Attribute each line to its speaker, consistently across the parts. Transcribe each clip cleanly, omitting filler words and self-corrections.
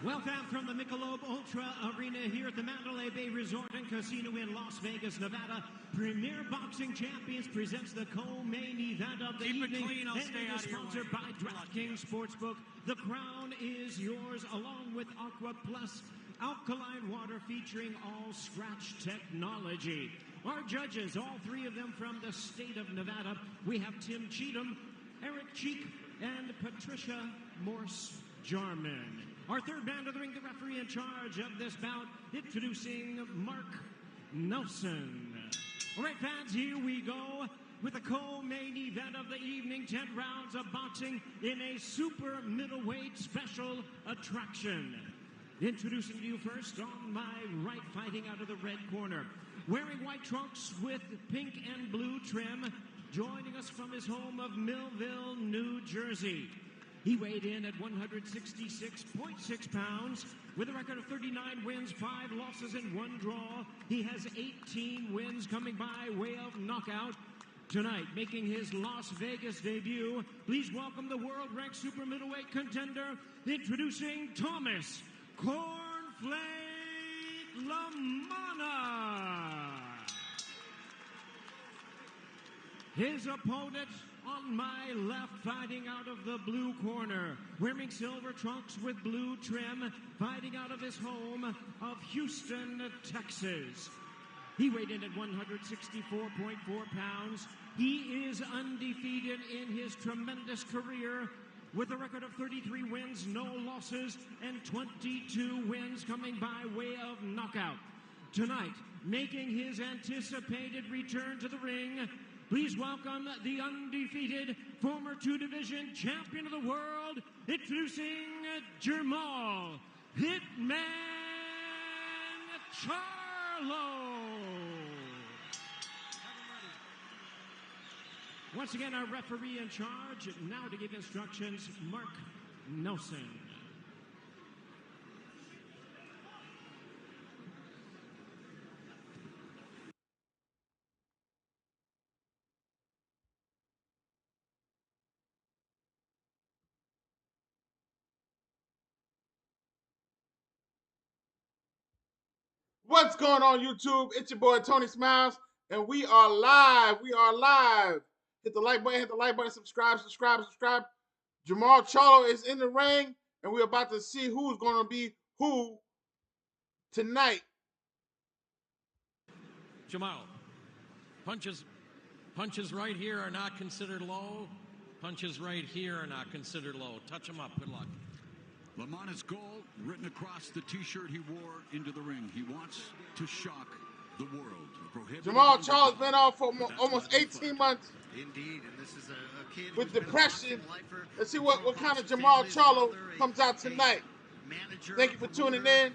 Speaker 1: Welcome from the Michelob Ultra Arena here at the Mandalay Bay Resort and Casino in Las Vegas, Nevada. Premier Boxing Champions presents the co-main event of the evening.
Speaker 2: Clean,
Speaker 1: and it is sponsored by DraftKings Sportsbook. The crown is yours, along with Aqua Plus alkaline water featuring all scratch technology. Our judges, all three of them from the state of Nevada. We have Tim Cheatham, Eric Cheek, and Patricia Morse Jarman. Our third man of the ring, the referee in charge of this bout, introducing Mark Nelson. All right, fans, here we go with the co-main event of the evening. 10 rounds of boxing in a super middleweight special attraction. Introducing to you first, on my right, fighting out of the red corner, wearing white trunks with pink and blue trim, joining us from his home of Millville, New Jersey. He weighed in at 166.6 pounds with a record of 39 wins, 5 losses, and 1 draw. He has 18 wins coming by way of knockout. Tonight, making his Las Vegas debut, please welcome the world-ranked super middleweight contender, introducing Thomas Cornflake LaManna. His opponent on my left, fighting out of the blue corner, wearing silver trunks with blue trim, fighting out of his home of Houston, Texas. He weighed in at 164.4 pounds. He is undefeated in his tremendous career with a record of 33 wins, no losses, and 22 wins coming by way of knockout. Tonight, making his anticipated return to the ring, please welcome the undefeated former 2-division champion of the world, introducing Jermall Hitman Charlo. Once again, our referee in charge, now to give instructions, Mark Nelson.
Speaker 3: What's going on, YouTube? It's your boy, Tony Smiles, and we are live. We are live. Hit the like button, subscribe. Jermall Charlo is in the ring, and we're about to see who's going to be who tonight.
Speaker 2: Jermall, punches right here are not considered low. Punches right here are not considered low. Touch them up. Good luck.
Speaker 4: LaManna's goal written across the T-shirt he wore into the ring. He wants to shock the world.
Speaker 3: Jermall Charlo's been off for almost 18 months.
Speaker 5: Indeed, and this is a kid
Speaker 3: with depression. Let's see what kind of Jermall Charlo comes out tonight. Thank you for tuning in.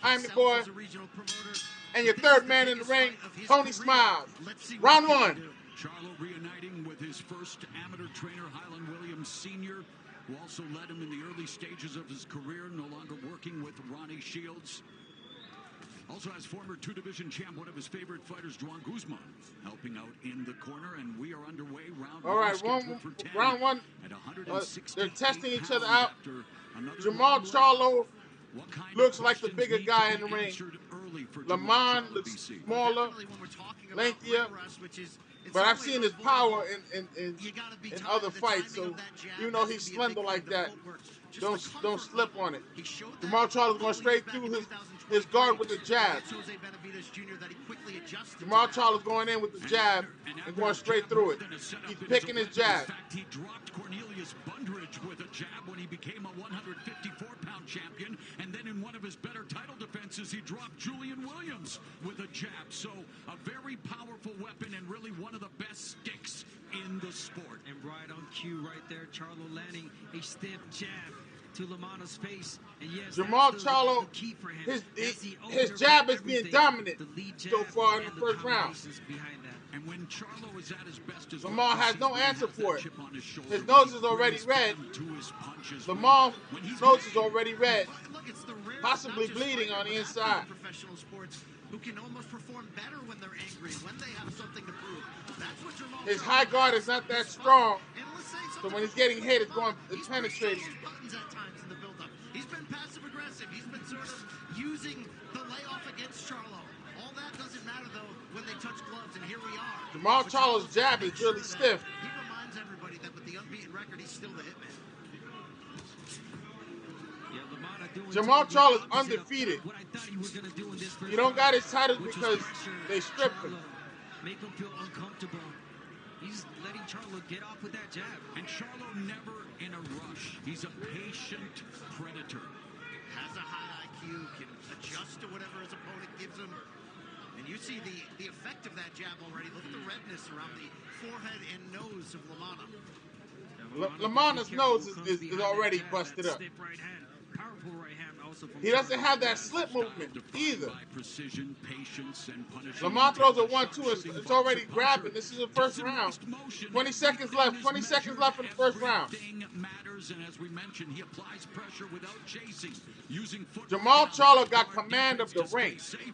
Speaker 3: I'm your boy, and your third man in the ring, Tony Smiles. Round one.
Speaker 4: Charlo reuniting with his first amateur trainer, Highland Williams Sr., who also led him in the early stages of his career, no longer working with Ronnie Shields. Also has former 2-division champ, one of his favorite fighters, Juan Guzman, helping out in the corner, and we are underway.
Speaker 3: Round one. They're testing each other out. Jermall Charlo looks like the bigger guy in the ring. LaManna looks smaller, lengthier. But I've seen his power in other fights, so even though he's slender like that, don't slip on it. Jermall Charlo's going straight through his guard with the jab. Jermall Charlo's going in with the jab and going straight through it. He's picking his jab.
Speaker 4: In fact, he dropped Cornelius Bundridge with a jab when he became a 154-pound champion, and then in one of his better title defenses, he dropped Julian Williams with a jab. So a very powerful weapon and really one of the best sticks in the sport.
Speaker 6: And right on cue right there, Charlo landing a stiff jab to LaManna's face. And yes,
Speaker 3: Jermall Charlo, his jab is being dominant so far in the first round.
Speaker 4: And when Charlo is at his best,
Speaker 3: LaManna has no answer for it. His nose is already red. LaManna's nose is already red, possibly bleeding on the inside.
Speaker 5: Professional sports who can almost perform better when they're angry, when they have something to prove. That's what Jermall
Speaker 3: His high guard is not that strong.
Speaker 5: And let's say
Speaker 3: So when he's getting hit, it's penetrating.
Speaker 5: Buttons at times in the build-up. He's been passive-aggressive. He's been sort of using the layoff against Charlo. All that doesn't matter, though, when they touch gloves, and here we are.
Speaker 3: Jermall Charlo's jab is really stiff.
Speaker 5: He reminds everybody that with the unbeaten record, he's still the hitman.
Speaker 6: Yeah, LaManna doing
Speaker 3: Jermall Charlo's
Speaker 6: the opposite
Speaker 3: undefeated.
Speaker 6: of what I thought he was gonna do in this first
Speaker 3: He don't got
Speaker 6: round,
Speaker 3: his titles
Speaker 6: which was
Speaker 3: because
Speaker 6: pressure
Speaker 3: they stripped him.
Speaker 6: Charlo, make him feel uncomfortable. He's letting Charlo get off with that jab.
Speaker 4: And Charlo never in a rush. He's a patient predator.
Speaker 5: Has a high IQ, can adjust to whatever his opponent gives him. And you see the effect of that jab already. Look at the redness around the forehead and nose of LaManna.
Speaker 3: LaManna's nose is already busted up.
Speaker 6: Stiff right hand, powerful right hand also from
Speaker 3: He doesn't
Speaker 6: Charlo.
Speaker 3: have that slip movement either.
Speaker 4: By precision, patience, and punishment.
Speaker 3: LaManna throws a 1-2. It's already grabbing. This is the first round. 20 seconds left. 20 seconds left in the first round.
Speaker 4: Everything matters, and as we mentioned, he applies pressure without chasing, using foot.
Speaker 3: Jermall Charlo got command of the ring.
Speaker 4: Safe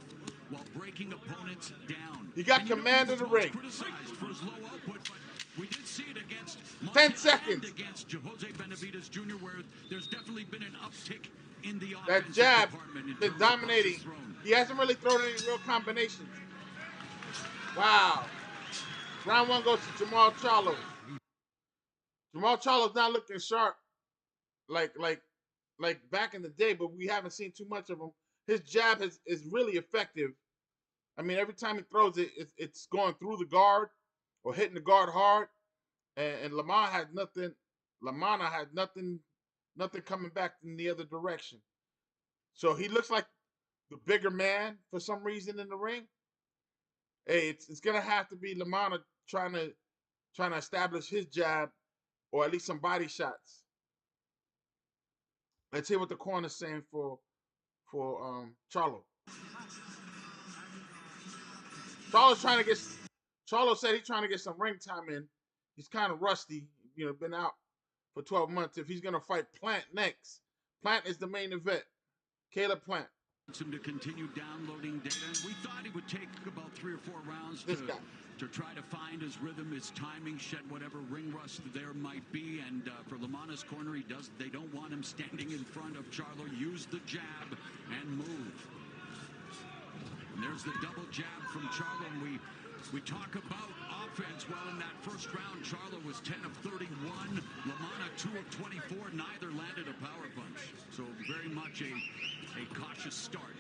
Speaker 4: while breaking opponents down.
Speaker 3: He got
Speaker 4: And you know,
Speaker 3: command of the ring.
Speaker 4: criticized for his low output, but we did see it against
Speaker 3: 10 seconds.
Speaker 4: Against Jose Benavidez Jr., where there's definitely been an uptick in the
Speaker 3: That
Speaker 4: offensive
Speaker 3: jab
Speaker 4: department in
Speaker 3: been
Speaker 4: terms of
Speaker 3: dominating.
Speaker 4: punches thrown.
Speaker 3: He hasn't really thrown any real combinations. Wow. Round one goes to Jermall Charlo. Jermall Charlo's not looking sharp like back in the day, but we haven't seen too much of him. His jab is really effective. I mean, every time he throws it, it's going through the guard or hitting the guard hard. And LaManna had nothing coming back in the other direction. So he looks like the bigger man for some reason in the ring. Hey, it's gonna have to be LaManna trying to establish his jab or at least some body shots. Let's hear what the corner's saying for Charlo. Charlo said he's trying to get some ring time in. He's kind of rusty, been out for 12 months. If he's going to fight Plant next, Plant is the main event. Caleb Plant.
Speaker 4: Him to continue downloading data. And we thought he would take about 3 or 4 rounds to try to find his rhythm, his timing, shed whatever ring rust there might be. And for LaManna's corner, they don't want him standing in front of Charlo. Use the jab and move. And there's the double jab from Charlo. And we talk about offense. Well, in that first round, Charlo was 10 of 31. LaManna 2 of 24. Neither landed a power punch. So very much a cautious start.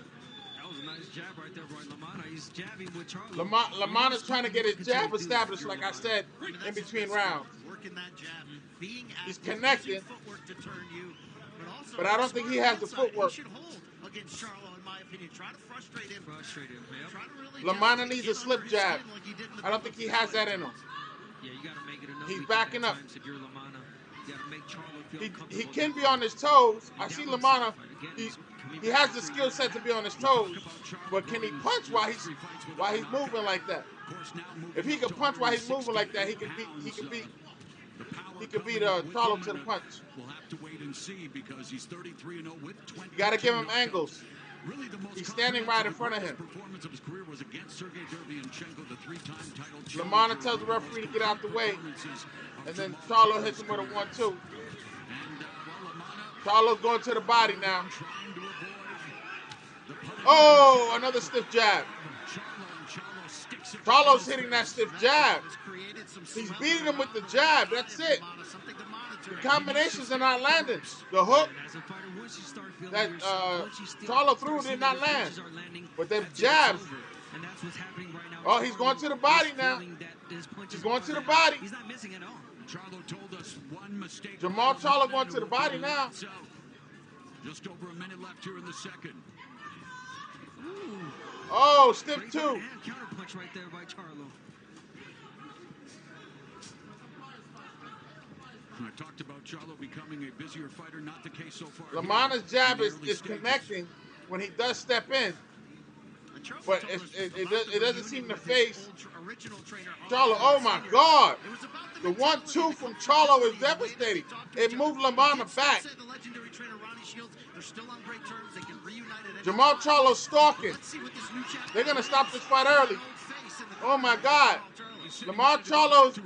Speaker 6: That was a nice jab right there by LaManna. He's jabbing with Charlo.
Speaker 3: LaManna's trying to get his jab established, like I said, in between rounds.
Speaker 5: Working that jab, being
Speaker 3: He's
Speaker 5: active,
Speaker 3: connecting.
Speaker 5: using footwork to turn you,
Speaker 3: But I don't think he has the footwork.
Speaker 5: He should hold against Charlo, in my opinion. Try to frustrate him.
Speaker 6: Yeah.
Speaker 5: Try to really
Speaker 3: LaManna
Speaker 5: just
Speaker 3: needs
Speaker 5: get
Speaker 3: a slip
Speaker 5: under his
Speaker 3: jab.
Speaker 5: skin like he did in the
Speaker 3: I don't think he has that in him.
Speaker 6: Yeah, you got to make it enough.
Speaker 3: He's backing up.
Speaker 6: If you're LaManna, you got to make Charlo feel
Speaker 3: He
Speaker 6: comfortable.
Speaker 3: can be on his toes. I see LaManna. He has the skill set to be on his toes, but can he punch while he's moving like that? If he can punch while he's moving like that, he could beat Charlo to the punch.
Speaker 4: We'll have to wait and see because he's 33-0 with 20.
Speaker 3: You got to give him angles.
Speaker 4: Really, the most
Speaker 3: He's standing right in front of him.
Speaker 4: performance of his career was against Sergey Derevyanchenko, the 3-time title challenger.
Speaker 3: LaManna tells the referee to get out the way, and then Charlo hits him with a 1-2. Charlo's going to the body now. Oh, another stiff jab. Charlo's hitting that stiff jab. He's beating him with the jab. That's it. The combinations are not landing. The hook that Charlo threw did not land. But them jabs. Oh, he's going to the body now. He's going to the body.
Speaker 6: He's not missing at all.
Speaker 4: Charlo told us one mistake.
Speaker 3: Jermall Charlo going to the body now.
Speaker 4: Just over a minute left here in the second.
Speaker 3: Oh, stiff
Speaker 6: Great
Speaker 3: two.
Speaker 6: counter punch right there by Charlo.
Speaker 4: I talked about Charlo becoming a busier fighter. Not the case so far.
Speaker 3: LaManna's jab is connecting when he does step in. But it doesn't seem to face Charlo. Oh, my God. The 1-2 from Charlo is devastating. It moved LaManna back. Jermall Charlo's stalking. They're going to stop this fight early. Oh, my God. LaManna Charlo's,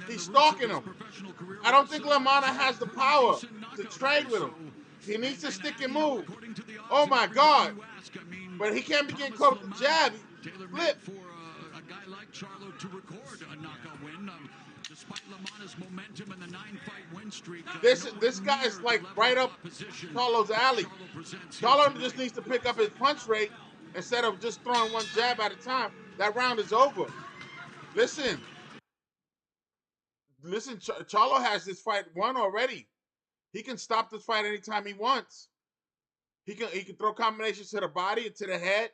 Speaker 3: he's stalking him. I don't think LaManna has the power to trade with him. He needs to stick and move. Oh my God! But he can't be getting caught with the jab. Flip.
Speaker 4: For a guy like Charlo to record a knockout win, despite LaManna's momentum and the 9-fight win streak.
Speaker 3: This guy's like right up Charlo's alley. Charlo just needs to pick up his punch rate instead of just throwing one jab at a time. That round is over. Listen, Charlo has this fight won already. He can stop this fight anytime he wants. He can throw combinations to the body and to the head.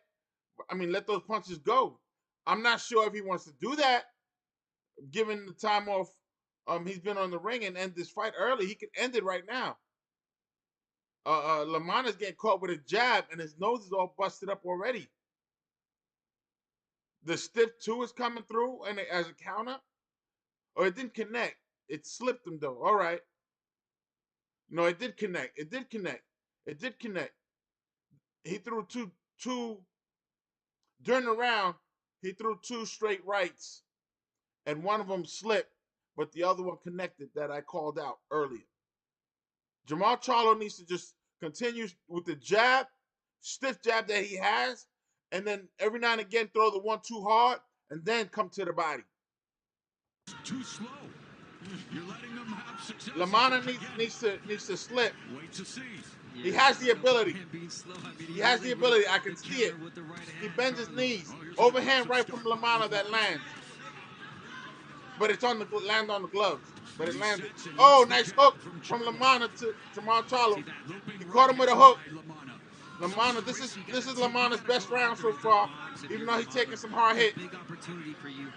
Speaker 3: I mean, let those punches go. I'm not sure if he wants to do that, given the time off he's been on the ring, and end this fight early. He can end it right now. LaManna's getting caught with a jab, and his nose is all busted up already. The stiff 2 is coming through and as a counter. Or it didn't connect. It slipped him, though. All right. No, it did connect. It did connect. It did connect. He threw two during the round. He threw 2 straight rights, and one of them slipped, but the other one connected that I called out earlier. Jermall Charlo needs to just continue with the jab, stiff jab that he has, and then every now and again throw the 1-2 hard, and then come to the body.
Speaker 4: Too slow. You're letting them have success.
Speaker 3: LaManna needs to slip.
Speaker 4: Wait to see.
Speaker 3: He has the ability. He has the ability. I can see it. He bends his knees. Overhand right from LaManna that lands. But it's on the land on the gloves. But it landed. Oh, nice hook from LaManna to Jermall Charlo. He caught him with a hook. LaManna, this is LaManna's best round so far, even though he's taking some hard hits.
Speaker 6: Big opportunity for you.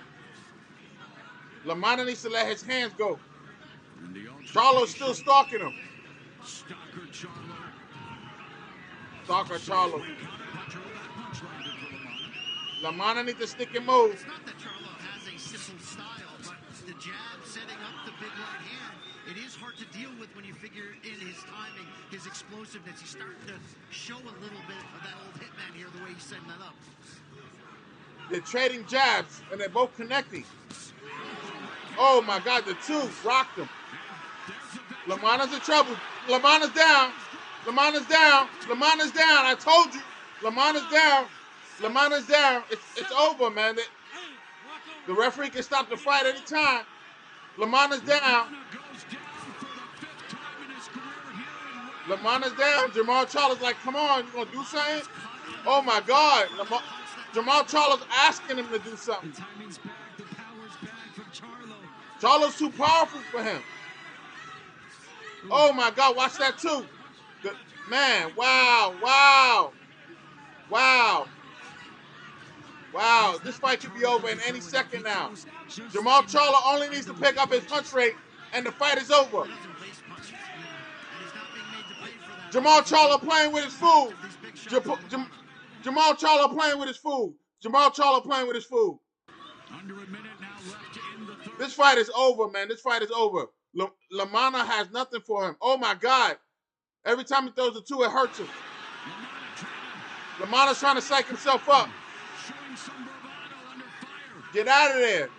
Speaker 3: LaManna needs to let his hands go. Charlo's still stalking him. Stalker Charlo. LaManna needs to stick and move.
Speaker 5: It's not that Charlo has a simple style, but the jab setting up the big right hand, it is hard to deal with when you figure in his timing, his explosiveness. He's starting to show a little bit of that old hitman here, the way he's setting that up.
Speaker 3: They're trading jabs, and they're both connecting. Oh, my God, the 2 rocked him. LaManna's in trouble. LaManna's down. LaManna's down. LaManna's down. I told you. LaManna's down. LaManna's down. It's over, man. The referee can stop the fight anytime. LaManna's down. LaManna's down. Jermall Charlo's like, come on, you gonna do something? Oh my God. Jermall Charlo's asking him to do something.
Speaker 6: The timing's back. The power's back from Charlo.
Speaker 3: Charlo's too powerful for him. Oh my God, watch that too. Man, wow. Wow, this fight could be over in any second now. Jermall Charlo only needs to pick up his punch rate, and the fight is over. Jermall Charlo playing with his food. Jermall Charlo playing with his food. Jermall Charlo playing with his food.
Speaker 4: Under a minute now left in the third.
Speaker 3: This fight is over, man. This fight is over. LaManna has nothing for him. Oh my God. Every time he throws the 2, it hurts him. LaManna's trying to psych himself up. Get out of there.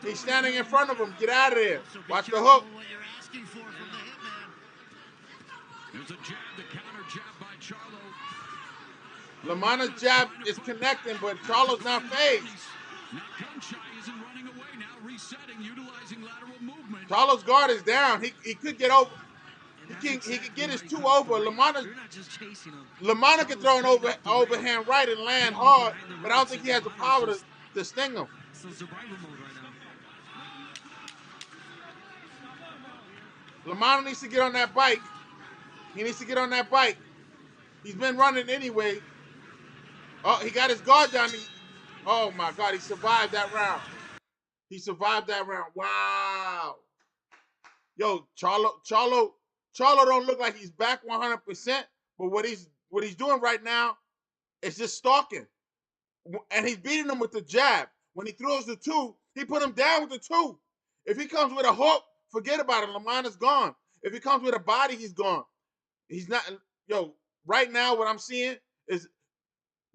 Speaker 3: He's standing in front of him. Get out of there. Watch the hook.
Speaker 4: There's a jab, the counter jab by Charlo.
Speaker 3: LaManna's jab is connecting, but Charlo's not phased.
Speaker 4: Now gun-shy isn't running away. Now resetting, utilizing lateral movement.
Speaker 3: Charlo's guard is down. He could get over. He could get his 2 over. LaManna can throw an overhand right and land hard, but I don't think he has the power to sting him. LaManna needs to get on that bike. He needs to get on that bike. He's been running anyway. Oh, he got his guard down. Oh my God, he survived that round. He survived that round. Wow. Yo, Charlo don't look like he's back 100%, but what he's doing right now is just stalking. And he's beating him with the jab. When he throws the 2, he put him down with the 2. If he comes with a hook, forget about it. LaManna's gone. If he comes with a body, he's gone. He's not. Yo, right now what I'm seeing is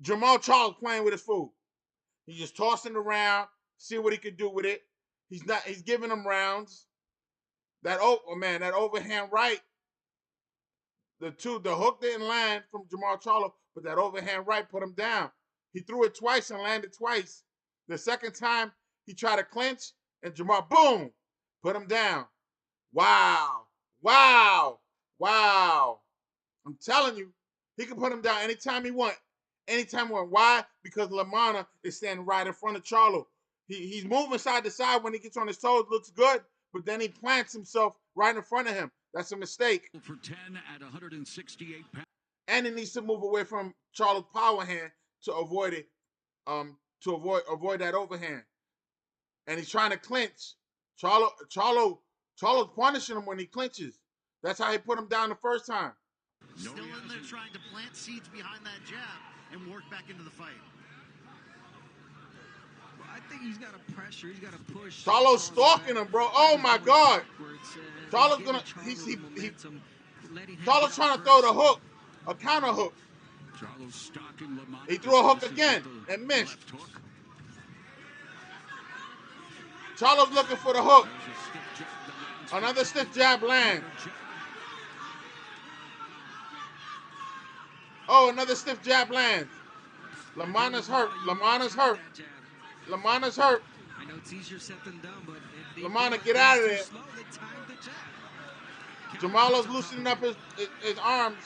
Speaker 3: Jermall Charlo playing with his food. He's just tossing around, see what he can do with it. He's giving him rounds. that overhand right. The hook didn't land from Jermall Charlo, but that overhand right put him down. He threw it twice and landed twice. The second time he tried to clinch, and Jermall, boom, put him down. Wow. Wow. Wow. I'm telling you, he can put him down anytime he wants. Anytime he wants. Why? Because LaManna is standing right in front of Charlo. He's moving side to side when he gets on his toes, looks good, but then he plants himself right in front of him. That's a mistake.
Speaker 4: For 10 at 168 pounds.
Speaker 3: And he needs to move away from Charlo's power hand to avoid it, to avoid that overhand. And he's trying to clinch. Charlo's punishing him when he clinches. That's how he put him down the first time.
Speaker 5: Still in there trying to plant seeds behind that jab and work back into the fight.
Speaker 6: Well, I think he's got to pressure. He's got to push.
Speaker 3: Charlo's stalking him, bro. Oh my God. Charlo's gonna. Charlo's trying to throw the hook, a counter hook. He threw a hook again and missed. Charlo's looking for the hook. Another stiff jab lands. Oh, another stiff jab lands. LaManna's hurt. LaManna's hurt. LaManna's hurt.
Speaker 6: I know it's easier said than done, but
Speaker 3: LaManna, get out of there. Jermall's loosening up his arms.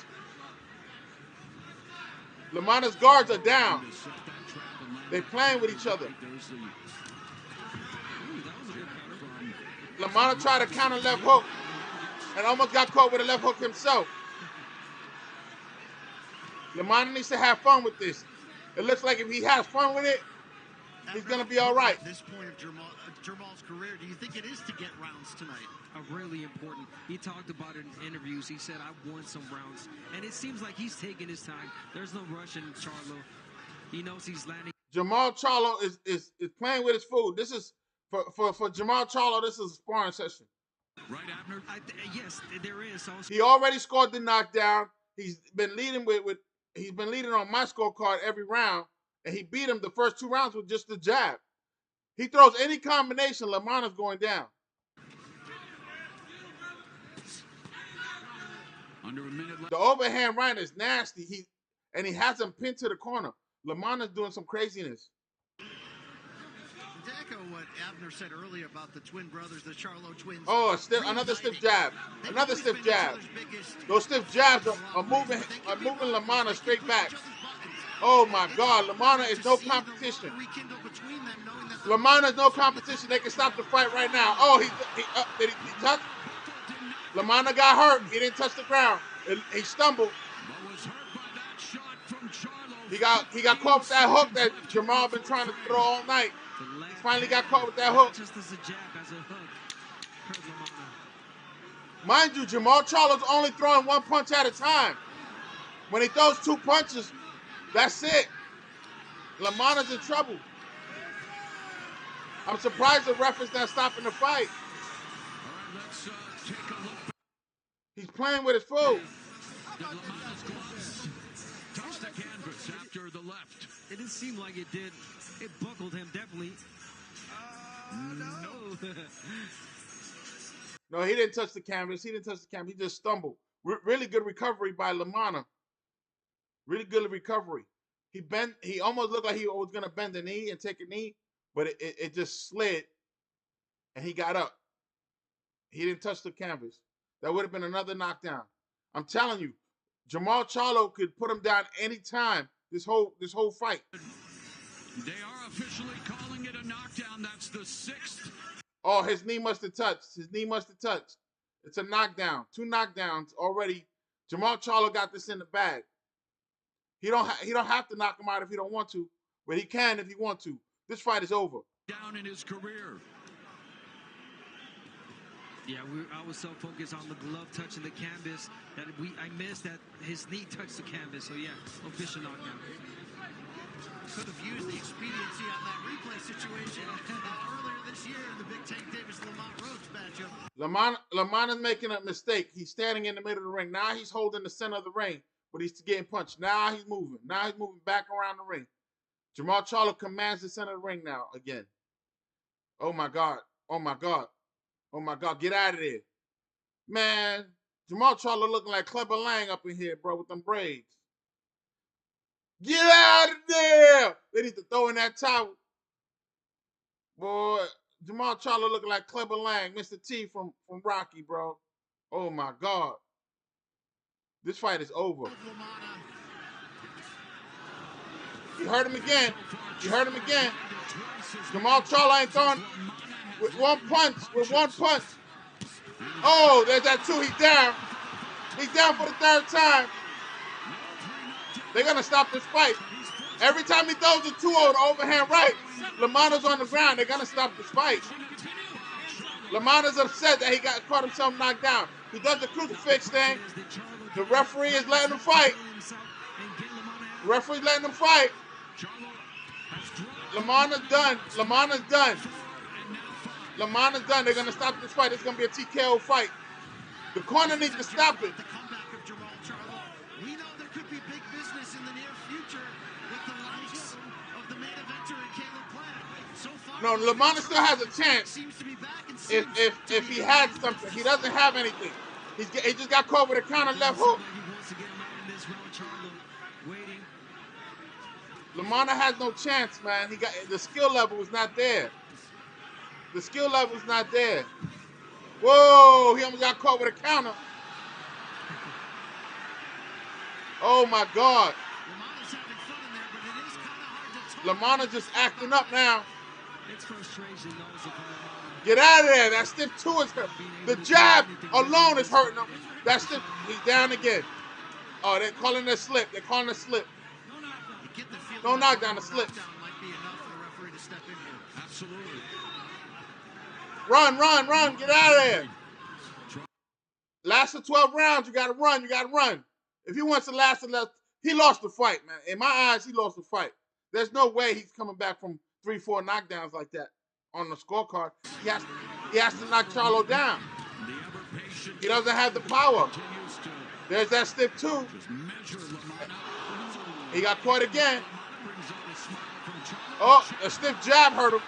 Speaker 3: LaManna's guards are down. They're playing with each other. LaManna tried to counter left hook and almost got caught with a left hook himself. LaManna needs to have fun with this. It looks like if he has fun with it, he's going to be all right.
Speaker 5: At this point of Jermall's career, do you think it is to get rounds tonight?
Speaker 6: Really important. He talked about it in interviews. He said, I want some rounds. And it seems like he's taking his time. There's no rush in Charlo. He knows he's landing.
Speaker 3: Jermall Charlo is playing with his food. This is, for Jermall Charlo, this is a sparring session.
Speaker 4: Right, Abner?
Speaker 6: Yes, there is.
Speaker 3: He already scored the knockdown. He's been leading he's been leading on my scorecard every round, and he beat him the first 2 rounds with just the jab. He throws any combination, LaManna's going down.
Speaker 4: Under a minute left.
Speaker 3: The overhand right is nasty. He has him pinned to the corner. LaManna's doing some craziness.
Speaker 5: To echo what Abner said earlier about the twin brothers, the Charlo twins.
Speaker 3: Oh, another stiff jab. Another stiff jab. Those stiff jabs are moving LaManna straight back. Oh my God, LaManna is no competition. LaManna is no competition. They can stop the fight right now. Oh, did he touch? LaManna got hurt. He didn't touch the ground. He stumbled. He got caught with that hook that Jermall been trying to throw all night. He finally got caught with that hook.
Speaker 6: Just as a jab, as a hook.
Speaker 3: Mind you, Jermall Charlo's only throwing 1 punch at a time. When he throws 2 punches, that's it. LaManna's in trouble. I'm surprised the ref is not stopping the fight. He's playing with his food.
Speaker 4: Touch the canvas after the left.
Speaker 6: It didn't seem like it did. It buckled him, definitely. No.
Speaker 3: No, he didn't touch the canvas. He just stumbled. Really good recovery by LaManna. Really good recovery. He almost looked like he was going to bend the knee and take a knee, but it just slid, and he got up. He didn't touch the canvas. That would have been another knockdown. I'm telling you, Jermall Charlo could put him down anytime this whole fight.
Speaker 4: They are officially calling it a knockdown. That's the 6th.
Speaker 3: Oh, his knee must have touched. It's a knockdown. 2 knockdowns already. Jermall Charlo got this in the bag. He don't have to knock him out if he don't want to, but he can if he want to. This fight is over.
Speaker 4: Down in his career.
Speaker 6: Yeah, I was so focused on the glove touching the canvas that I missed that his knee touched the canvas. So yeah, official knockdown.
Speaker 5: Could have used the expediency on that replay situation earlier this year in the Big Tank Davis-Lamont Rhodes matchup.
Speaker 3: LaManna's making a mistake. He's standing in the middle of the ring. Now he's holding the center of the ring, but he's getting punched. Now he's moving. Back around the ring. Jermall Charlo commands the center of the ring now again. Oh my God. Oh my God. Oh my God. Get out of there. Man, Jermall Charlo looking like Clever Lang up in here, bro, with them braids. Get out of there! They need to throw in that towel. Boy, Jermall Charlo looking like Clever Lang, Mr. T from Rocky, bro. Oh, my God. This fight is over. You heard him again. You heard him again. Jermall Charlo ain't throwing with one punch. Oh, there's that two. He's down. He's down for the third time. They're going to stop this fight. Every time he throws the 2-0 to overhand right, LaManna's on the ground. They're going to stop this fight. LaManna's upset that he caught himself knocked down. He does the crucifix thing. The referee is letting him fight. The referee's letting him fight. LaManna's done. LaManna's done. LaManna's done. They're going to stop this fight. It's going to be a TKO fight. The corner needs to stop it.
Speaker 5: The comeback of Jermall Charlo. We know there could be big business in the near future with the likes of the main eventer and Caleb Plant. So far,
Speaker 3: No, LaManna still has a chance.
Speaker 5: Seems to be back and
Speaker 3: If he had something. He doesn't have anything. He just got caught with a counter left hook. LaManna has no chance, man. The skill level is not there. The skill level is not there. Whoa, he almost got caught with a counter. Oh, my God.
Speaker 5: LaManna's having fun in there, but it is kind of hard to talk.
Speaker 3: LaManna just acting up now.
Speaker 6: It's frustration.
Speaker 3: Get out of there. That stiff two is hurt. The jab alone is hurting him. That stiff, he's down again. Oh, they're calling it a slip. They're calling it a slip. No knockdown, a slip.
Speaker 5: Might be enough for the referee to step in here.
Speaker 4: Absolutely.
Speaker 3: Run. Get out of there. Last of 12 rounds, you got to run. If he wants to last, he lost the fight, man. In my eyes, he lost the fight. There's no way he's coming back from 3-4 knockdowns like that on the scorecard. He has to knock Charlo down. He doesn't have the power. There's that stiff two. He got caught again. Oh, a stiff jab hurt him.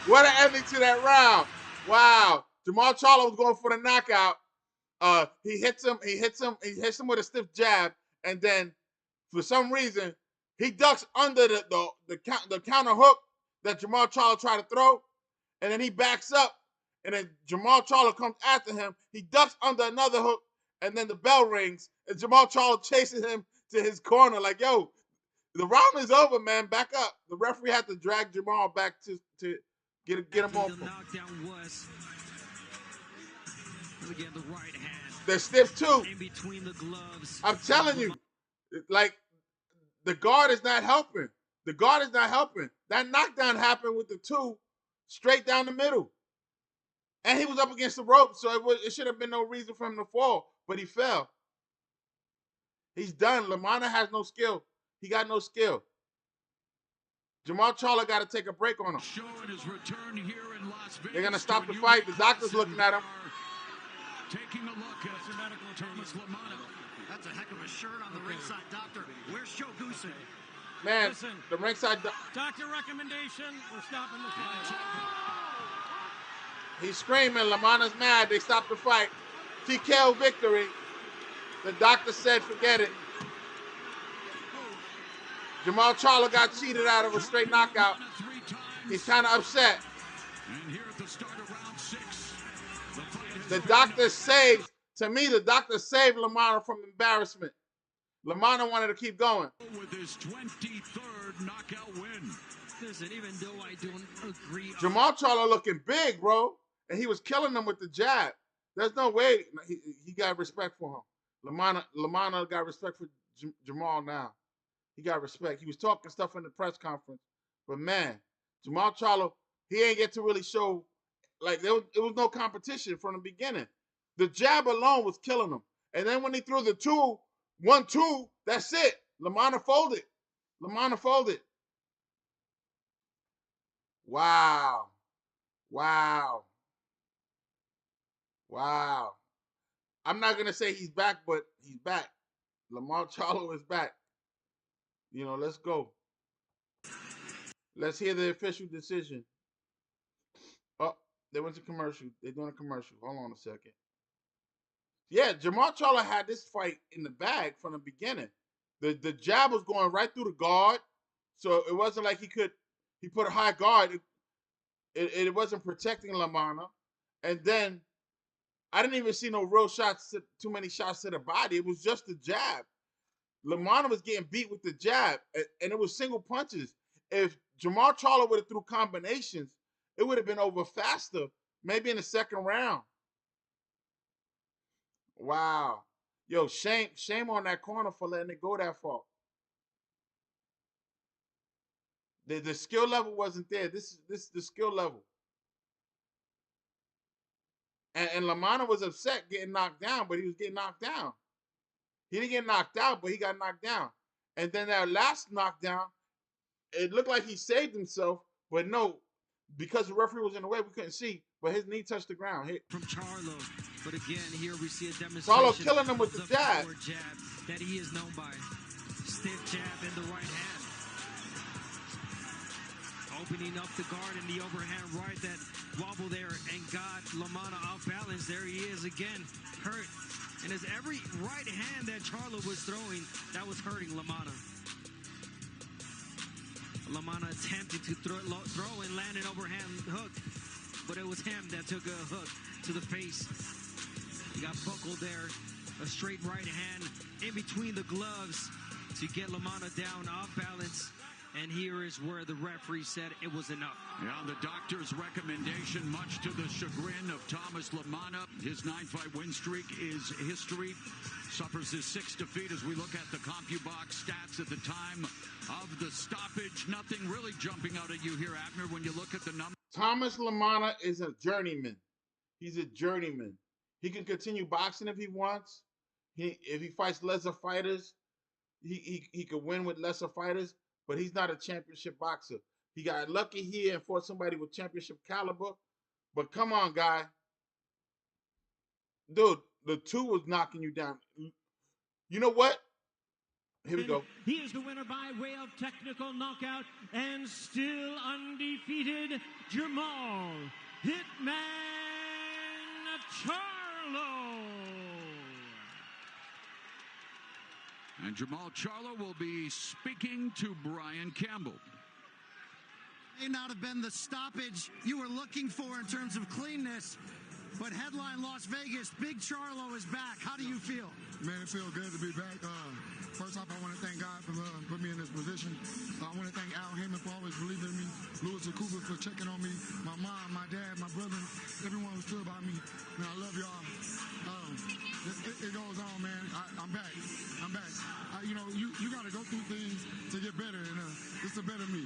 Speaker 3: What an ending to that round. Wow. Jermall Charlo was going for the knockout. He hits him with a stiff jab, and then for some reason he ducks under the counter hook that Jermall Charlo tried to throw, and then he backs up, and then Jermall Charlo comes after him. He ducks under another hook, and then the bell rings, and Jermall Charlo chases him to his corner like, yo, the round is over, man. Back up. The referee had to drag Jermall back to get him off.
Speaker 6: The knockdown was again the right hand.
Speaker 3: They're stiff too.
Speaker 6: In between the gloves.
Speaker 3: I'm telling you, like the guard is not helping. That knockdown happened with the two straight down the middle, and he was up against the rope, so it should have been no reason for him to fall, but he fell. He's done. LaManna has no skill. He got no skill. Jermall Charlo got to take a break on him. They're going to stop the fight. The doctor's looking at him.
Speaker 4: Taking a look at Thomas LaManna.
Speaker 5: That's a heck of a shirt on the ringside doctor. Where's Joe Goosen?
Speaker 3: Man,
Speaker 1: Listen,
Speaker 3: the ringside
Speaker 1: doctor recommendation, we're stopping the fight.
Speaker 3: He's screaming. LaManna's mad. They stopped the fight. TKO victory. The doctor said forget it. Jermall Charlo got cheated out of a straight knockout. He's kind of upset.
Speaker 4: And here at the start of round 6, the fight is
Speaker 3: the doctor saved LaManna from embarrassment. LaManna wanted to keep going.
Speaker 4: with his 23rd knockout win.
Speaker 6: Listen, even though I don't agree.
Speaker 3: Jermall Charlo looking big, bro. And he was killing them with the jab. There's no way he got respect for him. LaManna got respect for Jermall now. He got respect. He was talking stuff in the press conference. But, man, Jermall Charlo, he ain't get to really show, like, it was no competition from the beginning. The jab alone was killing him. And then when he threw the 1-2, that's it. LaManna folded. Wow. I'm not going to say he's back, but he's back. Jermall Charlo is back. Let's go. Let's hear the official decision. Oh, they went to commercial. They're doing a commercial. Hold on a second. Yeah, Jermall Charlo had this fight in the bag from the beginning. The jab was going right through the guard, so it wasn't like he put a high guard. It wasn't protecting LaManna. And then I didn't even see no real shots, too many shots to the body. It was just the jab. LaManna was getting beat with the jab, and it was single punches. If Jermall Charlo would have threw combinations, it would have been over faster, maybe in the second round. Wow. Yo, shame on that corner for letting it go that far. The skill level wasn't there. This is the skill level. And LaManna was upset getting knocked down, but he was getting knocked down. He didn't get knocked out, but he got knocked down. And then that last knockdown, it looked like he saved himself, but no, because the referee was in the way, we couldn't see. But his knee touched the ground.
Speaker 6: From Charlo, but again, here we see a demonstration.
Speaker 3: Charlo killing him with the jab
Speaker 6: that he is known by. Stiff jab in the right hand, opening up the guard in the overhand right. That wobble there and got LaManna off balance. There he is again, hurt. And as every right hand that Charlo was throwing, that was hurting LaManna. LaManna attempted to throw and land an overhand hook, but it was him that took a hook to the face. He got buckled there, a straight right hand in between the gloves to get LaManna down off balance. And here is where the referee said it was enough.
Speaker 4: Yeah, the doctor's recommendation, much to the chagrin of Thomas LaManna. His 9-fight win streak is history. Suffers his 6th defeat as we look at the CompuBox stats at the time of the stoppage. Nothing really jumping out at you here, Abner, when you look at the numbers.
Speaker 3: Thomas LaManna is a journeyman. He's a journeyman. He can continue boxing if he wants. If he fights lesser fighters, he could win with lesser fighters. But he's not a championship boxer. He got lucky here and fought somebody with championship caliber. But come on, guy. Dude, the 2 was knocking you down. You know what? Here we go.
Speaker 1: He is the winner by way of technical knockout and still undefeated, Jermall Hitman Charlo.
Speaker 4: And Jermall Charlo will be speaking to Brian Campbell.
Speaker 5: May not have been the stoppage you were looking for in terms of cleanness, but headline Las Vegas, Big Charlo is back. How do you feel?
Speaker 7: Man, it feels good to be back. First off, I want to thank God for putting me in this position. I want to thank Al Heyman for always believing in me, Louis Akuba for checking on me, my mom, my dad, my brother, everyone who stood by me. Man, I love y'all. It goes on, man. I'm back. I'm back. You got to go through things to get better, and it's a better me.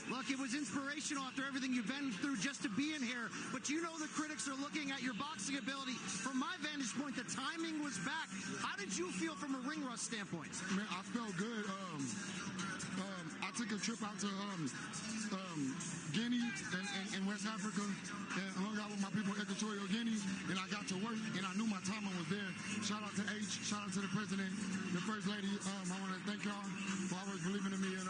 Speaker 5: Look, it was inspirational after everything you've been through just to be in here, but you know the critics are looking at your boxing ability. From my vantage point, the timing was back. How did you feel from a ring rust standpoint?
Speaker 7: Man, I felt good. I took a trip out to Guinea and West Africa and hung out with my people in Equatorial Guinea, and I got to work, and I knew my timing was there. Shout out to H, shout out to the president, the first lady. I want to thank y'all for always believing in me, and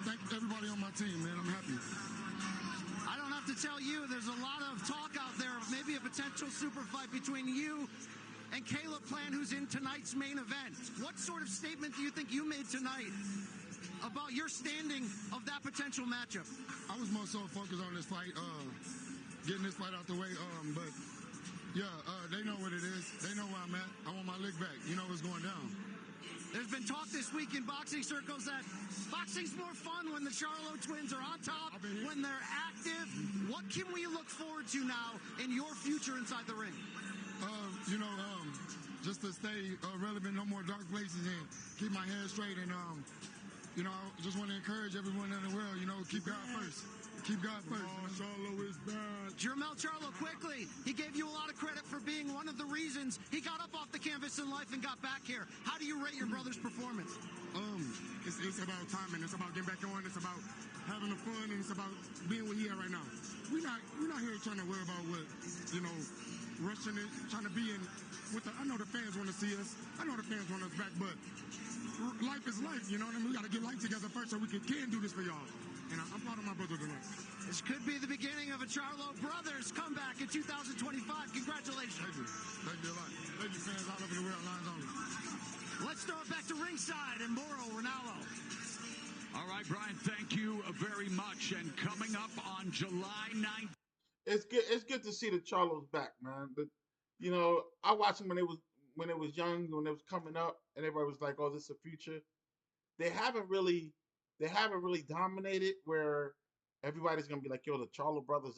Speaker 7: thank everybody on my team, man. I'm happy.
Speaker 5: I don't have to tell you, there's a lot of talk out there of maybe a potential super fight between you and Caleb Plant, who's in tonight's main event. What sort of statement do you think you made tonight about your standing of that potential matchup?
Speaker 7: I was more so focused on this fight, getting this fight out the way, but yeah, they know what it is. They know where I'm at. I want my leg back. You know what's going down.
Speaker 5: There's been talk this week in boxing circles that boxing's more fun when the Charlo twins are on top, when they're active. What can we look forward to now in your future inside the ring?
Speaker 7: Just to stay relevant, no more dark places, and keep my head straight. And, I just want to encourage everyone in the world, keep God first. Keep God first. Charlo is bad.
Speaker 5: Jermall Charlo, quickly, he gave you a lot of credit for being one of the reasons he got up off the canvas in life and got back here. How do you rate your brother's performance?
Speaker 7: It's about timing. It's about getting back on. It's about having the fun, and it's about being where he at right now. We're not here trying to worry about what, rushing it, trying to be in with I know the fans want to see us. I know the fans want us back, but life is life, you know what I mean? We got to get life together first so we can do this for y'all. And I'm proud of my brother tonight.
Speaker 5: This could be the beginning of a Charlo Brothers comeback in 2025. Congratulations.
Speaker 7: Thank you. Thank you a lot. Thank you, fans all over the world. Lines only.
Speaker 5: Let's throw it back to ringside and Moro Ronaldo.
Speaker 4: All right, Brian, thank you very much. And coming up on July 9th.
Speaker 3: It's good to see the Charlos back, man. But you know, I watched them when it was young, when it was coming up, and everybody was like, "Oh, this is the future." They haven't really dominated where everybody's gonna be like, "Yo, the Charlo brothers."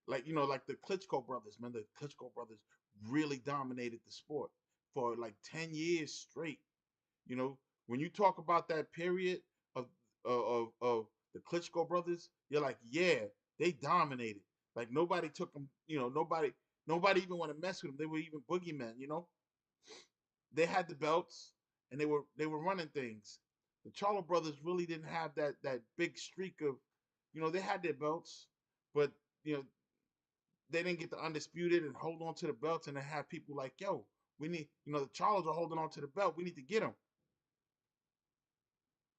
Speaker 3: Like, you know, like the Klitschko brothers, man. The Klitschko brothers really dominated the sport for like 10 years straight. You know, when you talk about that period of the Klitschko brothers, you're like, yeah, they dominated. Like nobody took them. You know, nobody even want to mess with them. They were even boogeymen. You know, they had the belts and they were running things. The Charlo brothers really didn't have that big streak of, you know, they had their belts, but you know, they didn't get the undisputed and hold on to the belts, and they have people like, yo, we need, you know, the Charlos are holding on to the belt. We need to get them.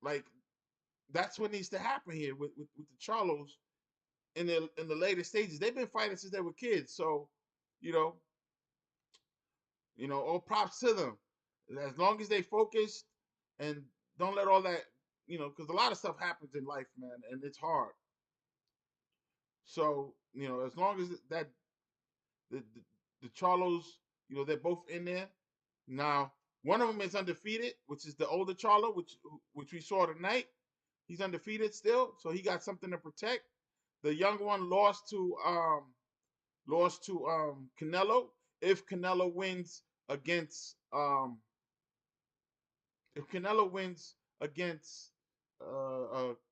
Speaker 3: Like, that's what needs to happen here with the Charlos in the later stages. They've been fighting since they were kids, so you know, all props to them. As long as they focused and don't let all that, you know, because a lot of stuff happens in life, man, and it's hard. So, you know, as long as that the Charlos, you know, they're both in there. Now, one of them is undefeated, which is the older Charlo, which we saw tonight. He's undefeated still, so he got something to protect. The young one lost to Canelo. If Canelo wins against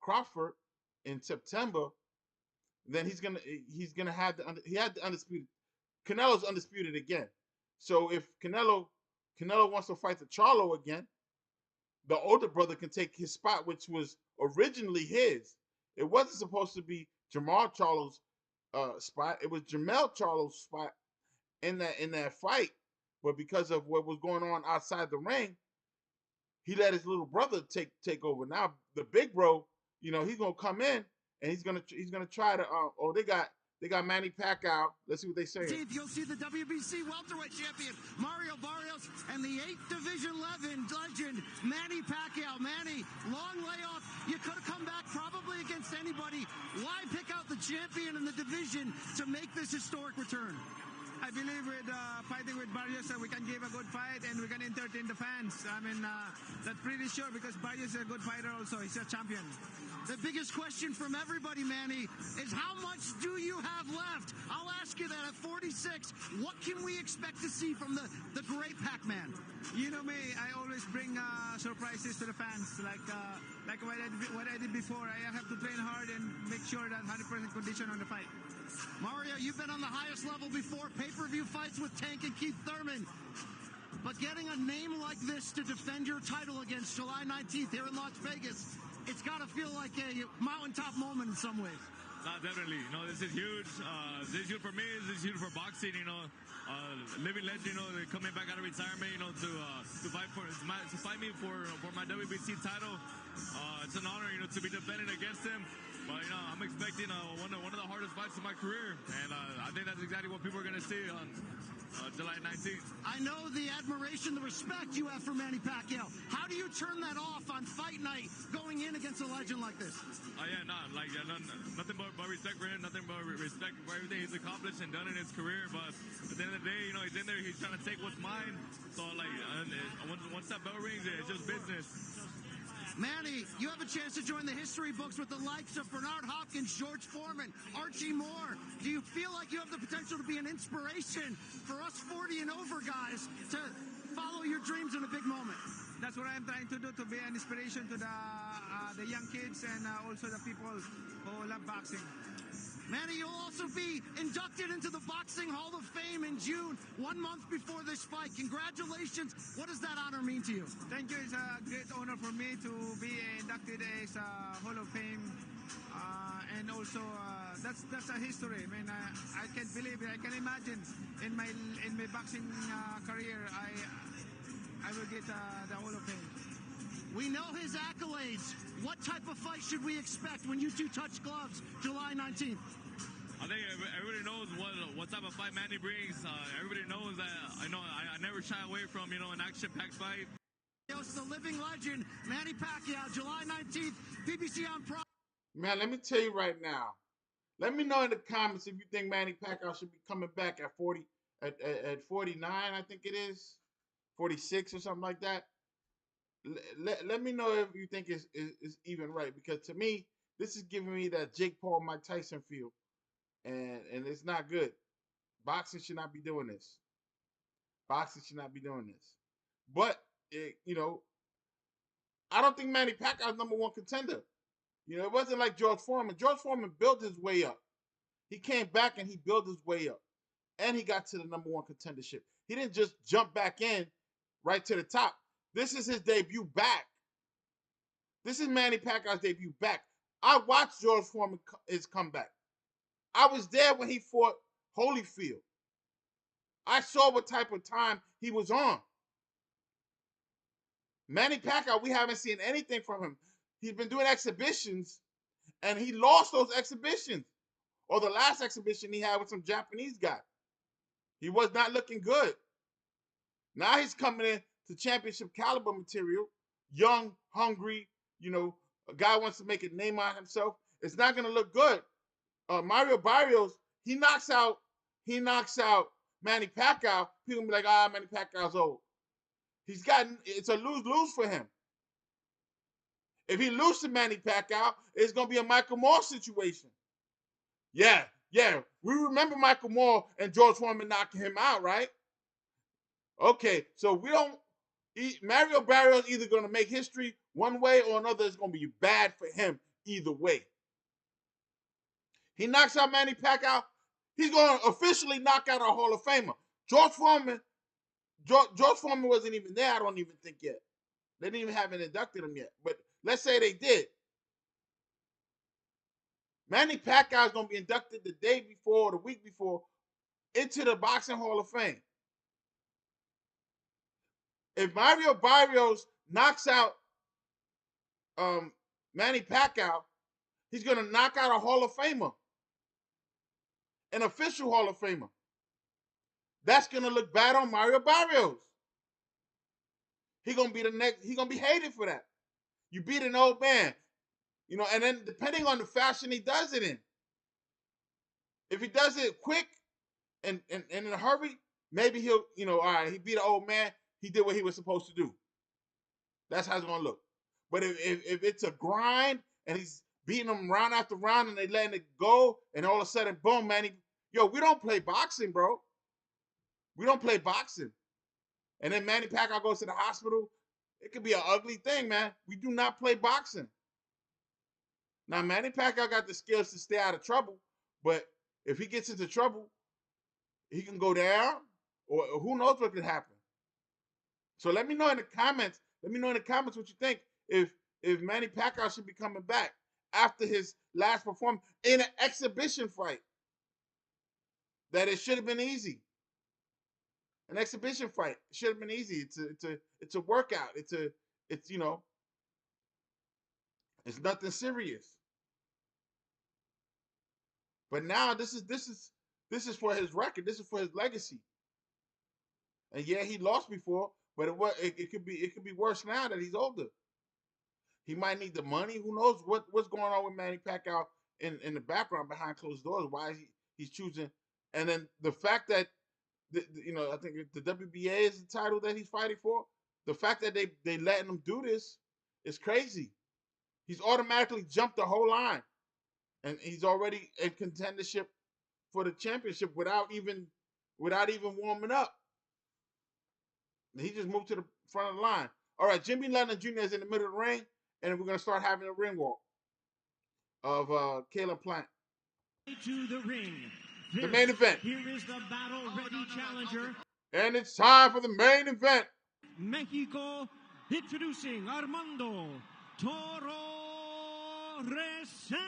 Speaker 3: Crawford in September, then he's gonna have he had the undisputed. Canelo's undisputed again. So if Canelo wants to fight the Charlo again, the older brother can take his spot, which was originally his. It wasn't supposed to be Jermall Charlo's spot. It was Jermall Charlo's spot in that fight, but because of what was going on outside the ring, he let his little brother take over. Now the big bro, you know, he's gonna come in and he's gonna try to. They got Manny Pacquiao. Let's see what they say.
Speaker 5: You'll see the WBC welterweight champion Mario Barrios and the 8th Division 11 legend Manny Pacquiao. Manny, long layoff. You could have come back probably against anybody. Why pick out the champion in the division to make this historic return?
Speaker 8: I believe with fighting with Barrios, we can give a good fight and we can entertain the fans. I mean, that's pretty sure because Barrios is a good fighter also. He's a champion.
Speaker 5: The biggest question from everybody, Manny, is how much do you have left? I'll ask you that at 46. What can we expect to see from the great Pac-Man?
Speaker 8: You know me, I always bring surprises to the fans. Like what I did before, I have to train hard and make sure that 100% condition on the fight.
Speaker 5: Mario, you've been on the highest level before, pay-per-view fights with Tank and Keith Thurman. But getting a name like this to defend your title against July 19th here in Las Vegas, it's got to feel like a mountaintop moment in some ways.
Speaker 9: Definitely. You know, this is huge. This is huge for me. This is huge for boxing. You know, living legend. You know, coming back out of retirement. You know, to fight me for my WBC title. It's an honor. You know, to be defending against him. But you know, I'm expecting one of the hardest fights of my career, and I think that's exactly what people are going to see on July 19th.
Speaker 5: I know the admiration, the respect you have for Manny Pacquiao. How do you turn that off on fight night going in against a legend like this?
Speaker 9: Nothing but respect for him, nothing but respect for everything he's accomplished and done in his career. But at the end of the day, you know, he's in there, he's trying to take what's mine. So, like, once that bell rings, it's just business.
Speaker 5: Manny, you have a chance to join the history books with the likes of Bernard Hopkins, George Foreman, Archie Moore. Do you feel like you have the potential to be an inspiration for us 40 and over guys to follow your dreams in a big moment?
Speaker 8: That's what I'm trying to do, to be an inspiration to the young kids and also the people who love boxing.
Speaker 5: Manny, you'll also be inducted into the Boxing Hall of Fame in June, 1 month before this fight. Congratulations. What does that honor mean to you?
Speaker 8: Thank you. It's a great honor for me to be inducted as Hall of Fame. And also, that's a history. I mean, I can't believe it. I can imagine in my boxing career, I will get the Hall of Fame.
Speaker 5: We know his accolades. What type of fight should we expect when you two touch gloves July 19th?
Speaker 9: I think everybody knows what type of fight Manny brings. Everybody knows that I never shy away from, an action-packed fight.
Speaker 5: It's the living legend, Manny Pacquiao, July 19th, BBC on Prime.
Speaker 3: Man, let me tell you right now. Let me know in the comments if you think Manny Pacquiao should be coming back at 49, I think it is, 46 or something like that. Let me know if you think it's even right, because to me, this is giving me that Jake Paul, Mike Tyson feel, and it's not good. Boxing should not be doing this. Boxing should not be doing this. But I don't think Manny Pacquiao is number one contender. It wasn't like George Foreman. George Foreman built his way up. He came back and he built his way up, and he got to the number one contendership. He didn't just jump back in right to the top. This is his debut back. This is Manny Pacquiao's debut back. I watched George Foreman his comeback. I was there when he fought Holyfield. I saw what type of time he was on. Manny Pacquiao, we haven't seen anything from him. He's been doing exhibitions, and he lost those exhibitions. Or the last exhibition he had with some Japanese guy. He was not looking good. Now he's coming in to championship caliber material, young, hungry, a guy wants to make a name on himself. It's not going to look good. Mario Barrios, he knocks out Manny Pacquiao. People will be like, Manny Pacquiao's old. It's a lose-lose for him. If he loses to Manny Pacquiao, it's going to be a Michael Moore situation. Yeah. We remember Michael Moore and George Foreman knocking him out, right? Okay, so Mario Barrios either going to make history one way or another. It's going to be bad for him either way. He knocks out Manny Pacquiao. He's going to officially knock out a Hall of Famer. George Foreman wasn't even there, I don't even think yet. They didn't even have inducted him yet. But let's say they did. Manny Pacquiao is going to be inducted the day before or the week before into the Boxing Hall of Fame. If Mario Barrios knocks out Manny Pacquiao, he's going to knock out a Hall of Famer, an official Hall of Famer. That's going to look bad on Mario Barrios. He's going to be hated for that. You beat an old man. And then depending on the fashion he does it in. If he does it quick and in a hurry, maybe he'll, all right, he beat an old man. He did what he was supposed to do. That's how it's going to look. But if it's a grind and he's beating them round after round and they letting it go and all of a sudden, boom, man, we don't play boxing, bro. We don't play boxing. And then Manny Pacquiao goes to the hospital. It could be an ugly thing, man. We do not play boxing. Now, Manny Pacquiao got the skills to stay out of trouble, but if he gets into trouble, he can go down, or who knows what could happen. So let me know in the comments. Let me know in the comments what you think if Manny Pacquiao should be coming back after his last performance in an exhibition fight. That it should have been easy. An exhibition fight should have been easy. It's a workout. It's nothing serious. But now this is for his record. This is for his legacy. And yeah, he lost before, but it could be worse now that he's older. He might need the money. Who knows what's going on with Manny Pacquiao in the background behind closed doors? Why he's choosing? And then the fact that I think the WBA is the title that he's fighting for. The fact that they letting him do this is crazy. He's automatically jumped the whole line, and he's already in contendership for the championship without even warming up. He just moved to the front of the line. All right, Jimmy Lennon Jr. is in the middle of the ring, and we're going to start having a ring walk of Caleb Plant.
Speaker 1: To the ring.
Speaker 3: The main event.
Speaker 1: Here is the battle-ready challenger.
Speaker 3: And it's time for the main event.
Speaker 1: Mexico, introducing Armando Resendiz.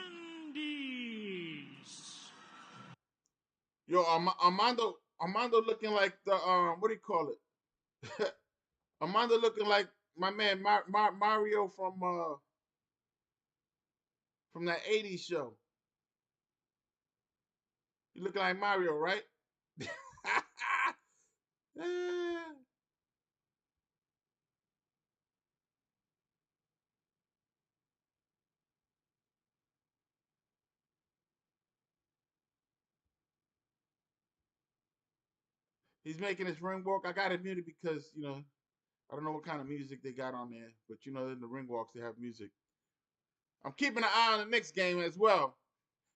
Speaker 3: Yo, Armando looking like the what do you call it? Armando looking like my man Mario from that '80s show. You looking like Mario, right? He's making his ring walk. I got it muted because, you know, I don't know what kind of music they got on there, but you know, in the ring walks they have music. I'm keeping an eye on the Knicks game as well.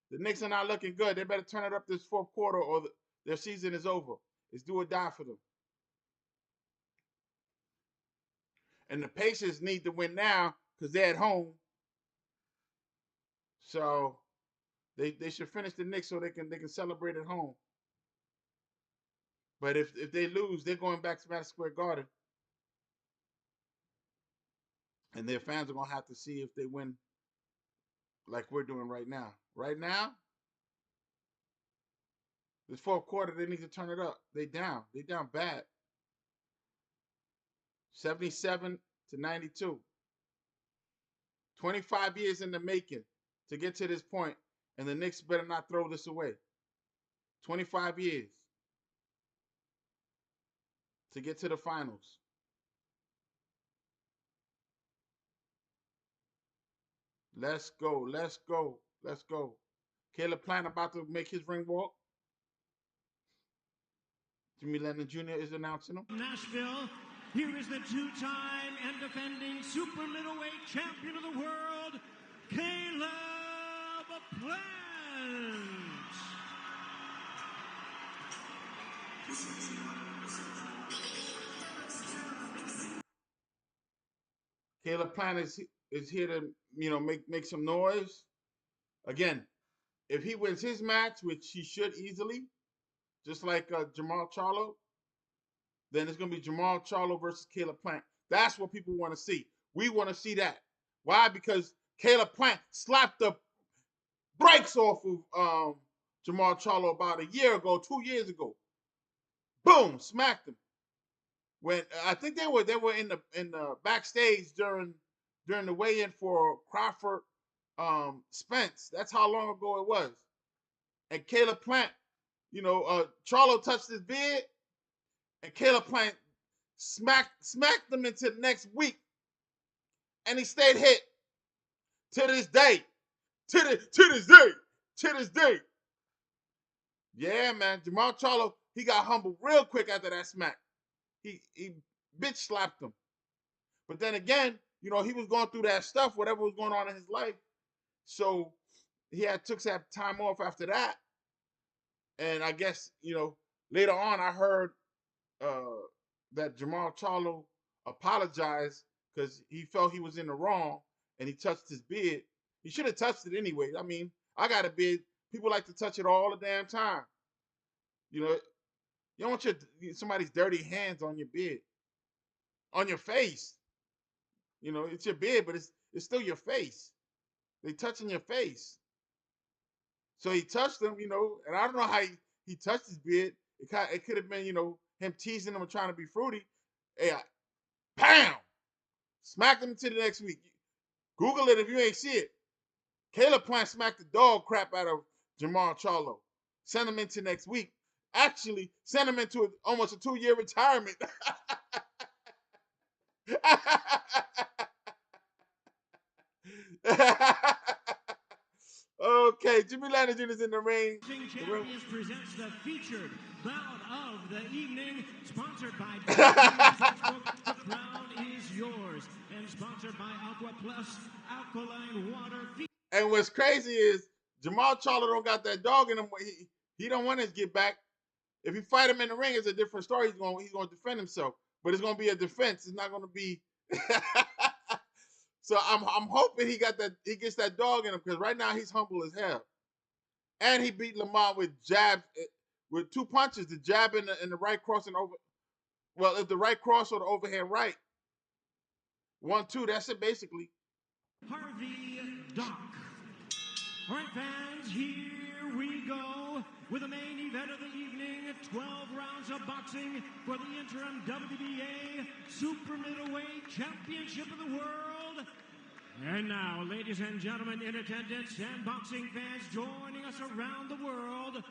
Speaker 3: The Knicks are not looking good. They better turn it up this fourth quarter or their season is over. It's do or die for them. And the Pacers need to win now because they're at home. So they should finish the Knicks so they can celebrate at home. But if they lose, they're going back to Madison Square Garden. And their fans are going to have to see if they win like we're doing right now. Right now, this fourth quarter, they need to turn it up. They down. They down bad. 77-92. 25 years in the making to get to this point, and the Knicks better not throw this away. 25 years to get to the finals. Let's go. Let's go. Let's go. Caleb Plant about to make his ring walk. Jimmy Lennon Jr. is announcing him.
Speaker 1: Nashville, here is the two-time and defending super middleweight champion of the world, Caleb Plant.
Speaker 3: Caleb Plant is here to, you know, make some noise. Again, if he wins his match, which he should easily, just like Jermall Charlo, then it's going to be Jermall Charlo versus Caleb Plant. That's what people want to see. We want to see that. Why? Because Caleb Plant slapped the brakes off of Jermall Charlo about a year ago, 2 years ago. Boom, smacked him. When I think they were in the backstage during the weigh-in for Crawford Spence. That's how long ago it was. And Caleb Plant, you know, Charlo touched his beard, and Caleb Plant smacked them into the next week, and he stayed hit to this day. To this day. Yeah, man, Jermall Charlo, he got humbled real quick after that smack. He bitch slapped him. But then again, you know, he was going through that stuff, whatever was going on in his life. So he took some time off after that. And I guess, you know, later on I heard that Jermall Charlo apologized because he felt he was in the wrong and he touched his beard. He should have touched it anyway. I mean, I got a beard. People like to touch it all the damn time. You know, you don't want somebody's dirty hands on your beard, on your face. You know, it's your beard, but it's still your face. They touching your face. So he touched him, you know, and I don't know how he touched his beard. It could have been, you know, him teasing him and trying to be fruity. Hey, bam! Smacked him to the next week. Google it if you ain't see it. Caleb Plant smacked the dog crap out of Jermall Charlo. Sent him into next week. Actually, sent him into almost a 2-year retirement. Okay, Jimmy Lennon Jr. is in the ring.
Speaker 1: Champions presents the featured bout of the evening, sponsored by The Crown is Yours, and sponsored by Aqua Plus Alkaline Water.
Speaker 3: And what's crazy is Jermall Charlo don't got that dog in him. He don't want to get back. If you fight him in the ring, it's a different story. He's going to defend himself, but it's going to be a defense. It's not going to be. So I'm hoping he gets that dog in him, because right now he's humble as hell. And he beat Lamar with jabs, with 2 punches, the jab and the right cross and over. Well, if the right cross or the overhand right. 1-2, that's it basically.
Speaker 1: Harvey Dock. All right, fans, here we go with the main event of the evening. 12 rounds of of boxing for the interim WBA Super Middleweight Championship of the World. And now, ladies and gentlemen in attendance and boxing fans joining us around the world,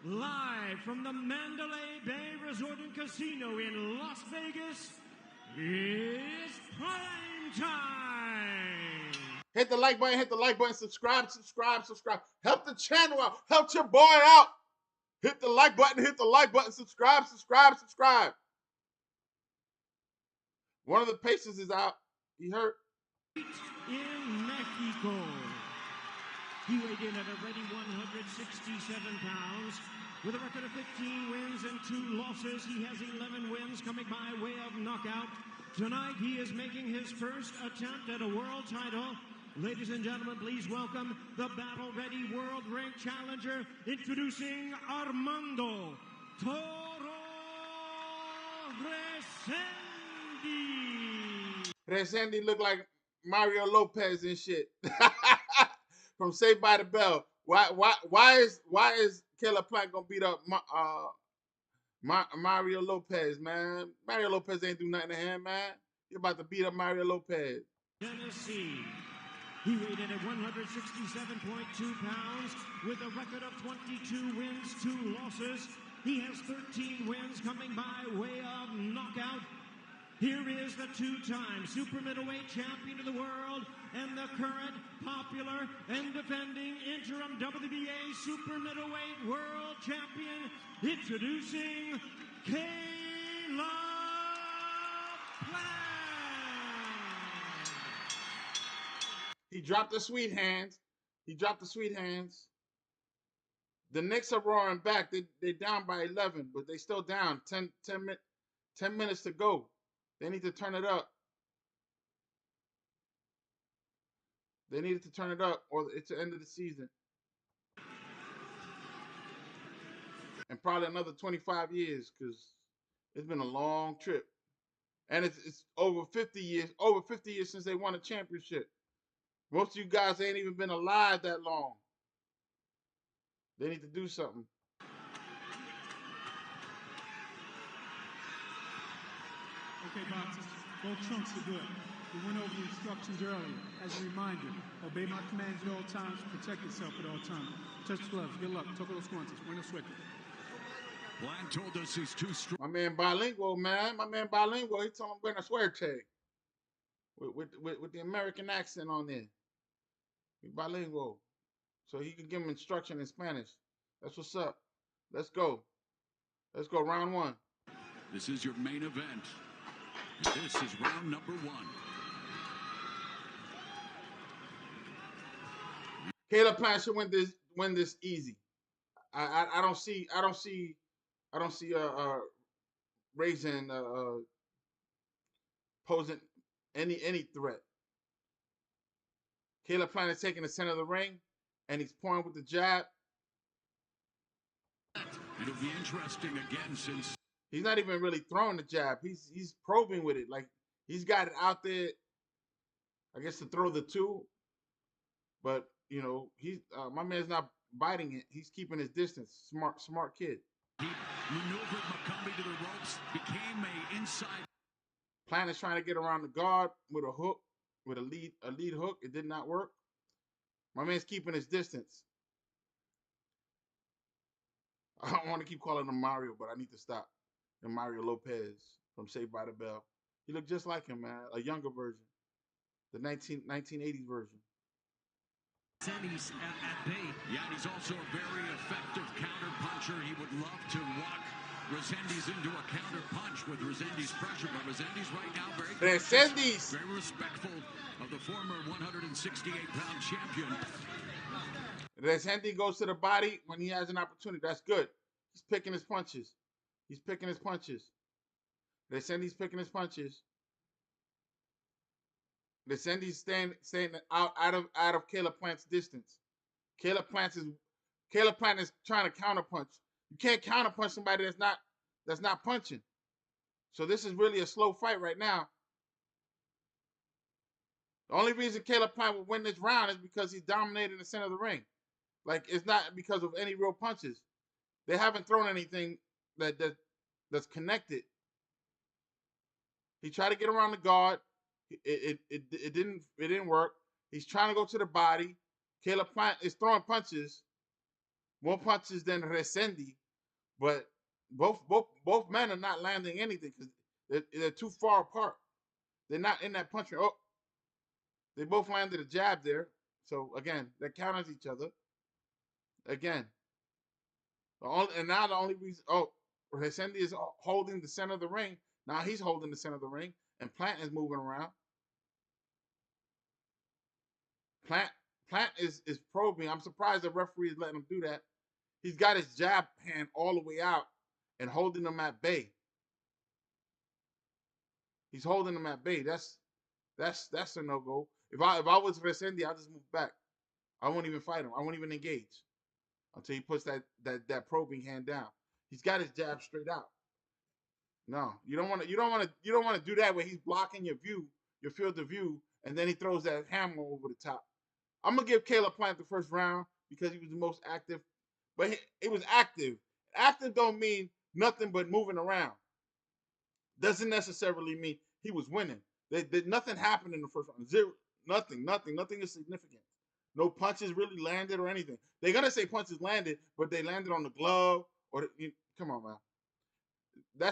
Speaker 1: live from the Mandalay Bay Resort and Casino in Las Vegas, it's prime time!
Speaker 3: Hit the like button, subscribe. Help the channel out. Help your boy out. Hit the like button, subscribe. One of the patients is out. He hurt.
Speaker 1: In Mexico. He weighed in at a ready 167 pounds. With a record of 15 wins and 2 losses, he has 11 wins coming by way of knockout. Tonight, he is making his first attempt at a world title. Ladies and gentlemen, please welcome the battle-ready world-ranked challenger, introducing Armando Resendiz.
Speaker 3: Resendiz look like Mario Lopez and shit from Saved by the Bell. Why is Caleb Plant gonna beat up Mario Lopez, man? Mario Lopez ain't do nothing to him, man. You're about to beat up Mario Lopez.
Speaker 1: Tennessee. He weighed in at 167.2 pounds with a record of 22 wins, 2 losses. He has 13 wins coming by way of knockout. Here is the 2-time super middleweight champion of the world and the current popular and defending interim WBA super middleweight world champion, introducing Caleb Plant.
Speaker 3: He dropped the sweet hands. The Knicks are roaring back. They're down by 11, but they still down. 10 minutes to go. They need to turn it up. They needed to turn it up, or it's the end of the season. And probably another 25 years, because it's been a long trip. And it's over 50 years since they won a championship. Most of you guys ain't even been alive that long. They need to do something.
Speaker 10: Okay, boxers, both trunks are good. We went over the instructions earlier. As a reminder, obey my commands at all times, protect yourself at all times. Touch the gloves, good luck, toca los guantes, buena suerte.
Speaker 4: Bland told us he's too strong.
Speaker 3: My man bilingual, man. He told him buena suerte. With the American accent on there. He's bilingual. So he can give him instruction in Spanish. That's what's up. Let's go. Round 1.
Speaker 4: This is your main event. This is round number 1.
Speaker 3: Caleb Plant should win this easy. I don't see Raisin posing any threat. Caleb Plant is taking the center of the ring, and he's pouring with the jab.
Speaker 4: It'll be interesting again since
Speaker 3: he's not even really throwing the jab. He's probing with it. Like, he's got it out there, I guess, to throw the 2. But, you know, my man's not biting it. He's keeping his distance. Smart kid.
Speaker 4: He maneuvered McCombie to the ropes, became a inside.
Speaker 3: Plant is trying to get around the guard with a hook, with a lead hook. It did not work. My man's keeping his distance. I don't want to keep calling him Mario, but I need to stop. And Mario Lopez from Saved by the Bell. He looked just like him, man. A younger version. The 1980s version.
Speaker 6: Resendiz at bay.
Speaker 4: Yeah, and he's also a very effective counter puncher. He would love to walk Resendiz into a counter punch with Resendiz pressure, but Resendiz right now very respectful of the former 168-pound champion.
Speaker 3: Resendiz goes to the body when he has an opportunity. That's good. He's picking his punches. Resendiz picking his punches. Resendiz staying out of Caleb Plant's distance. Caleb Plant is trying to counterpunch. You can't counterpunch somebody that's not punching. So this is really a slow fight right now. The only reason Caleb Plant will win this round is because he's dominating the center of the ring. Like, it's not because of any real punches. They haven't thrown anything that that's connected. He tried to get around the guard. It didn't work. He's trying to go to the body. Caleb Plant is throwing punches, more punches than Resendiz, but both men are not landing anything because they're too far apart. They're not in that punch. Oh, they both landed a jab there. So again, that counters each other. Again, now the only reason Resendiz is holding the center of the ring. Now he's holding the center of the ring, and Plant is moving around. Plant is probing. I'm surprised the referee is letting him do that. He's got his jab hand all the way out and holding him at bay. He's holding him at bay. That's a no-go. If I was Resendiz, I'd just move back. I won't even fight him. I won't even engage until he puts that probing hand down. He's got his jab straight out. No, you don't want to do that where he's blocking your field of view, and then he throws that hammer over the top. I'm gonna give Caleb Plant the first round because he was the most active, but it was active. Active don't mean nothing but moving around. Doesn't necessarily mean he was winning. Nothing happened in the first round. Zero, nothing is significant. No punches really landed or anything. They're gonna say punches landed, but they landed on the glove or come on, man.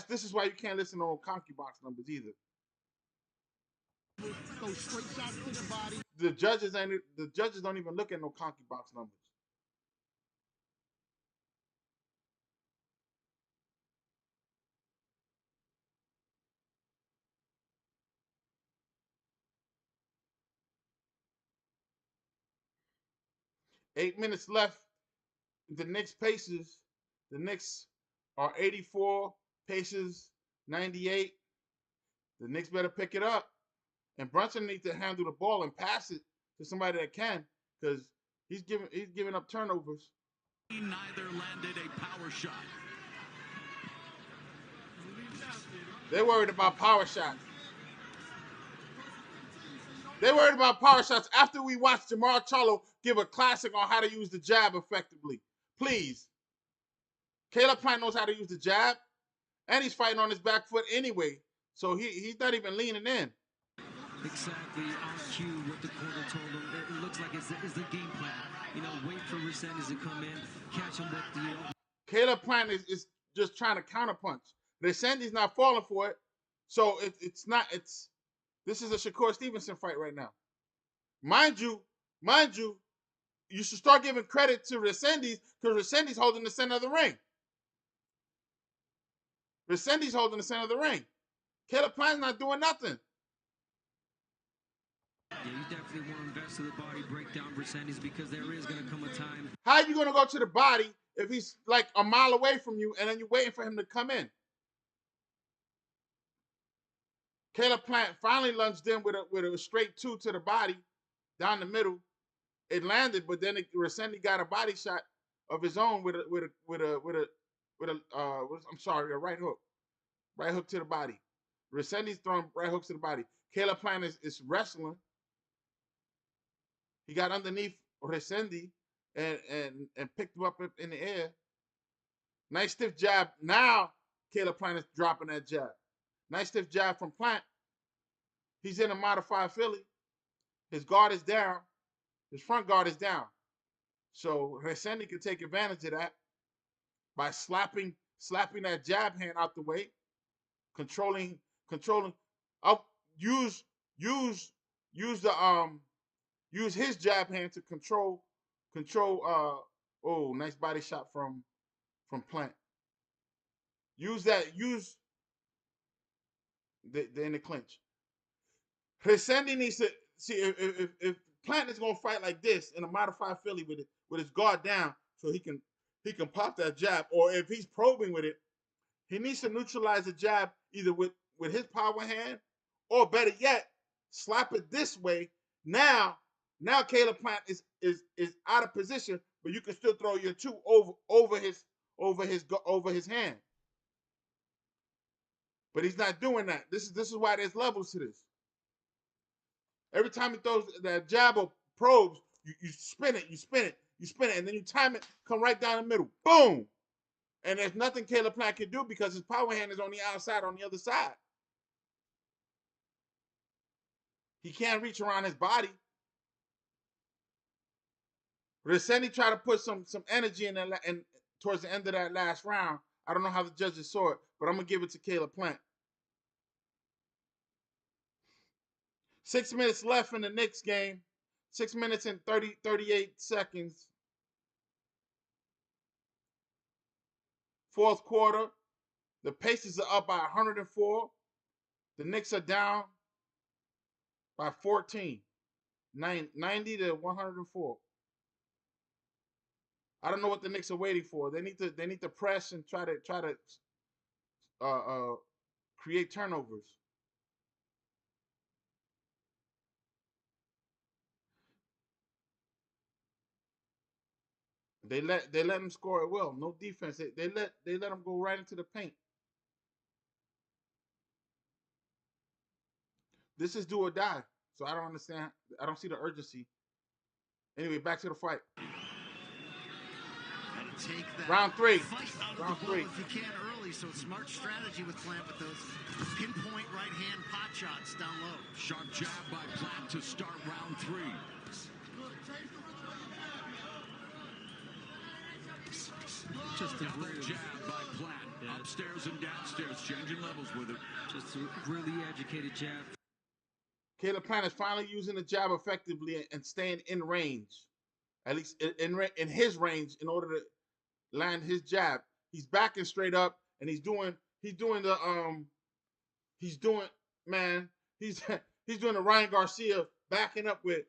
Speaker 3: This is why you can't listen to Conky box numbers either.
Speaker 11: Go straight shots to the body.
Speaker 3: The judges don't even look at no Conky box numbers. Eight minutes left. The Knicks paces. The Knicks are 84. Pacers 98. The Knicks better pick it up. And Brunson needs to handle the ball and pass it to somebody that can, because he's giving up turnovers.
Speaker 4: Neither landed a power shot.
Speaker 3: They're worried about power shots. They're worried about power shots after we watched Jermall Charlo give a classic on how to use the jab effectively. Please. Caleb Plant knows how to use the jab, and he's fighting on his back foot anyway, so he's not even leaning in.
Speaker 6: Exactly on cue what the corner told him. It looks like it's the game plan. Wait for Resendiz to come in, catch him with the...
Speaker 3: Caleb Plant is just trying to counterpunch. Resendiz not falling for it, so this is a Shakur Stevenson fight right now. Mind you, you should start giving credit to Resendiz because Resendiz holding the center of the ring. Resendiz holding the center of the ring. Caleb Plant's not doing nothing.
Speaker 6: Yeah, you definitely want to invest to the body, break down Resendiz, because there is going to come a time.
Speaker 3: How are you going to go to the body if he's like a mile away from you and then you're waiting for him to come in? Caleb Plant finally lunged in with a straight two to the body, down the middle. It landed, but then Resendiz got a body shot of his own with a right hook. Right hook to the body. Resendiz throwing right hooks to the body. Caleb Plant is wrestling. He got underneath Resendiz and picked him up in the air. Nice stiff jab. Now Caleb Plant is dropping that jab. Nice stiff jab from Plant. He's in a modified Philly. His guard is down. His front guard is down. So Resendiz can take advantage of that by slapping that jab hand out the way, controlling. Use his jab hand to control. Nice body shot from Plant. Use in the clinch. Resendiz needs to see if Plant is gonna fight like this in a modified Philly with his guard down, so he can pop that jab, or if he's probing with it, he needs to neutralize the jab either with his power hand, or better yet, slap it this way. Now Caleb Plant is out of position, but you can still throw your two over his hand. But he's not doing that. This is why there's levels to this. Every time he throws that jab or probes, you spin it, and then you time it, come right down the middle. Boom! And there's nothing Caleb Plant can do because his power hand is on the outside on the other side. He can't reach around his body. Resendiz tried to put some energy in that, and towards the end of that last round. I don't know how the judges saw it, but I'm going to give it to Caleb Plant. 6 minutes left in the Knicks game. 6 minutes and 38 seconds. Fourth quarter. The Pacers are up by 104. The Knicks are down by 14. 90 to 104. I don't know what the Knicks are waiting for. They need to press and try to create turnovers. They let them score at will. No defense. They let them go right into the paint. This is do or die. So I don't understand. I don't see the urgency. Anyway, back to the fight.
Speaker 5: Take that
Speaker 3: round 3.
Speaker 5: Round 3. If you can early, so smart strategy with Plant with those pinpoint right-hand pot shots down low.
Speaker 4: Sharp jab by Plant to start round 3.
Speaker 6: Just a
Speaker 4: really jab by Plant. Yeah. Upstairs and downstairs, changing levels with it.
Speaker 6: Just a really educated jab.
Speaker 3: Caleb Plant is finally using the jab effectively and staying in range. At least in his range in order to land his jab. He's backing straight up and he's doing the Ryan Garcia backing up with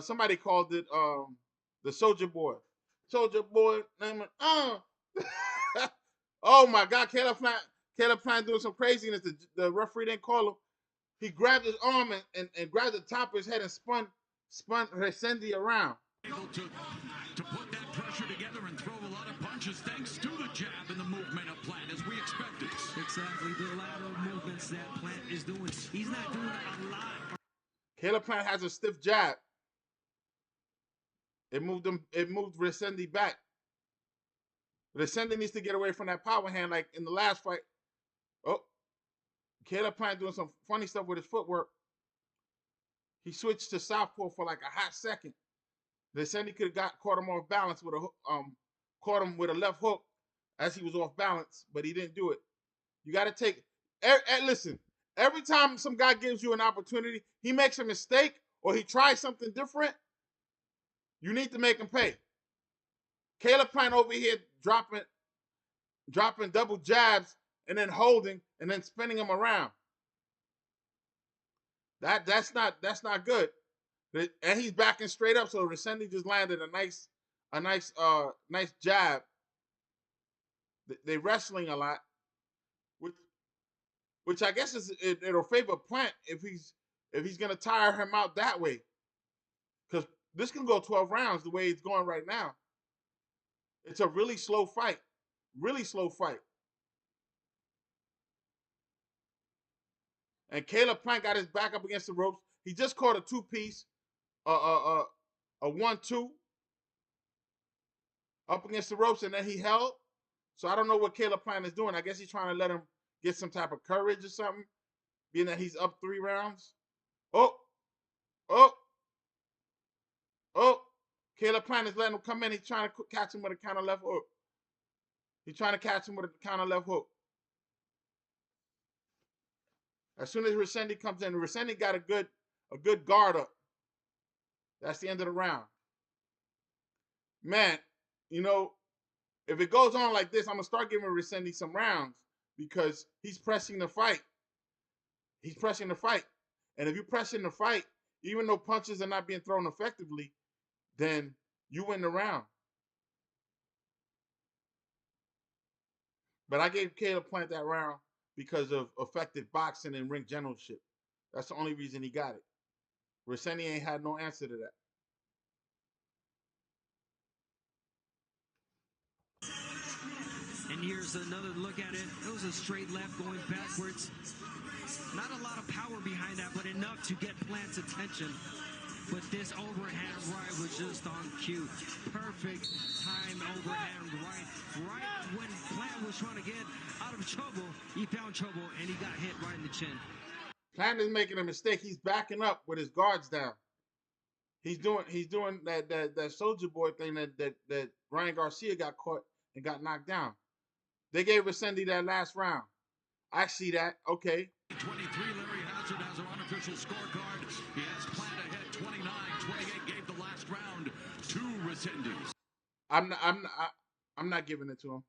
Speaker 3: somebody called it the Soldier Boy. Soldier Boy, oh my God, Caleb Plant doing some craziness. The referee didn't call him. He grabbed his arm and grabbed the top of his head and spun Resendiz around.
Speaker 4: Able to put that pressure together and throw a lot of punches thanks to the jab and the movement of Plant as we expected.
Speaker 6: Exactly, the lateral movements that Plant is doing. He's not doing a lot.
Speaker 3: Caleb Plant has a stiff jab. It moved Resendiz back. Resendiz needs to get away from that power hand like in the last fight. Oh, Caleb Plant doing some funny stuff with his footwork. He switched to southpaw for like a hot second. Resendiz could have caught him off balance with caught him with a left hook as he was off balance, but he didn't do it. You got to take. Listen, every time some guy gives you an opportunity, he makes a mistake or he tries something different. You need to make him pay. Caleb Plant over here dropping double jabs and then holding and then spinning him around. That's not good. And he's backing straight up, so Resendiz just landed a nice jab. They wrestling a lot, which I guess it'll favor Plant if he's gonna tire him out that way. Because this can go 12 rounds the way it's going right now. It's a really slow fight. Really slow fight. And Caleb Plant got his back up against the ropes. He just caught a two-piece, a 1-2 up against the ropes, and then he held. So I don't know what Caleb Plant is doing. I guess he's trying to let him get some type of courage or something, being that he's up 3 rounds. Oh. Caleb Plant is letting him come in. He's trying to catch him with a counter left hook. As soon as Resendiz comes in, Resendiz got a good guard up. That's the end of the round. Man, if it goes on like this, I'm going to start giving Resendiz some rounds because he's pressing the fight. And if you press in the fight, even though punches are not being thrown effectively, then you win the round. But I gave Caleb Plant that round because of effective boxing and ring generalship. That's the only reason he got it. Resendiz ain't had no answer to that.
Speaker 6: And here's another look at it. It was a straight left going backwards. Not a lot of power behind that, but enough to get Plant's attention. But this overhand right was just on cue. Perfect time overhand right found trouble, and he got hit right in the chin.
Speaker 3: Plant is making a mistake. He's backing up with his guards down. He's doing that Soldier Boy thing that Ryan Garcia got caught and got knocked down. They gave Resendiz that last round. I see that. Okay.
Speaker 4: 23, Larry Hazard has our unofficial scorecard. He has Plant ahead 29-28, gave the last round to Resendiz.
Speaker 3: I'm not giving it to him.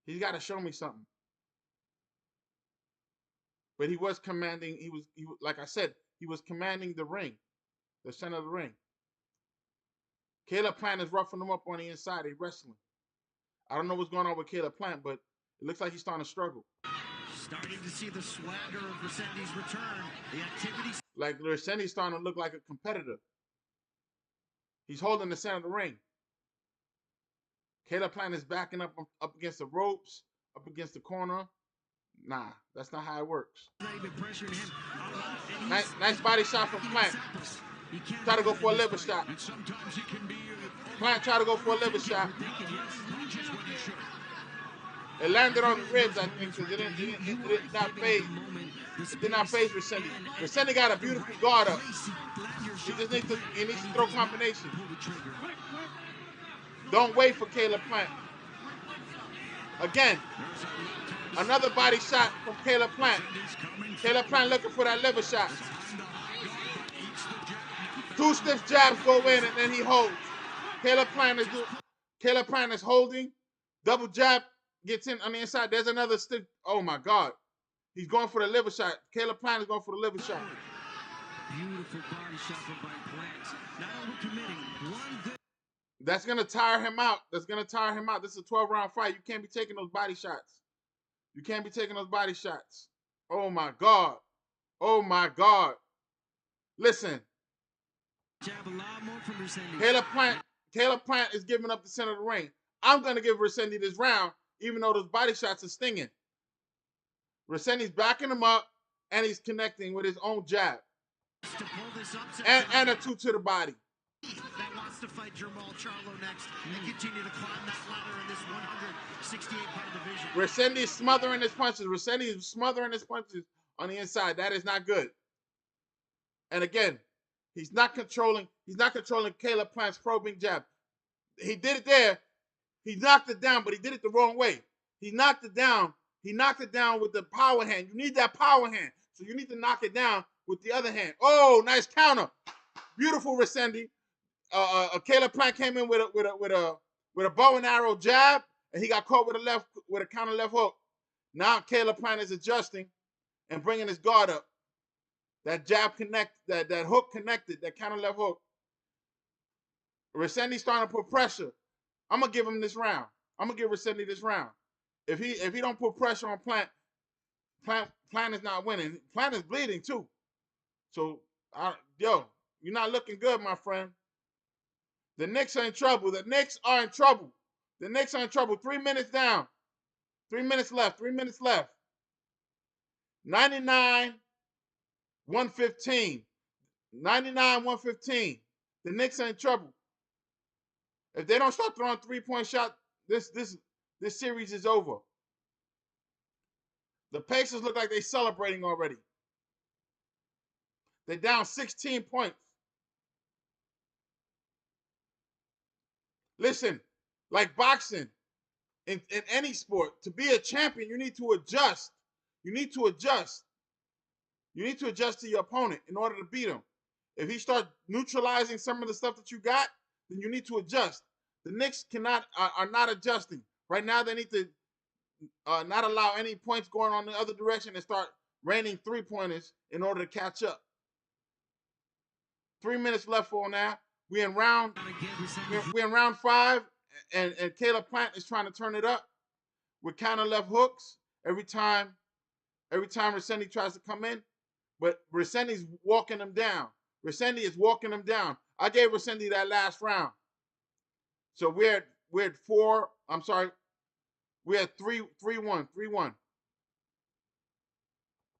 Speaker 3: He's got to show me something. But he was commanding, he was like I said, he was commanding the ring, the center of the ring. Caleb Plant is roughing him up on the inside. He's wrestling. I don't know what's going on with Caleb Plant, but it looks like he's starting to struggle.
Speaker 5: Starting to see the swagger of Resendiz return. The activity.
Speaker 3: Like Resendiz starting to look like a competitor. He's holding the center of the ring. Caleb Plant is backing up against the ropes, up against the corner. Nah, that's not how it works. Nice body shot from Plant. Try to go for a liver shot. Plant try to go for a liver shot. It landed on the ribs, I think, because it did not phase. It did not phase Resendiz. Resendiz got a beautiful guard up. He just needs to throw combination. Don't wait for Caleb Plant. Again, another body shot from Caleb Plant. Caleb Plant looking for that liver shot. Two stiff jabs go in and then he holds. Caleb Plant is holding. Double jab gets in on the inside. There's another stiff. Oh my God. He's going for the liver shot. Caleb Plant is going for the liver shot.
Speaker 6: Beautiful body shot by Plant. Not overcommitting. One good.
Speaker 3: That's going to tire him out. This is a 12-round fight. You can't be taking those body shots. You can't be taking those body shots. Oh, my God. Oh, my God. Listen.
Speaker 6: Jab a lot more from Resendiz.
Speaker 3: Caleb Plant is giving up the center of the ring. I'm going to give Resendiz this round, even though those body shots are stinging. Resendiz backing him up, and he's connecting with his own jab. And a two to the body.
Speaker 5: That wants to fight Jermall Charlo next and continue to climb that ladder in this 168-pound division.
Speaker 3: Resendiz smothering his punches. Resendiz is smothering his punches on the inside. That is not good. And again, he's not controlling Caleb Plant's probing jab. He did it there. He knocked it down, but he did it the wrong way. He knocked it down. He knocked it down with the power hand. You need that power hand. So you need to knock it down with the other hand. Oh, nice counter. Beautiful Resendiz. Caleb Plant came in with a bow and arrow jab, and he got caught with a counter left hook. Now Caleb Plant is adjusting and bringing his guard up. That jab that hook connected, that counter left hook. Resendiz starting to put pressure. I'm gonna give him this round. I'm gonna give Resendiz this round. If he don't put pressure on Plant is not winning. Plant is bleeding too. So you're not looking good, my friend. The Knicks are in trouble. The Knicks are in trouble. 3 minutes down. 3 minutes left. 3 minutes left. 99-115. 99-115. The Knicks are in trouble. If they don't start throwing three-point shots, this series is over. The Pacers look like they're celebrating already. They're down 16 points. Listen, like boxing, in any sport, to be a champion, you need to adjust. You need to adjust to your opponent in order to beat him. If he starts neutralizing some of the stuff that you got, then you need to adjust. The Knicks are not adjusting. Right now, they need to not allow any points going on the other direction and start raining three-pointers in order to catch up. 3 minutes left for now. We're in round 5, and Caleb Plant is trying to turn it up with counter left hooks every time Resendiz tries to come in. But Resendiz is walking him down. I gave Resendiz that last round. So we're at 4. I'm sorry. We're at 3-1.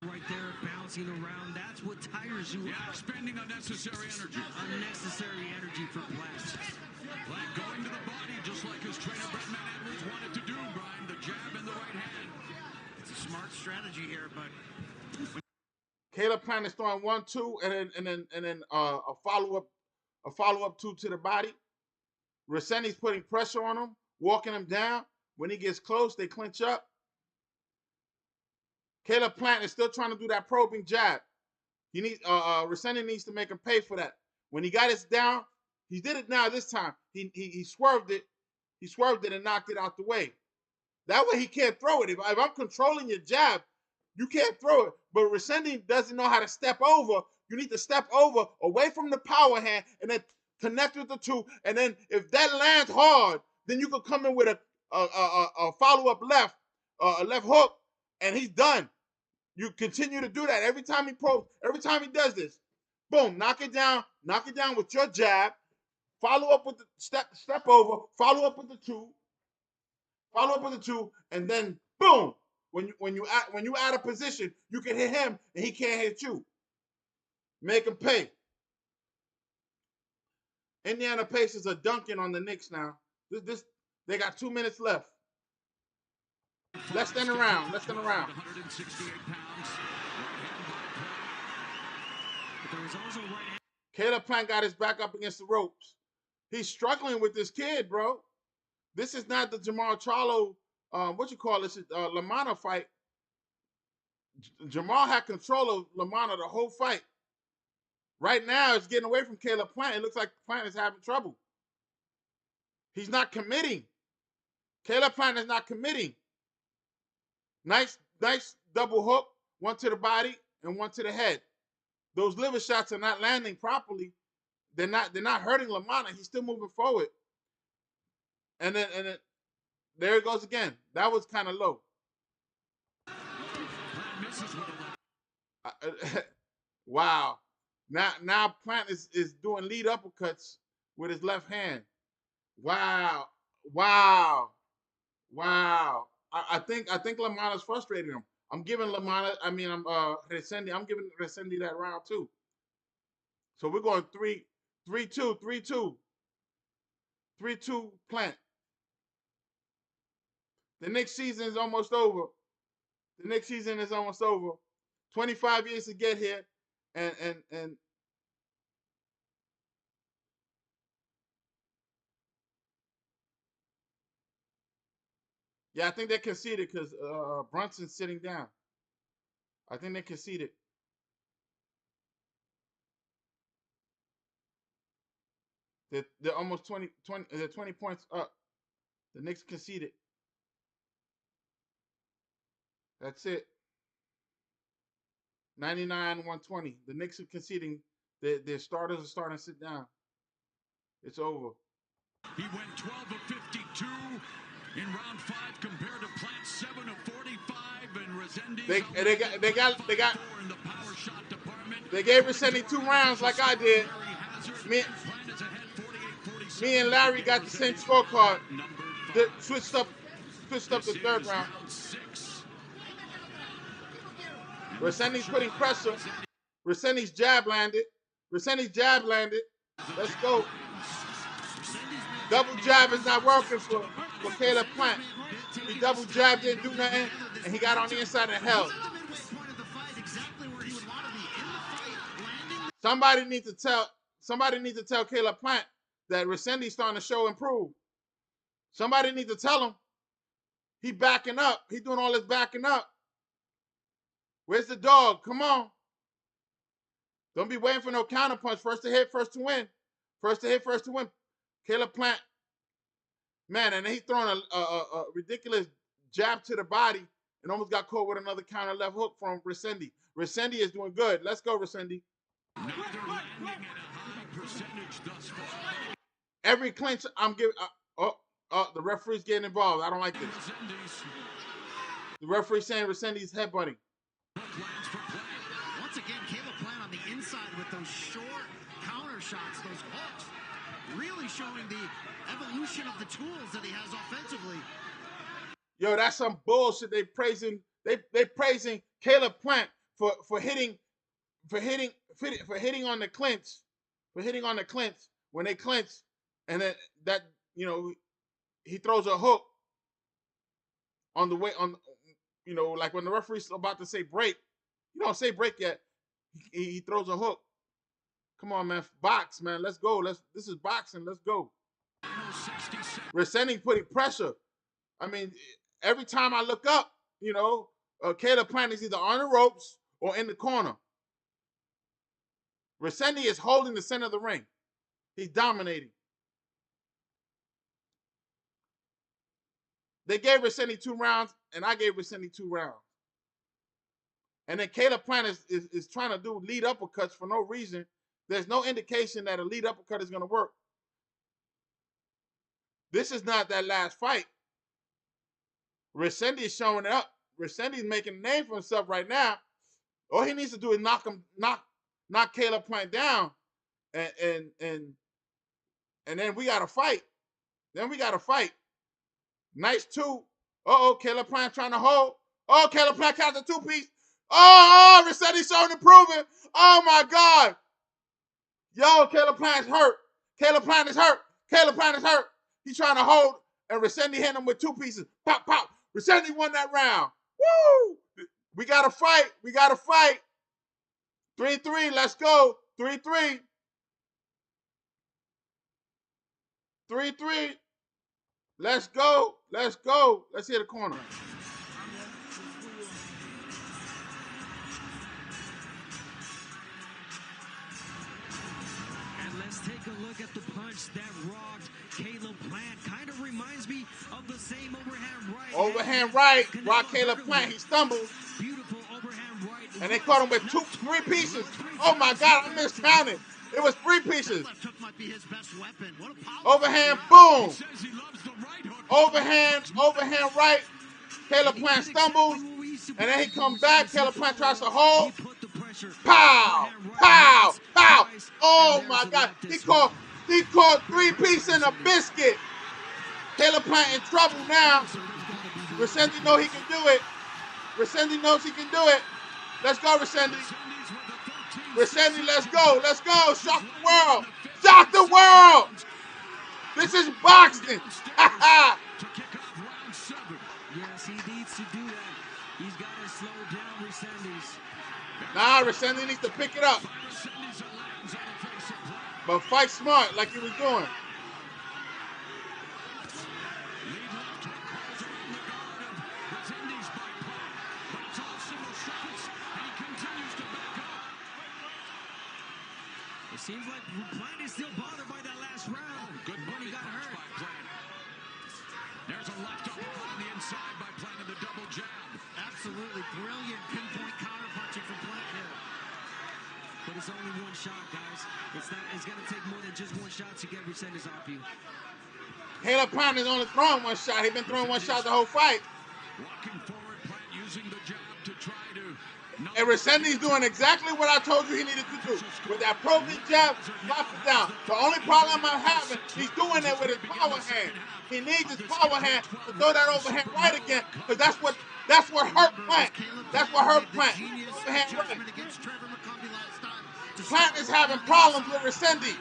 Speaker 6: Right there, bouncing around. That's what tires you out.
Speaker 4: Spending unnecessary energy.
Speaker 6: Unnecessary energy for Plant.
Speaker 4: Plant going to the body, just like his trainer, Brett Edwards, wanted to do, Brian. The jab and the right hand.
Speaker 5: but
Speaker 3: Caleb Plant is throwing 1-2 and then a follow-up 2 to the body. Resendiz putting pressure on him, walking him down. When he gets close, they clinch up. Caleb Plant is still trying to do that probing jab. He needs Resendiz needs to make him pay for that. When he got his down, he did it now this time. He swerved it. He swerved it and knocked it out the way. That way he can't throw it. If I'm controlling your jab, you can't throw it. But Resendiz doesn't know how to step over. You need to step over away from the power hand and then connect with the 2. And then if that lands hard, then you can come in with a follow-up left, a left hook, and he's done. You continue to do that every time he does this. Boom, knock it down with your jab. Follow up with the step over, follow up with the 2, and then boom. When you out of position, you can hit him and he can't hit you. Make him pay. Indiana Pacers are dunking on the Knicks now. They got 2 minutes left. Less than a round.
Speaker 4: 168 pounds.
Speaker 3: Caleb Plant got his back up against the ropes. He's struggling with this kid, bro. This is not the Jermall Charlo, LaManna fight. Jermall had control of LaManna the whole fight. Right now, it's getting away from Caleb Plant. It looks like Plant is having trouble. He's not committing. Caleb Plant is not committing. Nice double hook, 1 to the body and 1 to the head. Those liver shots are not landing properly. They're not hurting LaManna. He's still moving forward. And then there it goes again. That was kind of low. Wow. Now Plant is doing lead uppercuts with his left hand. Wow. I think LaManna's frustrating him. I'm giving Resendiz. I'm giving Resendiz that round too. So we're going 3-2 Plant. The next season is almost over. 25 years to get here, and yeah, I think they conceded because Brunson's sitting down. I think they conceded. They're almost 20 points up. The Knicks conceded. That's it. 99-120. The Knicks are conceding. Their starters are starting to sit down. It's over.
Speaker 4: He went 12 of 52 in round 5 compared to Plant 7 of 45, and Resendiz
Speaker 3: they gave Resendiz 2 rounds like I did. Me and Larry got the same scorecard. Switched up the 3rd round. Resendiz putting pressure. Resendiz jab landed. Let's go. Double jab is not working for Caleb Plant. He double jab, didn't do nothing, and he got on the inside and held. Somebody needs to tell Caleb Plant that Resendiz starting to show improve. Somebody needs to tell him he backing up. He doing all this backing up. Where's the dog? Come on. Don't be waiting for no counterpunch. First to hit, first to win. Caleb Plant, man, and he's throwing a ridiculous jab to the body and almost got caught with another counter left hook from Resendiz. Resendiz is doing good. Let's go, Resendiz. Every clinch I'm giving. The referee's getting involved. I don't like this. The referee's saying Resendiz headbutting.
Speaker 5: Once again, Caleb Plant on the inside with those short counter shots, those hooks, really showing the evolution of the tools that he has offensively.
Speaker 3: Yo, that's some bullshit. They praising Caleb Plant for hitting on the clinch, when they clinch, and then that, he throws a hook on the way on, You know, like when the referee's about to say break, you don't say break yet. He throws a hook. Come on, man. Box, man. Let's go. This is boxing. Let's go. Resendiz putting pressure. I mean, every time I look up, you know, Caleb Plant is either on the ropes or in the corner. Resendiz is holding the center of the ring. He's dominating. They gave Resendiz 2 rounds, and I gave Resendiz 2 rounds. And then Caleb Plant is trying to do lead uppercuts for no reason. There's no indication that a lead uppercut is going to work. This is not that last fight. Resendiz is showing it up. Resendiz is making a name for himself right now. All he needs to do is knock Caleb Plant down, and then we got to fight. Nice 2. Caleb Plant trying to hold. Caleb Plant counts a 2-piece. Resendiz showing improvement. Oh my God. Yo, Caleb Plant's hurt. Caleb Plant is hurt. He's trying to hold, and Resendiz hit him with 2 pieces. Pop, pop. Resendiz won that round. Woo! We got to fight. 3-3. Let's go. 3-3. 3-3. Let's go. Let's hit the corner.
Speaker 6: Let's take a look at the punch that rocked Caleb Plant. Kind of reminds me of the same overhand right.
Speaker 3: Rock Caleb Plant. He stumbled.
Speaker 6: Beautiful overhand right.
Speaker 3: And they caught him with 3 pieces. Oh my God, I miscounted. It was 3 pieces. Overhand, boom. Overhand right. Caleb Plant stumbles. And then he comes back. Caleb Plant tries to hold. Pow! Pow! Pow! Oh my God! He caught 3 pieces in a biscuit. Caleb Plant in trouble now. Resendiz knows he can do it. Resendiz knows he can do it. Let's go, Resendiz. Resendiz, let's go. Shock the world. Shock the world. This is boxing.
Speaker 6: Yes, he needs to do that. He's got to slow down Resendiz.
Speaker 3: Nah, Resendiz needs to pick it up. But fight smart like he was doing.
Speaker 6: It seems like Plant is still bothered by that last round.
Speaker 4: Good money he got hurt. By Plant. There's a left hook on the inside by Plant and the double jab.
Speaker 5: Absolutely brilliant pinpoint counterpunching from Plant here.
Speaker 6: But it's only one shot, guys. It's going to take more than just one shot to get Resendiz off you.
Speaker 3: Caleb Plant is only throwing one shot. He's been throwing one shot the whole fight.
Speaker 4: Walking forward, Plant using the jab to try to...
Speaker 3: And Resendiz doing exactly what I told you he needed to do. With that pro-V jab, drop it down. The only problem I'm having, he's doing it with his power hand. He needs his power hand to throw that overhand right again, because that's what hurt Plant. That's what hurt Plant. Overhand right. Plant is having problems with Resendiz.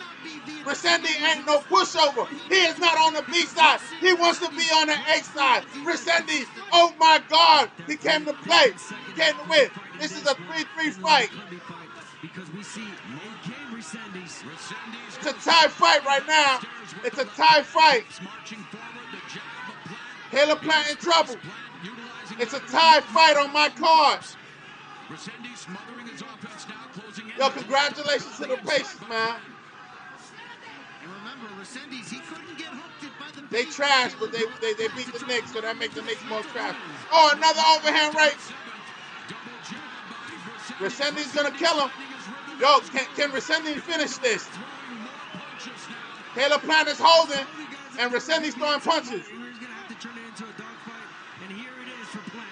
Speaker 3: Resendiz ain't no pushover. He is not on the B side. He wants to be on the A side. Resendiz, oh my God, he came to play. He came to win. This is a 3-3 fight.
Speaker 6: Because we see A-game Resendiz.
Speaker 3: It's a tie fight right now. It's a tie fight. Caleb Plant in trouble. It's a tie fight on my card. Yo, congratulations to the Pacers, man.
Speaker 5: And remember, Resendiz, he couldn't get hooked by the...
Speaker 3: They trash, but they beat the Knicks, so that makes the Knicks more trash. Oh, another overhand right. Resendiz gonna kill him. Yo, can Resendiz finish this? Caleb Plant is holding, and Resendiz throwing punches.
Speaker 6: He's gonna have to turn it into a dogfight, and here it is for Plant.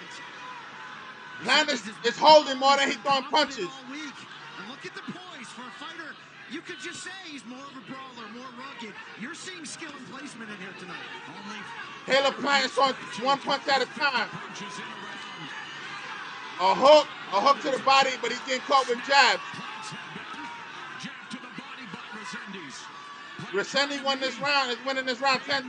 Speaker 3: Plant is holding more than he's throwing punches.
Speaker 5: And look at the poise for a fighter. You could just say he's more of a brawler, more rugged. You're seeing skill and placement in here tonight.
Speaker 3: Caleb Plant is throwing one punch at a time. A hook to the body, but he's getting caught with jabs. Resendiz won this round, is winning this round 18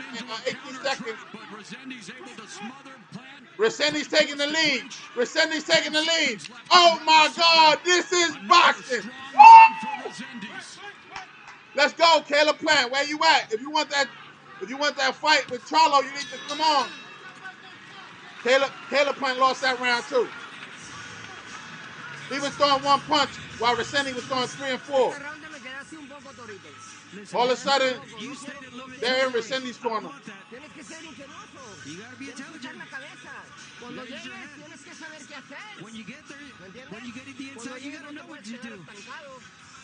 Speaker 3: seconds.
Speaker 4: But Resendiz able to smother Plant
Speaker 3: Resendiz taking the lead. Resendiz taking the lead. Oh my God, this is boxing. Woo! Let's go, Caleb Plant. Where you at? If you want that fight with Charlo, you need to come on. Caleb Plant lost that round too. He was throwing one punch while Resendiz was throwing 3 and 4. All of a sudden, they're in Resendiz's corner.
Speaker 6: You gotta be intelligent. When you get there, when you get in the inside, you gotta know what to do.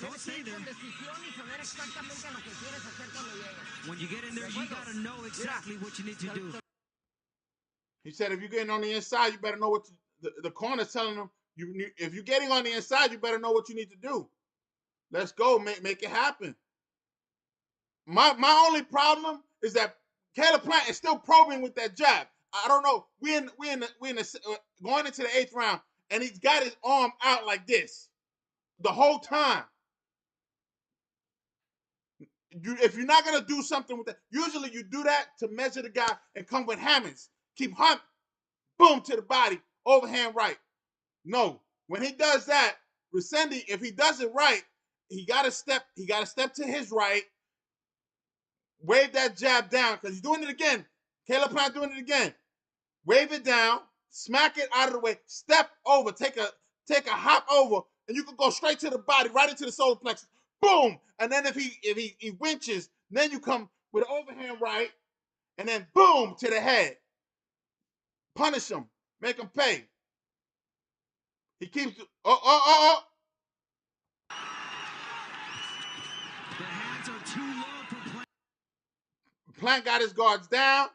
Speaker 6: Don't stay there. When you get in there, you gotta know exactly what you need to do.
Speaker 3: He said, if you're getting on the inside, you better know what the corner's telling him. If you're getting on the inside, you better know what you need to do. Let's go, make it happen. My only problem is that Caleb Plant is still probing with that jab. I don't know. We in the going into the 8th round, and he's got his arm out like this the whole time. If you're not gonna do something with that, usually you do that to measure the guy and come with hammers. Keep hunt, boom to the body, overhand right. No, when he does that, Resendiz, if he does it right, he got to step to his right, wave that jab down, because he's doing it again. Caleb Plant doing it again. Wave it down, smack it out of the way, step over, take a hop over, and you can go straight to the body, right into the solar plexus. Boom! And then if he winches, then you come with an overhand right, and then boom to the head. Punish him, make him pay. He keeps
Speaker 6: The hands are too low for Plant.
Speaker 3: Plant got his guards down.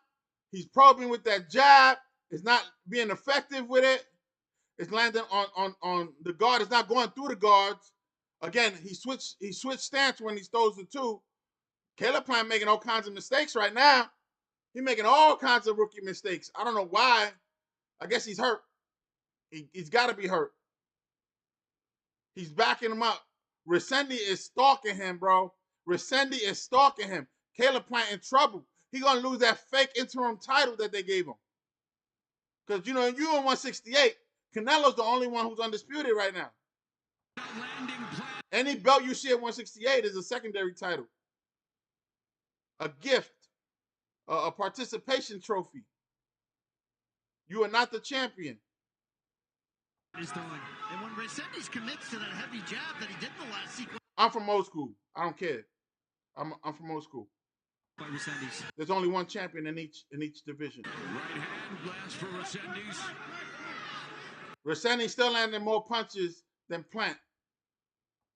Speaker 3: He's probing with that jab. It's not being effective with it. It's landing on the guard. It's not going through the guards. Again, he switched stance when he throws the 2. Caleb Plant making all kinds of mistakes right now. He's making all kinds of rookie mistakes. I don't know why. I guess he's hurt. He's got to be hurt. He's backing him up. Resendiz is stalking him, bro. Resendiz is stalking him. Caleb Plant in trouble. He's going to lose that fake interim title that they gave him. Because, you in 168, Canelo's the only one who's undisputed right now. Any belt you see at 168 is a secondary title. A gift. A participation trophy. You are not the champion.
Speaker 5: And when Resendiz commits to that heavy jab that he did in the last sequence.
Speaker 3: I'm from old school. I don't care. I'm from old school. There's only one champion in each division.
Speaker 4: Right hand blast for Resendiz.
Speaker 3: Resendiz still landing more punches than Plant.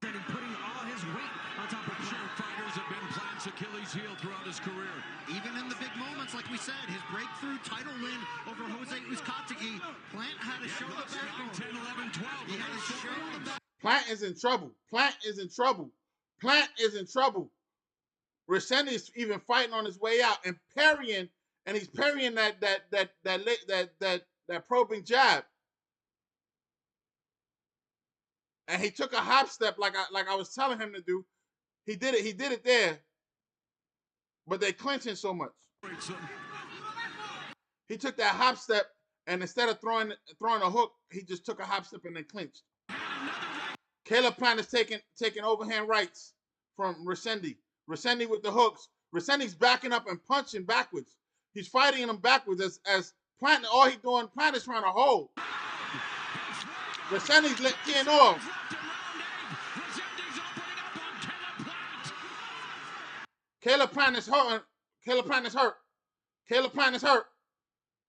Speaker 6: Putting all his weight on top of Plant.
Speaker 4: Fighters have been Plant's Achilles heel throughout his career.
Speaker 5: Even in the big moments, like we said, his breakthrough title win over Jose Uzcategui, Plant had to show the backbone.
Speaker 4: 10, 11, 12.
Speaker 5: He had to show the backbone.
Speaker 3: Plant is in trouble. Plant is in trouble. Plant is in trouble. Resendiz is even fighting on his way out and parrying, and he's parrying that probing jab. And he took a hop step like I was telling him to do. He did it there. But they clinching so much. He took that hop step, and instead of throwing a hook, he just took a hop step and then clinched. Caleb Plant is taking overhand rights from Resendiz. Resendiz with the hooks. Resendiz's backing up and punching backwards. He's fighting him backwards as Plant. All he's doing, Plant is trying to hold. Resendiz teeing off. Caleb Plant is hurt. Caleb Plant is hurt. Caleb Plant is hurt.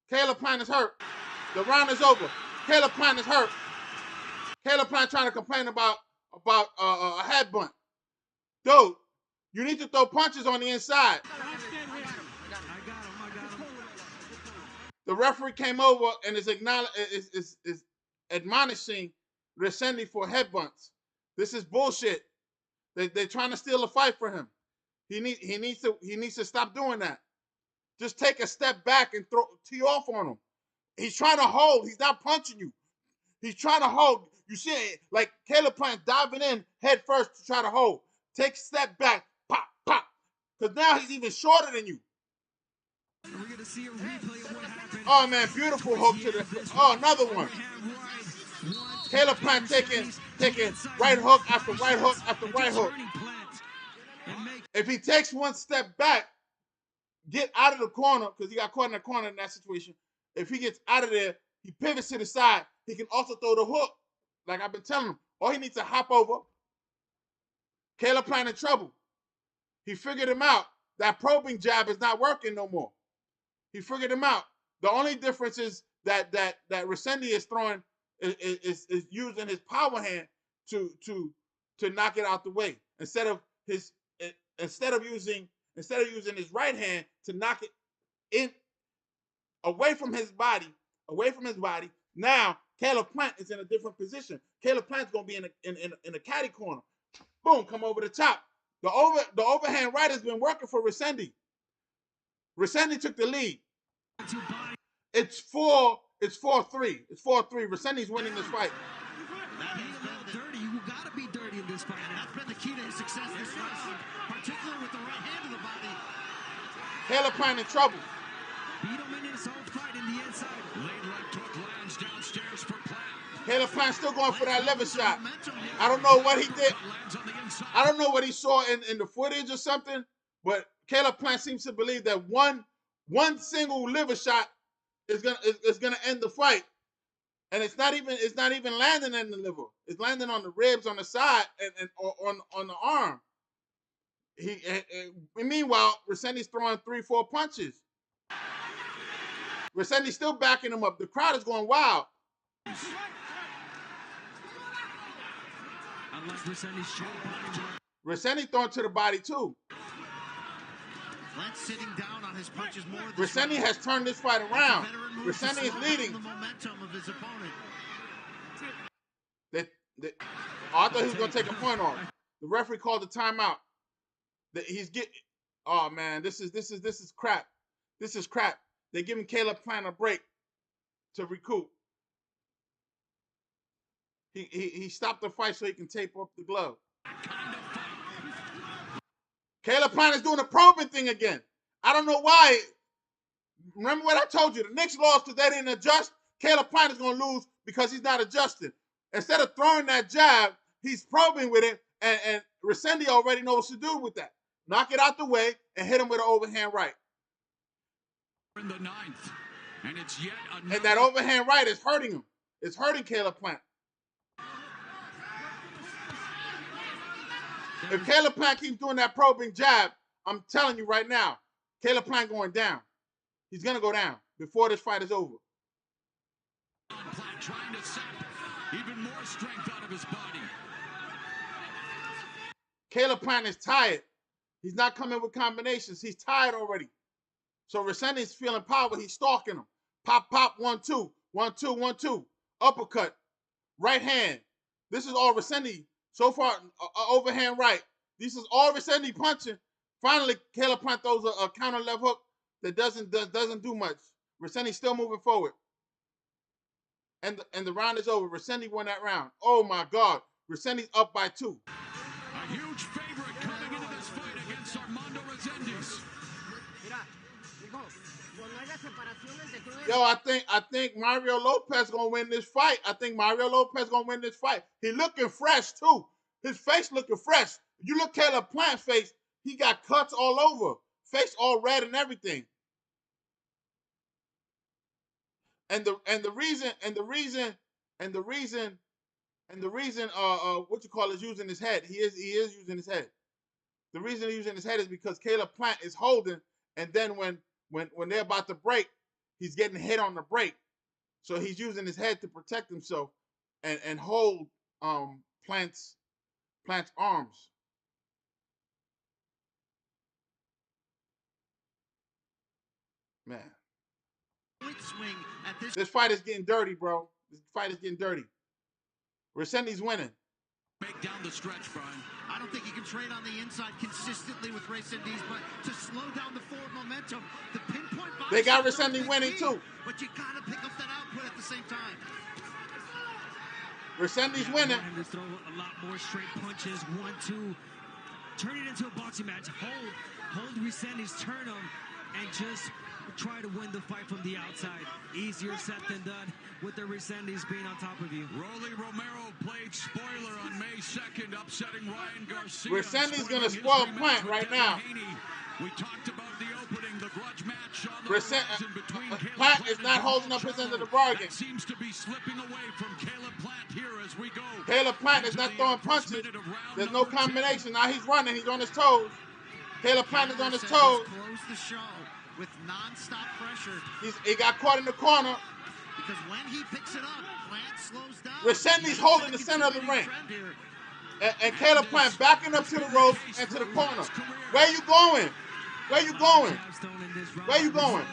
Speaker 3: Caleb Plant is hurt. The round is over. Caleb Plant is hurt. Caleb Plant trying to complain about a headbutt. Dude, you need to throw punches on the inside.
Speaker 6: I got him.
Speaker 3: The referee came over and is admonishing Resendiz for headbutts. This is bullshit. They're trying to steal a fight for him. He needs to stop doing that. Just take a step back and tee off on him. He's trying to hold. He's not punching you. He's trying to hold. You see it, like Caleb Plant diving in head first to try to hold. Take a step back, pop, pop. Because now he's even shorter than you.
Speaker 6: We're going to to see a replay of what happened.
Speaker 3: Oh, man, beautiful hook to the... Oh, another one. Caleb Plant taking right hook after right hook after right hook. If he takes one step back, get out of the corner, because he got caught in the corner in that situation. If he gets out of there, he pivots to the side. He can also throw the hook. Like I've been telling him, all he needs to hop over. Caleb Plant in trouble. He figured him out. That probing jab is not working no more. He figured him out. The only difference is that Resendiz is throwing is using his power hand to knock it out the way instead of using his right hand to knock it in away from his body. Now Caleb Plant is in a different position. Caleb Plant's gonna be in a caddy corner. Boom, come over the top. The overhand right has been working for Resendiz. Resendiz took the lead. It's 4-3. It's 4-3. Resendiz winning this fight.
Speaker 6: Dirty. You gotta be dirty in this fight.
Speaker 5: That's been the key to his success this round, particularly with the right hand of the body.
Speaker 3: Caleb Plant in trouble.
Speaker 6: Beat him in his own fight in the inside.
Speaker 4: Late left hook lands downstairs for Plant.
Speaker 3: Caleb Plant still going for that liver shot. I don't know what he did. I don't know what he saw in the footage or something, but Caleb Plant seems to believe that one single liver shot is gonna end the fight, and it's not even landing in the liver. It's landing on the ribs, on the side, and on the arm. Meanwhile, Resendiz throwing 3-4 punches. Resendiz still backing him up. The crowd is going wild. Resendiz throwing to the body too.
Speaker 5: Plant sitting down on his punches more.
Speaker 3: Resendiz has turned this fight around. Resendiz is leading.
Speaker 5: The momentum of his opponent.
Speaker 3: I thought he was gonna take a point off. The referee called the timeout. Oh man, this is crap. This is crap. They're giving Caleb Plant a break to recoup. He stopped the fight so he can tape up the glove. Caleb Plant is doing the probing thing again. I don't know why. Remember what I told you? The Knicks lost because they didn't adjust. Caleb Plant is going to lose because he's not adjusting. Instead of throwing that jab, he's probing with it, and Resendiz already knows what to do with that. Knock it out the way and hit him with an overhand right.
Speaker 4: In the ninth, and it's yet
Speaker 3: another. And that overhand right is hurting him. It's hurting Caleb Plant. If Caleb Plant keeps doing that probing jab, I'm telling you right now, Caleb Plant going down. He's going to go down before this fight is over.
Speaker 4: Plant trying to sap even more strength out of his body.
Speaker 3: Caleb Plant is tired. He's not coming with combinations. He's tired already. So Resendiz is feeling power. He's stalking him. Pop, pop, 1-2. 1-2, 1-2. Uppercut. Right hand. This is all Resendiz. So far, overhand right. This is all Resendiz punching. Finally, Caleb Plant throws a counter left hook that doesn't do much. Resendiz still moving forward. And the round is over. Resendiz won that round. Oh my God. Resendiz up by 2.
Speaker 4: A huge favorite coming into this fight against Armando Resendiz.
Speaker 3: Yo, I think Mario Lopez gonna win this fight. He looking fresh too. His face looking fresh. You look at Caleb Plant's face, he got cuts all over. Face all red and everything. And the reason what you call is using his head. He is using his head. The reason he's using his head is because Caleb Plant is holding, and then when they're about to break, he's getting hit on the break. So he's using his head to protect himself and hold Plant's arms. Man.
Speaker 5: Swing at
Speaker 3: this fight is getting dirty, bro. This fight is getting dirty. Resendiz winning.
Speaker 4: Make down the stretch, Brian.
Speaker 5: I don't think you can trade on the inside consistently with Resendiz, but to slow down the forward momentum, the pinpoint.
Speaker 3: They got Resendiz winning too.
Speaker 5: But you gotta pick up that output at the same time.
Speaker 3: Resendiz winning.
Speaker 6: To throw a lot more straight punches, 1-2, turn it into a boxing match. Hold Resendiz, turn him, and just try to win the fight from the outside. Easier said than done with the Resendiz being on top of you.
Speaker 4: Rolly Romero played spoiler on May 2nd, upsetting Ryan Garcia.
Speaker 3: Resendiz going to spoil Plant right now.
Speaker 4: We talked about the opening, the grudge match on the horizon between
Speaker 3: Plant is not holding up his end of the bargain.
Speaker 4: That seems to be slipping away from Caleb Plant here as we go.
Speaker 3: Caleb Plant is not throwing punches. There's no combination. Now he's running. He's on his toes. Caleb Plant is on his toes.
Speaker 5: Close the show with non-stop pressure.
Speaker 3: He got caught in the corner.
Speaker 5: Because when he picks it up, Plant slows down.
Speaker 3: Resendiz holding the center of the ring. And Caleb Plant backing up to the ropes and to the corner. Where you going? Where you going? Where you going?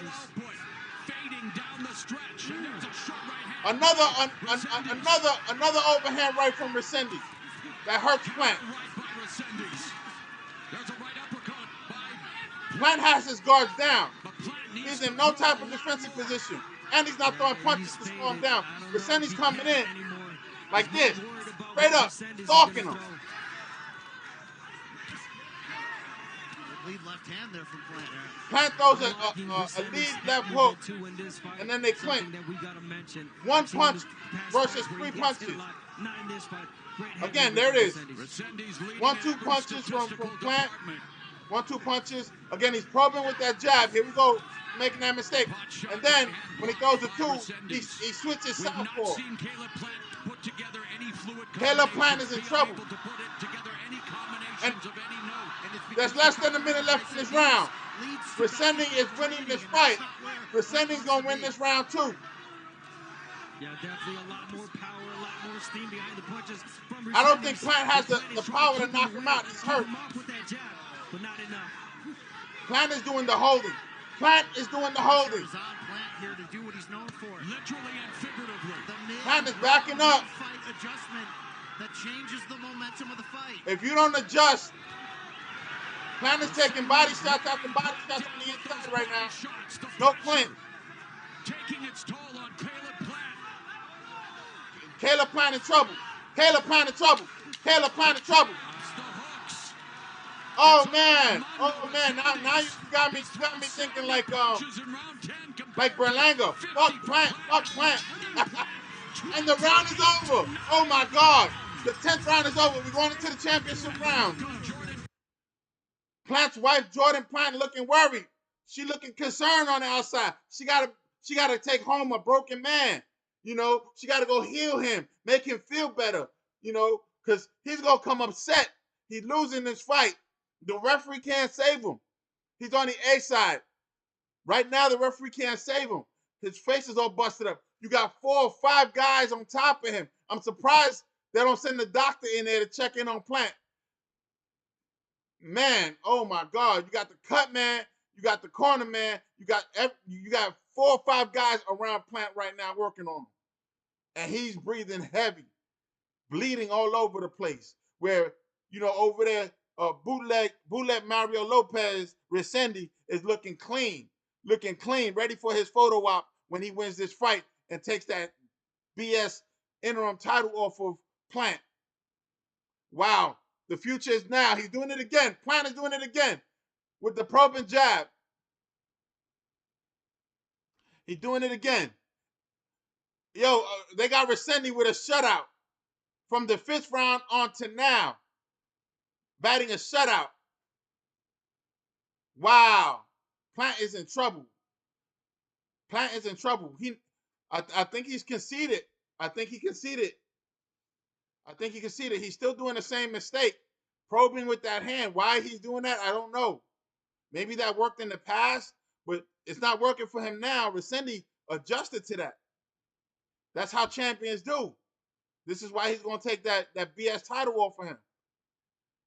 Speaker 3: Another overhand right from Resendiz. That hurts Plant. Plant has his guards down. He's in no type of defensive position. And he's not throwing punches to slow him down. Resendiz coming in like this. Straight up. Stalking him.
Speaker 5: Lead left hand there from Plant.
Speaker 3: Plant throws a lead left hook, and then they clink. One punch versus 3 punches. Again, there it is. 1-2 punches from Plant. 1-2 punches. Again, he's probing with that jab. Here we go, making that mistake. And then when he throws the 2, he switches southpaw. Caleb Plant is in trouble. And there's less than a minute left in this round. Resendiz is winning this fight. Resendiz gonna win this round too.
Speaker 6: Yeah, definitely a lot more power, a lot more steam behind the punches from Resendiz.
Speaker 3: I don't think Plant has the power to knock him out. He's hurt.
Speaker 6: With that jab, but not enough.
Speaker 3: Plant is doing the holding. Plant is doing the holding.
Speaker 5: Plant here to do what he's known for.
Speaker 4: Literally and figuratively.
Speaker 3: Plant is backing up.
Speaker 5: Fight adjustment that changes the momentum of the fight.
Speaker 3: If you don't adjust, Plant is taking body shots after body shots on the inside right now. No clinch.
Speaker 4: Taking its toll on Caleb Plant.
Speaker 3: Caleb Plant in trouble. Caleb Plant in trouble. Caleb Plant in trouble. Oh man. Now you got me thinking like Berlanga. Fuck Plant. And the round is over. Oh my God. The 10th round is over. We're going into the championship round. Plant's wife, Jordan Plant, looking worried. She looking concerned on the outside. She gotta take home a broken man. You know, she gotta go heal him, make him feel better. You know, because he's gonna come upset. He's losing this fight. The referee can't save him. He's on the A side. Right now, the referee can't save him. His face is all busted up. You got 4 or 5 guys on top of him. I'm surprised they don't send the doctor in there to check in on Plant. Man, oh my God. You got the cut man. You got the corner man. You got 4 or 5 guys around Plant right now working on him. And he's breathing heavy, bleeding all over the place. Where, you know, over there, bootleg Mario Lopez Resendiz is looking clean, ready for his photo op when he wins this fight and takes that BS interim title off of Plant. Wow, the future is now. He's doing it again. Plant is doing it again with the probing jab. He's doing it again. Yo, they got Resendiz with a shutout from the 5th round on to now. Batting a shutout. Wow. Plant is in trouble. Plant is in trouble. I think he's conceded. I think he conceded. He's still doing the same mistake. Probing with that hand. Why he's doing that, I don't know. Maybe that worked in the past, but it's not working for him now. Resendiz adjusted to that. That's how champions do. This is why he's going to take that BS title off for him.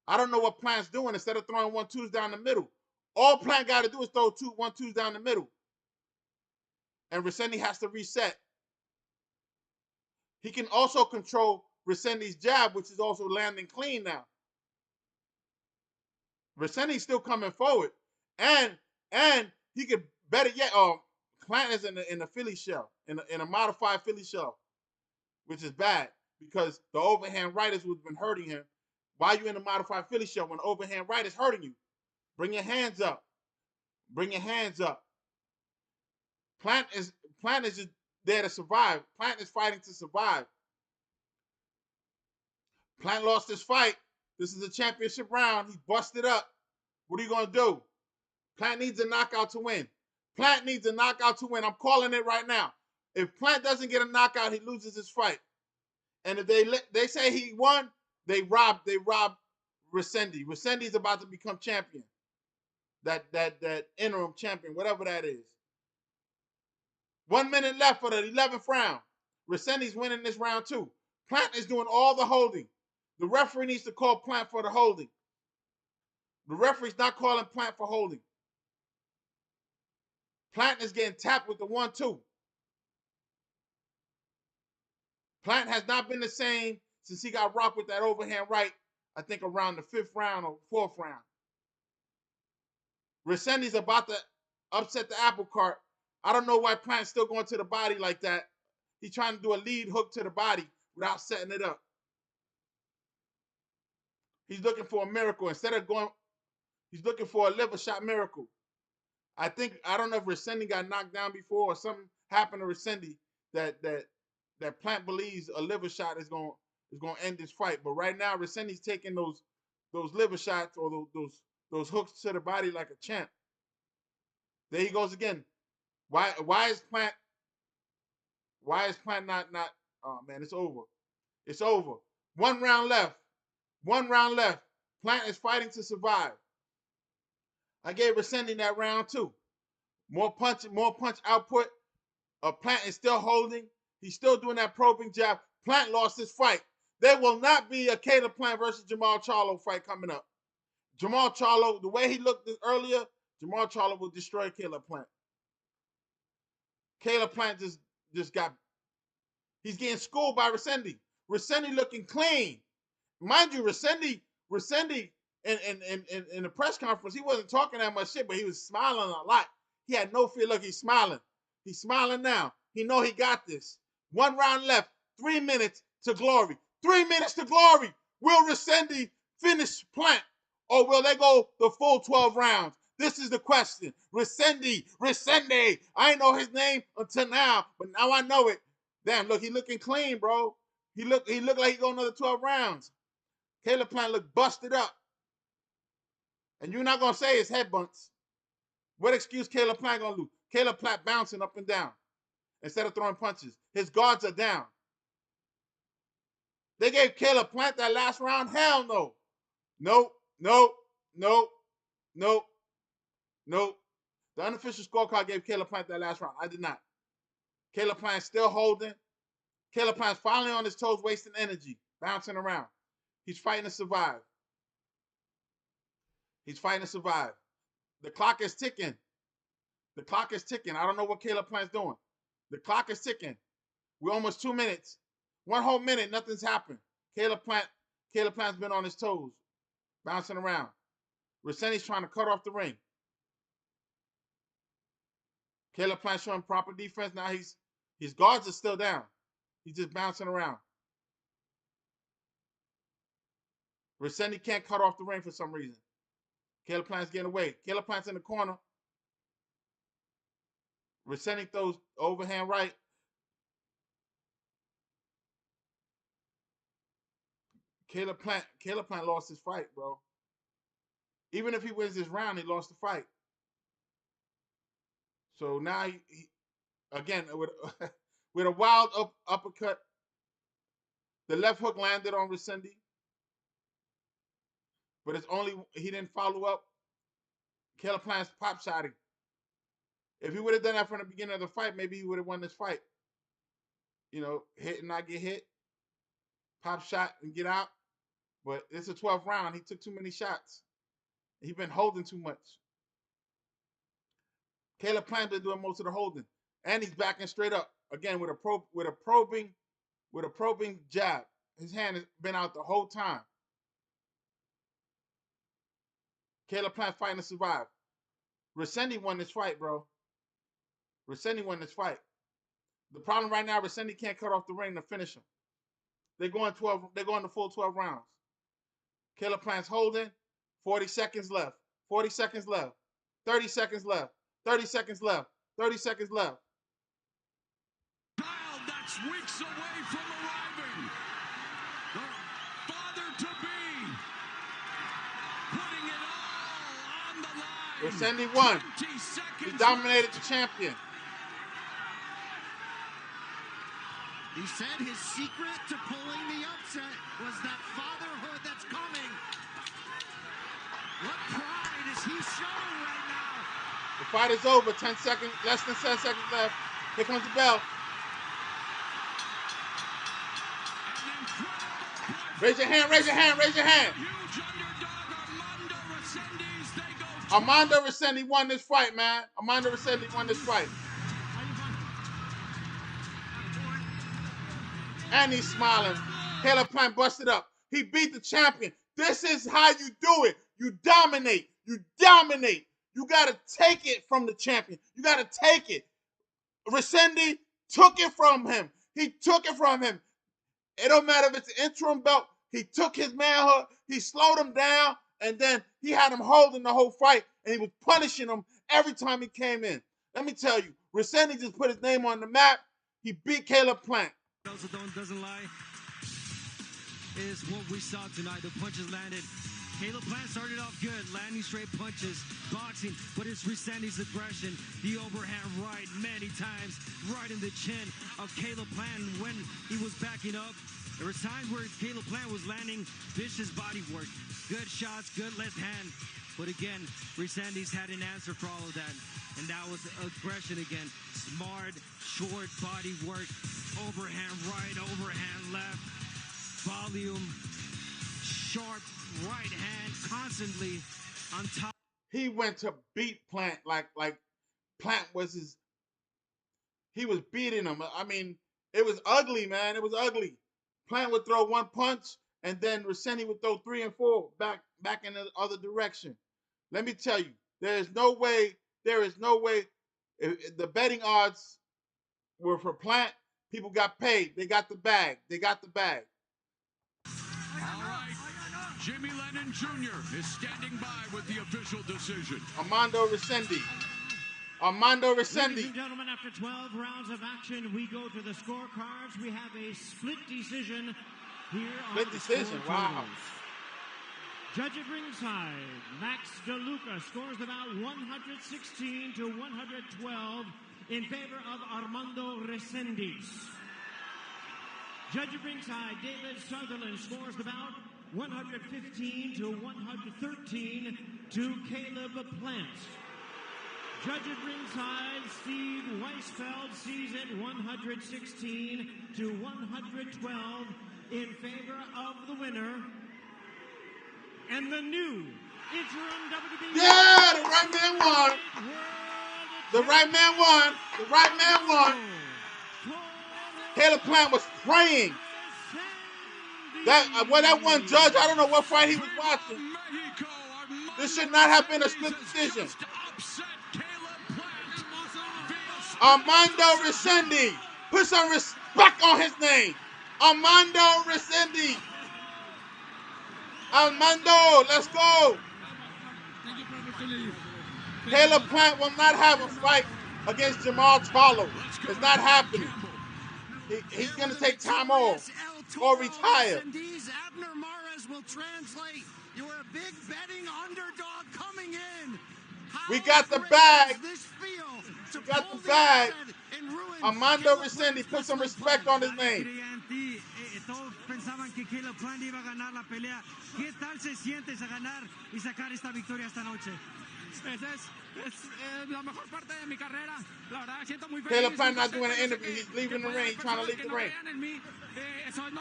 Speaker 3: I don't know what Plant's doing instead of throwing 1-2s down the middle. All Plant got to do is throw 1-2s down the middle. And Resendiz has to reset. He can also control Resendiz's jab, which is also landing clean now. Resendiz still coming forward. And he could better yet, Plant is in the Philly shell, in a modified Philly shell, which is bad because the overhand right is what's been hurting him. Why are you in a modified Philly shell when the overhand right is hurting you? Bring your hands up. Bring your hands up. Plant is just there to survive. Plant is fighting to survive. Plant lost his fight. This is a championship round. He's busted up. What are you going to do? Plant needs a knockout to win. Plant needs a knockout to win. I'm calling it right now. If Plant doesn't get a knockout, he loses his fight. And if they say he won, they rob Resendiz. Resendiz is about to become champion. That interim champion, whatever that is. 1 minute left for the 11th round. Resendiz winning this round too. Plant is doing all the holding. The referee needs to call Plant for the holding. The referee's not calling Plant for holding. Plant is getting tapped with the 1-2. Plant has not been the same since he got rocked with that overhand right, I think around the 5th round or 4th round. Resendiz about to upset the apple cart. I don't know why Plant's still going to the body like that. He's trying to do a lead hook to the body without setting it up. He's looking for a miracle. Instead of going, he's looking for a liver shot miracle. I don't know if Resendiz got knocked down before or something happened to Resendiz that Plant believes a liver shot is going to end this fight. But right now, Resendiz taking those liver shots or those hooks to the body like a champ. There he goes again. Why is Plant not? Oh man, it's over. It's over. 1 round left. 1 round left. Plant is fighting to survive. I gave Resendiz that round too. More punch output. Plant is still holding. He's still doing that probing jab. Plant lost his fight. There will not be a Caleb Plant versus Jermall Charlo fight coming up. Jermall Charlo, the way he looked earlier, Jermall Charlo will destroy Caleb Plant. Caleb Plant just got, he's getting schooled by Resendiz. Resendiz looking clean. Mind you, Resendiz in the press conference, he wasn't talking that much shit, but he was smiling a lot. He had no fear. Look, he's smiling. He's smiling now. He know he got this. 1 round left. 3 minutes to glory. 3 minutes to glory. Will Resendiz finish Plant, or will they go the full 12 rounds? This is the question. Resendiz. I ain't know his name until now, but now I know it. Damn, look, he looking clean, bro. He look like he go another 12 rounds. Caleb Plant look busted up. And you're not going to say it's head bunts. What excuse Caleb Plant going to lose? Caleb Plant bouncing up and down instead of throwing punches. His guards are down. They gave Caleb Plant that last round? Hell no. Nope. The unofficial scorecard gave Caleb Plant that last round. I did not. Caleb Plant still holding. Caleb Plant's finally on his toes, wasting energy, bouncing around. He's fighting to survive. He's fighting to survive. The clock is ticking. The clock is ticking. I don't know what Caleb Plant's doing. The clock is ticking. We're almost 2 minutes. 1 whole minute, nothing's happened. Caleb Plant's been on his toes, bouncing around. Resendiz trying to cut off the ring. Caleb Plant showing proper defense. Now his guards are still down. He's just bouncing around. Resendiz can't cut off the ring for some reason. Caleb Plant's getting away. Caleb Plant's in the corner. Resendiz throws overhand right. Caleb Plant lost his fight, bro. Even if he wins this round, he lost the fight. So now he again with a wild uppercut. The left hook landed on Resendiz. But it's only he didn't follow up. Caleb Plant's pop shotting. If he would have done that from the beginning of the fight, maybe he would have won this fight. You know, hit and not get hit. Pop shot and get out. But it's a 12th round. He took too many shots. He's been holding too much. Caleb Plant been doing most of the holding. And he's backing straight up. Again, with a probing jab. His hand has been out the whole time. Caleb Plant fighting to survive. Resendiz won this fight, bro. Resendiz won this fight. The problem right now, Resendiz can't cut off the ring to finish him. They're going the full 12 rounds. Caleb Plant's holding. 40 seconds left. 40 seconds left. 30 seconds left. 30 seconds left. 30 seconds left.
Speaker 4: 6 weeks away from arriving. The father-to-be putting it all on the line.
Speaker 3: Resendiz won. He dominated the champion.
Speaker 5: He said his secret to pulling the upset was that fatherhood that's coming. What pride is he showing right now?
Speaker 3: The fight is over. 10 seconds, less than 10 seconds left. Here comes the bell. Raise your hand, raise your hand, raise your hand.
Speaker 4: Huge underdog, Armando Resendiz. They go.
Speaker 3: Armando Resendiz won this fight, man. Armando Resendiz won this fight. And he's smiling. Caleb Plant busted up. He beat the champion. This is how you do it. You dominate. You dominate. You got to take it from the champion. You got to take it. Resendiz took it from him. He took it from him. It don't matter if it's an interim belt. He took his manhood. He slowed him down. And then he had him holding the whole fight. And he was punishing him every time he came in. Let me tell you, Resendiz just put his name on the map. He beat Caleb Plant.
Speaker 6: Also doesn't lie is what we saw tonight. The punches landed. Caleb Plant started off good, landing straight punches, boxing, but it's Resendiz's aggression, the overhand right many times, right in the chin of Caleb Plant. When he was backing up, there was times where Caleb Plant was landing vicious body work, good shots, good left hand. But again, Resendiz had an answer for all of that, and that was aggression again. Smart, short body work, overhand right, overhand left, volume, sharp right hand, constantly on top.
Speaker 3: He went to beat Plant like Plant was his. He was beating him. I mean, it was ugly, man. It was ugly. Plant would throw one punch, and then Resendiz would throw 3 and 4 back in the other direction. Let me tell you, there is no way. If the betting odds were for Plant, people got paid. They got the bag. They got the bag.
Speaker 4: All right. Jimmy Lennon Jr. is standing by with the official decision.
Speaker 3: Armando Resendiz. Armando Resendiz.
Speaker 1: Ladies and gentlemen, after 12 rounds of action, we go to the scorecards. We have a split decision here on
Speaker 3: Split decision, wow.
Speaker 1: Judge at ringside, Max DeLuca scores about 116 to 112 in favor of Armando Resendiz. Judge at ringside, David Sutherland scores about 115 to 113 to Caleb Plant. Judge at ringside, Steve Weisfeld sees it 116 to 112 in favor of the winner. And the new interim WWE.
Speaker 3: Yeah, the right man won. The right man won. The right man won. Caleb Plant was praying. That one judge, I don't know what fight he was watching. This should not have been a split decision. Armando Resendiz. Put some respect on his name. Armando Resendiz. Armando, let's go. Caleb Plant will not have a fight against Jermall Charlo. It's not happening. He's going to take time off or retire.
Speaker 5: Abner Mares will translate. You're a big betting underdog coming in.
Speaker 3: We got the bag. We got the bag. Armando Resendiz, put some respect on his name.
Speaker 6: Todos pensaban que Caleb Plant iba a ganar la pelea. ¿Qué tal se sientes a ganar y sacar esta victoria esta noche?
Speaker 12: Es la mejor parte de mi carrera. La verdad, siento muy feliz.
Speaker 3: Caleb Plant not doing an interview. He's leaving the ring. He's trying to leave the ring.
Speaker 12: Eso es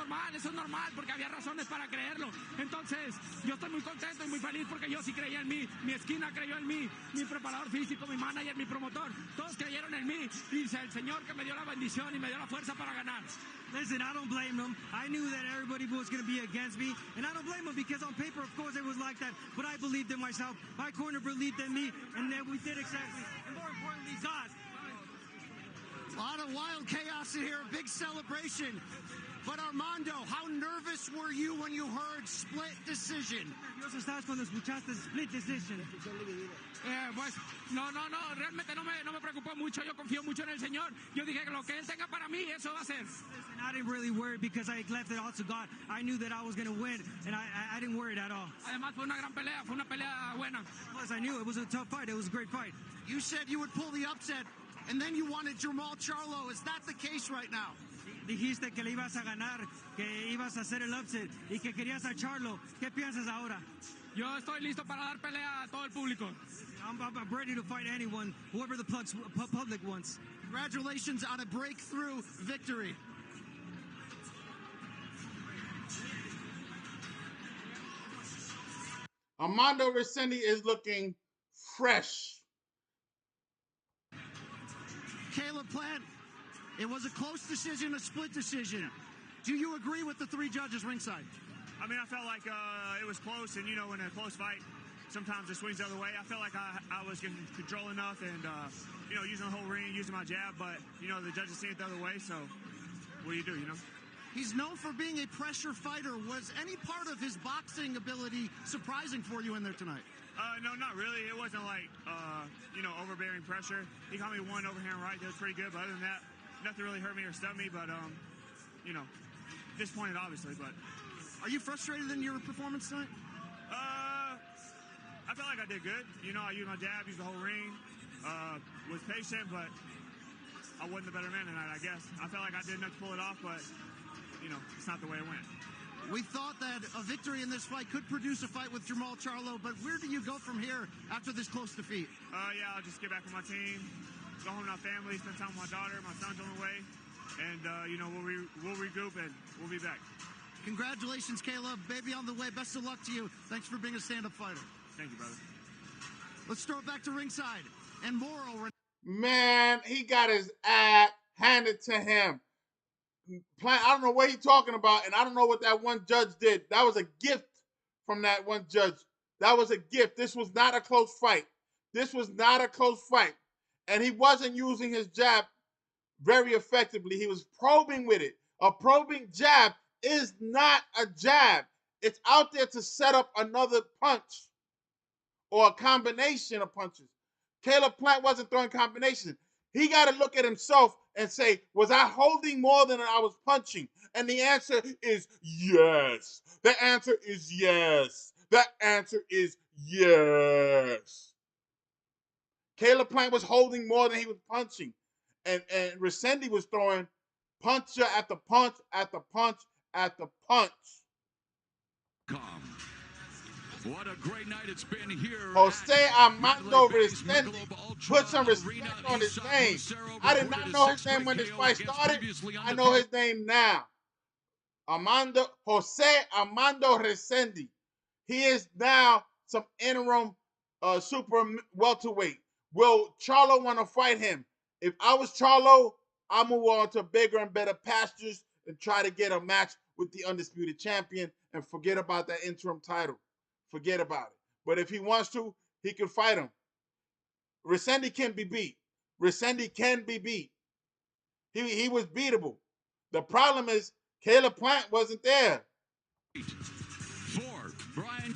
Speaker 12: normal, porque había razones para creerlo. Entonces, yo estoy muy contento y muy feliz porque yo sí creía en mí. Mi esquina creyó en mí. Mi preparador físico, mi manager, mi promotor. Todos creyeron en mí. Y el Señor que me dio la bendición y me dio la fuerza para ganar.
Speaker 6: Listen, I don't blame them. I knew that everybody was going to be against me, and I don't blame them because on paper, of course, it was like that. But I believed in myself. My corner believed in me, and then we did exactly. And more importantly, God.
Speaker 5: A lot of wild chaos in here. A big celebration. But Armando, how nervous were you when you heard split decision?
Speaker 6: Nervioso estabas cuando escuchaste split decision.
Speaker 12: Pues, no, realmente no me preocupó mucho. Yo confío mucho en el Señor. Yo dije que lo que Él tenga para mí, eso va a ser.
Speaker 6: Listen, I didn't really worry because I left it all to God. I knew that I was going to win, and I didn't worry at all.
Speaker 12: Además, fue una gran pelea, fue una pelea buena.
Speaker 6: Plus, I knew it was a tough fight. It was a great fight.
Speaker 5: You said you would pull the upset, and then you wanted Jermall Charlo. Is that the case right now?
Speaker 6: Dijiste que le ibas a ganar, que ibas a hacer el upset y que querías a Charlo. ¿Qué piensas ahora?
Speaker 12: Yo estoy listo para dar pelea a todo el público.
Speaker 6: I'm ready to fight anyone, whoever the public wants.
Speaker 5: Congratulations on a breakthrough victory.
Speaker 3: Armando Resendiz is looking fresh.
Speaker 5: Caleb Plant, it was a close decision, a split decision. Do you agree with the three judges ringside?
Speaker 13: I mean, I felt like it was close, and, you know, in a close fight, sometimes it swings the other way. I felt like I was getting control enough and, you know, using the whole ring, using my jab, but, you know, the judges see it the other way, so what do you do, you know?
Speaker 5: He's known for being a pressure fighter. Was any part of his boxing ability surprising for you in there tonight?
Speaker 13: No, not really. It wasn't like, you know, overbearing pressure. He caught me one overhand right. That was pretty good, but other than that, nothing really hurt me or stunned me, but, you know, disappointed, obviously, but...
Speaker 5: Are you frustrated in your performance tonight?
Speaker 13: I felt like I did good. You know, I used my jab, used the whole ring, was patient, but I wasn't the better man tonight, I guess. I felt like I did enough to pull it off, but, you know, it's not the way it went.
Speaker 5: We thought that a victory in this fight could produce a fight with Jermall Charlo, but where do you go from here after this close defeat?
Speaker 13: Yeah, I'll just get back with my team, go home to my family, spend time with my daughter. My son's on the way, and, you know, we'll regroup and we'll be back.
Speaker 5: Congratulations, Caleb. Baby on the way. Best of luck to you. Thanks for being a stand-up fighter.
Speaker 13: Thank you, brother.
Speaker 5: Let's throw it back to ringside. And Moro.
Speaker 3: Man, he got his ass handed to him. I don't know what he's talking about, and I don't know what that one judge did. That was a gift from that one judge. That was a gift. This was not a close fight. This was not a close fight. And he wasn't using his jab very effectively. He was probing with it. A probing jab is not a jab. It's out there to set up another punch or a combination of punches. Caleb Plant wasn't throwing combinations. He got to look at himself and say, was I holding more than I was punching? And the answer is yes. The answer is yes. The answer is yes. Caleb Plant was holding more than he was punching. And Resendiz was throwing puncher after punch after punch after punch.
Speaker 4: What a great night it's been here.
Speaker 3: Jose Armando Resendiz. Put some respect on his name. I did not know his name when this fight started. I know his name now. Jose Armando Resendiz. He is now some interim super welterweight. Will Charlo want to fight him? If I was Charlo, I'll move on to bigger and better pastures and try to get a match with the undisputed champion and forget about that interim title. Forget about it. But if he wants to, he can fight him. Resendiz can be beat. Resendiz can be beat. He was beatable. The problem is Caleb Plant wasn't there.
Speaker 4: Brian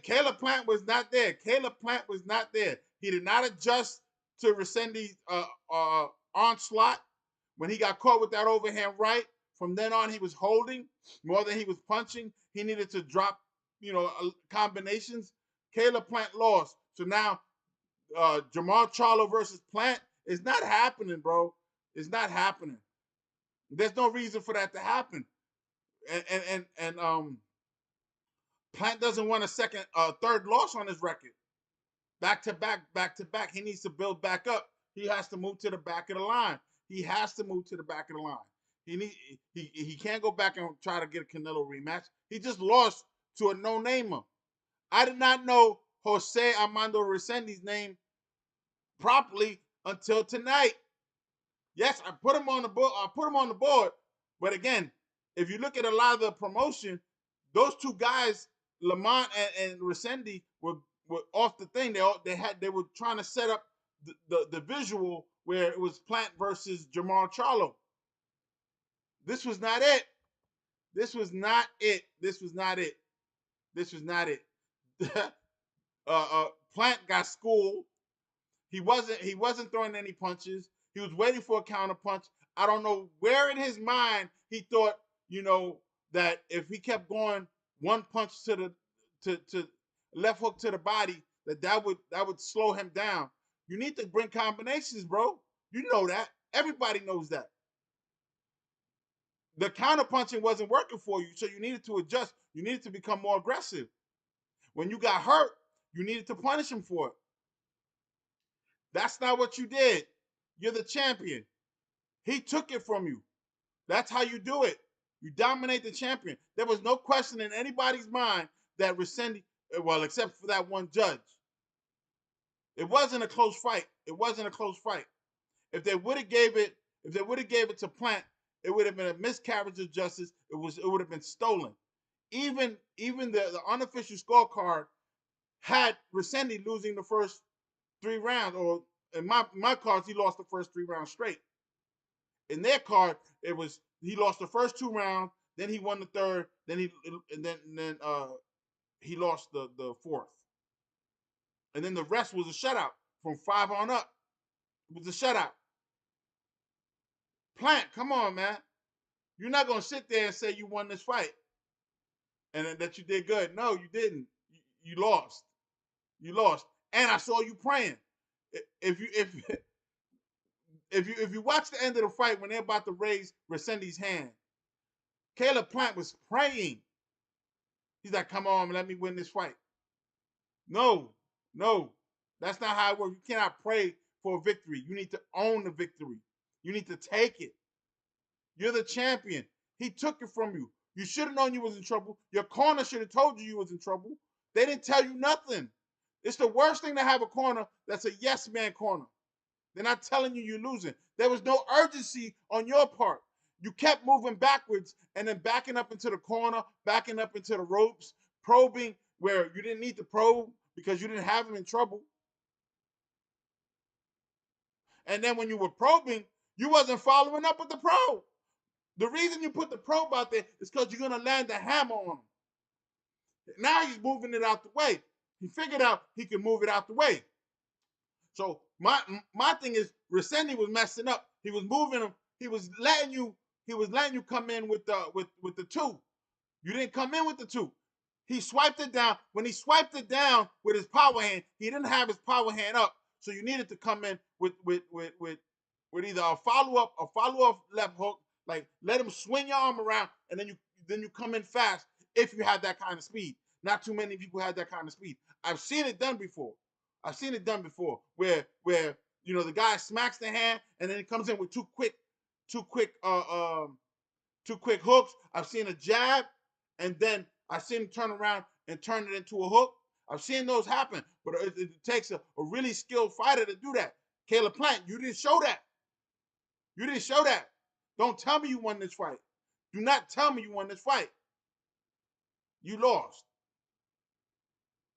Speaker 3: Caleb Plant was not there. Caleb Plant was not there. He did not adjust to Resendiz's onslaught. When he got caught with that overhand right, from then on he was holding more than he was punching. He needed to drop, combinations. Caleb Plant lost. So now Jermall Charlo versus Plant is not happening, bro. It's not happening. There's no reason for that to happen. And Plant doesn't want a third loss on his record. Back to back. He needs to build back up. He has to move to the back of the line. He can't go back and try to get a Canelo rematch. He just lost to a no-namer. I did not know Jose Armando Resendiz's name properly until tonight. Yes, I put him on the board. But again, if you look at a lot of the promotion, those two guys, LaManna and Resendiz, were off the thing. They were trying to set up the visual where it was Plant versus Jermall Charlo. This was not it. This was not it. This was not it. This was not it. Plant got schooled. He wasn't throwing any punches. He was waiting for a counter punch. I don't know where in his mind he thought, that if he kept going one punch to left hook to the body, that would slow him down. You need to bring combinations, bro. You know that. Everybody knows that. The counter punching wasn't working for you, so you needed to adjust. You needed to become more aggressive. When you got hurt, you needed to punish him for it. That's not what you did. You're the champion. He took it from you. That's how you do it. You dominate the champion. There was no question in anybody's mind that Resendiz, well, except for that one judge. It wasn't a close fight. It wasn't a close fight. If they would have gave it to Plant, it would have been a miscarriage of justice. It would have been stolen. Even the unofficial scorecard had Resendiz losing the first 3 rounds, or in my cards, he lost the first 3 rounds straight. In their card, it was he lost the first 2 rounds, then he won the third, then he lost the fourth, and then the rest was a shutout from 5 on up. It was a shutout. Plant, come on, man. You're not gonna sit there and say you won this fight and that you did good. No, you didn't. You lost. You lost. And I saw you praying. If you watch the end of the fight when they're about to raise Resendiz's hand, Caleb Plant was praying. He's like, come on, let me win this fight. No, that's not how it works. You cannot pray for a victory. You need to own the victory. You need to take it. You're the champion. He took it from you. You should have known you was in trouble. Your corner should have told you was in trouble. They didn't tell you nothing. It's the worst thing to have a corner that's a yes man corner. They're not telling you you're losing. There was no urgency on your part. You kept moving backwards and then backing up into the corner, backing up into the ropes, probing where you didn't need to probe because you didn't have him in trouble. And then when you were probing, you wasn't following up with the probe. The reason you put the probe out there is because you're going to land the hammer on him. Now he's moving it out the way. He figured out he could move it out the way. So my thing is, Resendiz was messing up. He was moving him. He was letting you come in with the 2. You didn't come in with the 2. He swiped it down. When he swiped it down with his power hand, he didn't have his power hand up. So you needed to come in with either a follow-up left hook, like let him swing your arm around, and then you come in fast if you have that kind of speed. Not too many people have that kind of speed. I've seen it done before. Where the guy smacks the hand and then he comes in with two quick hooks. I've seen a jab and then I've seen him turn around and turn it into a hook. I've seen those happen, but it takes a really skilled fighter to do that. Caleb Plant, you didn't show that. You didn't show that. Don't tell me you won this fight. Do not tell me you won this fight. You lost.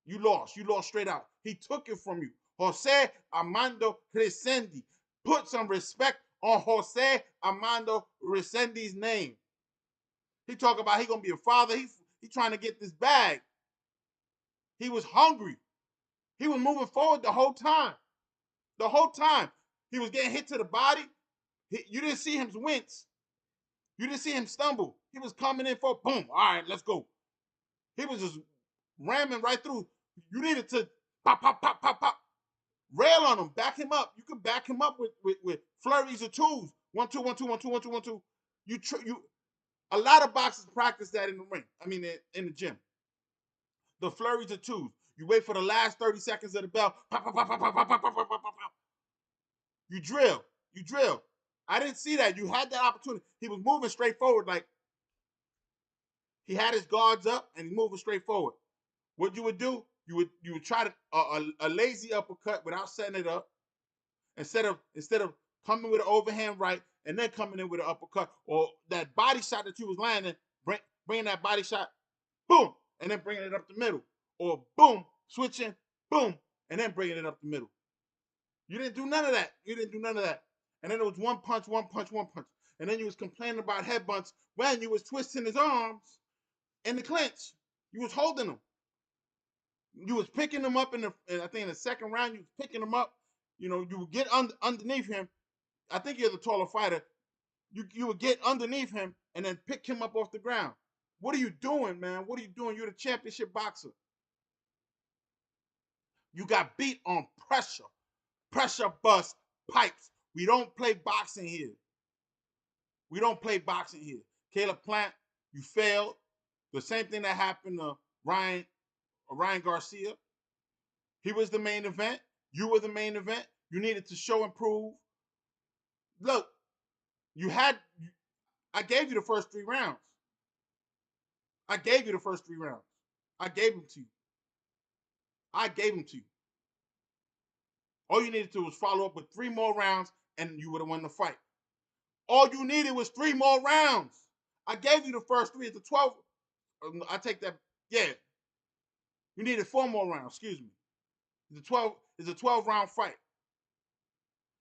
Speaker 3: You lost. You lost straight out. He took it from you. Jose Armando Resendiz. Put some respect on Jose Armando Resendiz's name. He talk about he gonna be a father. He trying to get this bag. He was hungry. He was moving forward the whole time. The whole time. He was getting hit to the body. You didn't see him wince. You didn't see him stumble. He was coming in for boom. All right, let's go. He was just ramming right through. You needed to pop. Rail on him. Back him up. You could back him up with flurries of 2s. 1, 2, 1, 2, 1, 2, 1, 2, 1, 2. A lot of boxers practice that in the ring. I mean, in the gym. The flurries of 2s. You wait for the last 30 seconds of the bell. Pop. You drill. I didn't see that. You had that opportunity. He was moving straight forward, like he had his guards up and he's moving straight forward. What you would do, you would try to a lazy uppercut without setting it up, instead of coming with an overhand right and then coming in with an uppercut, or that body shot that you was landing, bringing that body shot, boom, and then bringing it up the middle, or boom, switching, boom, and then bringing it up the middle. You didn't do none of that. And then it was one punch. And then you was complaining about headbutts when you was twisting his arms in the clinch. You was holding him. You was picking him up I think in the second round, you was picking him up. You know, you would get underneath him. I think you're the taller fighter. You would get underneath him and then pick him up off the ground. What are you doing, man? What are you doing? You're the championship boxer. You got beat on pressure. Pressure bust pipes. We don't play boxing here. We don't play boxing here. Caleb Plant, you failed. The same thing that happened to Ryan Garcia. He was the main event. You were the main event. You needed to show and prove. Look, I gave you the first 3 rounds. I gave you the first 3 rounds. I gave them to you. I gave them to you. All you needed to do was follow up with 3 more rounds and you would have won the fight. All you needed was 3 more rounds. I gave you the first 3. It's a 12. I take that. Yeah. You needed 4 more rounds. Excuse me. It's a 12-round fight.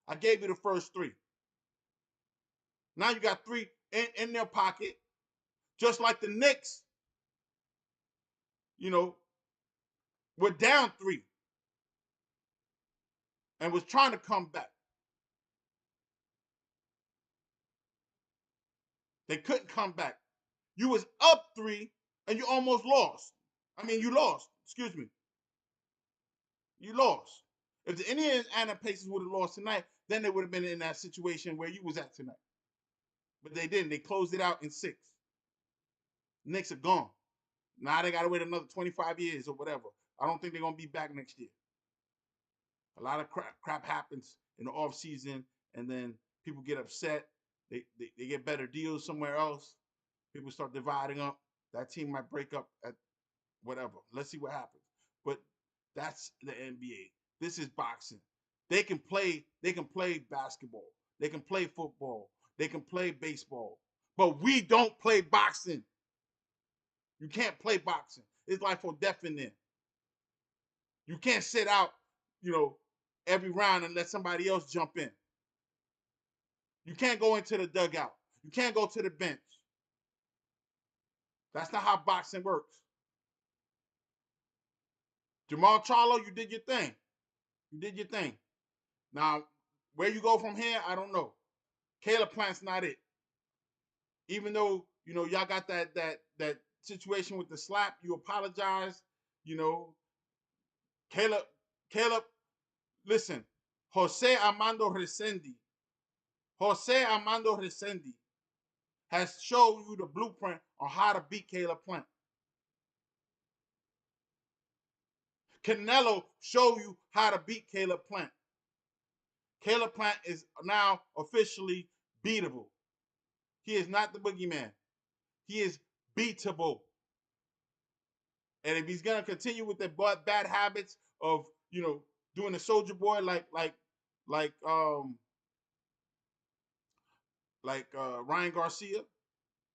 Speaker 3: I gave you the first 3. Now you got 3 in their pocket. Just like the Knicks, you know, were down 3 and was trying to come back. They couldn't come back. You was up 3 and you almost lost. I mean, you lost. Excuse me. You lost. If the Indiana Pacers would have lost tonight, then they would have been in that situation where you was at tonight. But they didn't. They closed it out in 6. Knicks are gone. Now they got to wait another 25 years or whatever. I don't think they're going to be back next year. A lot of crap happens in the offseason, and then people get upset. They get better deals somewhere else. People start dividing up. That team might break up at whatever. Let's see what happens. But that's the NBA. This is boxing. They can play basketball. They can play football. They can play baseball. But we don't play boxing. You can't play boxing. It's life or death in there. You can't sit out, you know, every round and let somebody else jump in. You can't go into the dugout. You can't go to the bench. That's not how boxing works. Jermall Charlo, you did your thing. You did your thing. Now, where you go from here, I don't know. Caleb Plant's not it. Even though, you know, y'all got that situation with the slap, you apologize, you know. Caleb, listen, Armando Resendiz has shown you the blueprint on how to beat Caleb Plant. Canelo showed you how to beat Caleb Plant. Caleb Plant is now officially beatable. He is not the boogeyman. He is beatable. And if he's gonna continue with the bad habits of, you know, doing the soldier boy like Ryan Garcia,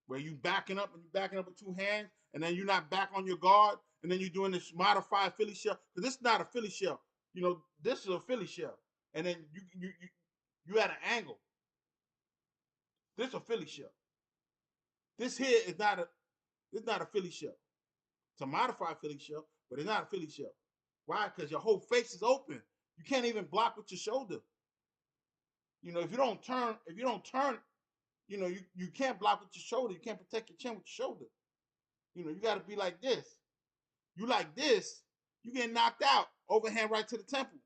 Speaker 3: where you backing up with 2 hands, and then you're not back on your guard, and then you're doing this modified Philly shell. Because this is not a Philly shell. You know, this is a Philly shell. And then you at an angle. This is a Philly shell. This here is not a Philly shell. It's a modified Philly shell, but it's not a Philly shell. Why? Because your whole face is open. You can't even block with your shoulder. You know, if you don't turn, you know, you can't block with your shoulder. You can't protect your chin with your shoulder. You know, you got to be like this. You like this, you get knocked out. Overhand right to the temple.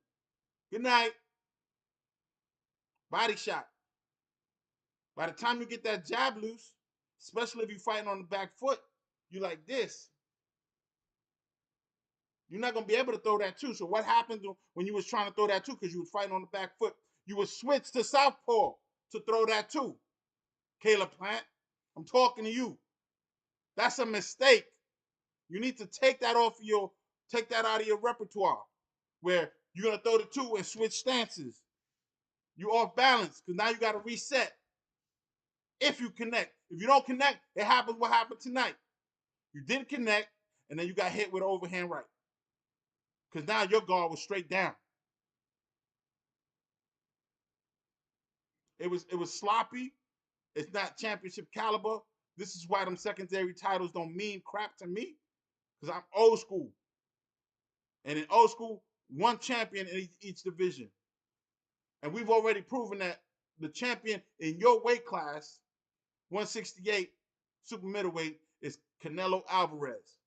Speaker 3: Good night. Body shot. By the time you get that jab loose, especially if you're fighting on the back foot, you like this. You're not going to be able to throw that too. So what happened when you was trying to throw that too? Because you was fighting on the back foot. You would switch to southpaw to throw that too. Caleb Plant, I'm talking to you. That's a mistake. You need to take that out of your repertoire, where you're going to throw the 2 and switch stances. You off balance because now you got to reset. If you connect. If you don't connect, it happens what happened tonight. You didn't connect, and then you got hit with an overhand right. Because now your guard was straight down. It was sloppy. It's not championship caliber. This is why them secondary titles don't mean crap to me, because I'm old school. And in old school, one champion in each division. And we've already proven that the champion in your weight class, 168 super middleweight, is Canelo Alvarez.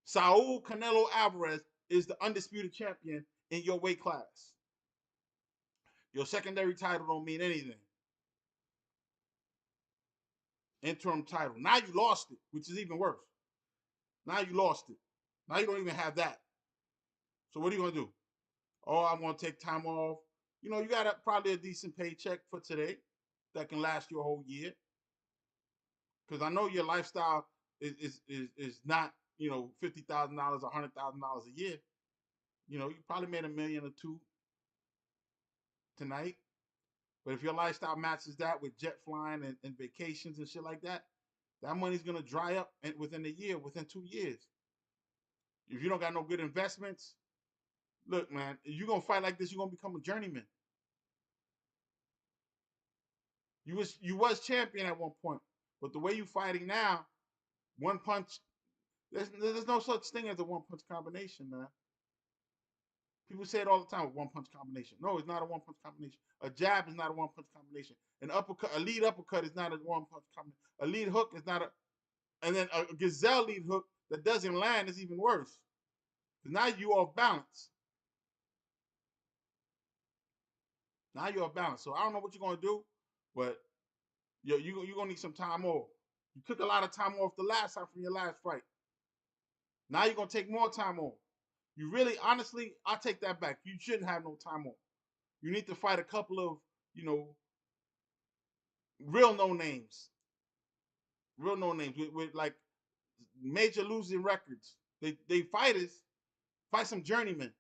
Speaker 3: Saul Canelo Alvarez is the undisputed champion in your weight class. Your secondary title don't mean anything. Interim title. Now you lost it, which is even worse. Now you lost it. Now you don't even have that. So what are you going to do? Oh, I'm going to take time off. You know, you got probably a decent paycheck for today that can last you a whole year. Because I know your lifestyle is not, you know, $50,000 or $100,000 a year. You know, you probably made $1 million or $2 million tonight. But if your lifestyle matches that with jet flying and vacations and shit like that, that money's going to dry up within a year, within 2 years. If you don't got no good investments, look, man, if you're going to fight like this, you're going to become a journeyman. You was champion at one point, but the way you fighting now, one punch, there's no such thing as a one-punch combination, man. People say it all the time, one punch combination. No, it's not a one punch combination. A jab is not a one punch combination. An uppercut, a lead uppercut is not a one punch combination. A lead hook is not a, and then a gazelle lead hook that doesn't land is even worse. Because now you off balance. Now you're off balance. So I don't know what you're gonna do, but you're gonna need some time off. You took a lot of time off the last time from your last fight. Now you're gonna take more time off. You really, honestly, I take that back. You shouldn't have no time off. You need to fight a couple of, you know, real no names. Real no names with like major losing records. They fighters, fight some journeymen.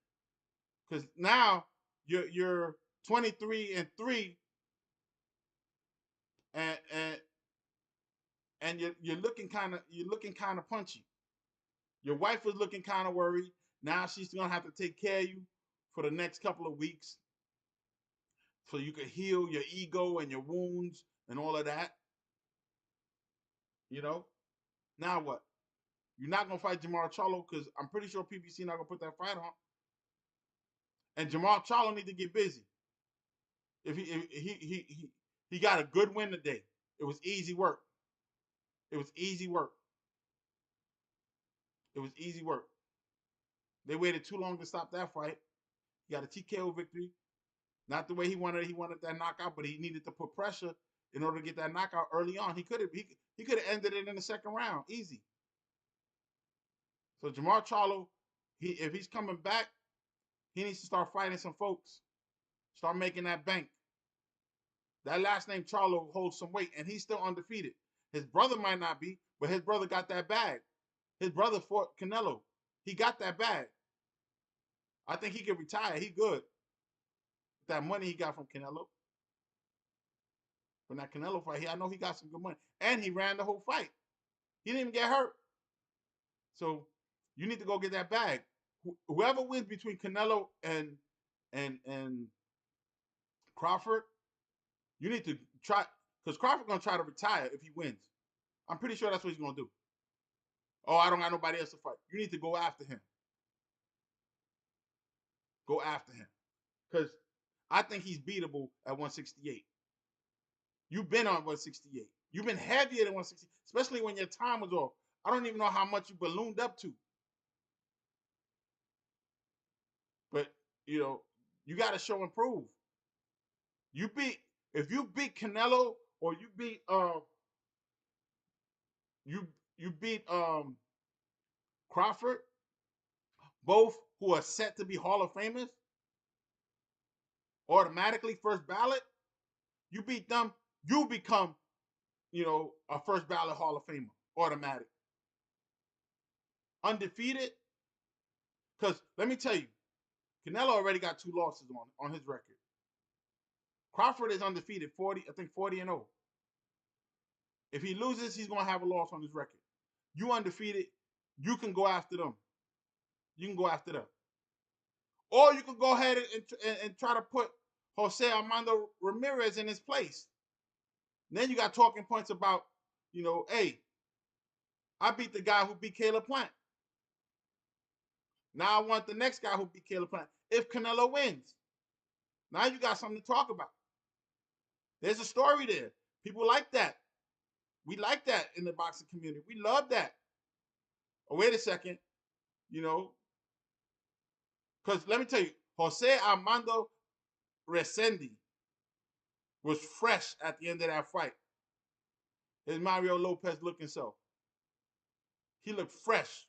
Speaker 3: Because now you're 23-3 and you're looking kind of punchy. Your wife was looking kind of worried. Now she's gonna have to take care of you for the next couple of weeks, so you can heal your ego and your wounds and all of that. You know. Now what? You're not gonna fight Jermall Charlo because I'm pretty sure PBC not gonna put that fight on. And Jermall Charlo need to get busy. If he got a good win today. It was easy work. It was easy work. It was easy work. They waited too long to stop that fight. He got a TKO victory. Not the way he wanted. He wanted that knockout, but he needed to put pressure in order to get that knockout early on. He could have ended it in the second round, easy. So Jermall Charlo, if he's coming back, he needs to start fighting some folks. Start making that bank. That last name Charlo holds some weight, and he's still undefeated. His brother might not be, but his brother got that bag. His brother fought Canelo. He got that bag. I think he can retire. He good. With that money he got from Canelo. From that Canelo fight, I know he got some good money. And he ran the whole fight. He didn't even get hurt. So you need to go get that bag. Whoever wins between Canelo and Crawford, you need to try, because Crawford's going to try to retire if he wins. I'm pretty sure that's what he's going to do. Oh, I don't got nobody else to fight. You need to go after him. Go after him. Because I think he's beatable at 168. You've been on 168. You've been heavier than 160, especially when your time was off. I don't even know how much you ballooned up to. But, you know, you got to show and prove. If you beat Canelo or you beat Crawford, both who are set to be Hall of Famers, automatically first ballot, you beat them, you become, you know, a first ballot Hall of Famer, automatic. Undefeated, because let me tell you, Canelo already got 2 losses on his record. Crawford is undefeated, 40-0. If he loses, he's going to have a loss on his record. You undefeated, you can go after them. You can go after them. Or you can go ahead and try to put Jose Armando Ramirez in his place. Then you got talking points about, hey, I beat the guy who beat Caleb Plant. Now I want the next guy who beat Caleb Plant. If Canelo wins, now you got something to talk about. There's a story there. People like that. We like that in the boxing community. We love that. Oh, wait a second. Because let me tell you, Jose Armando Resendiz was fresh at the end of that fight. His Mario Lopez looking so. He looked fresh.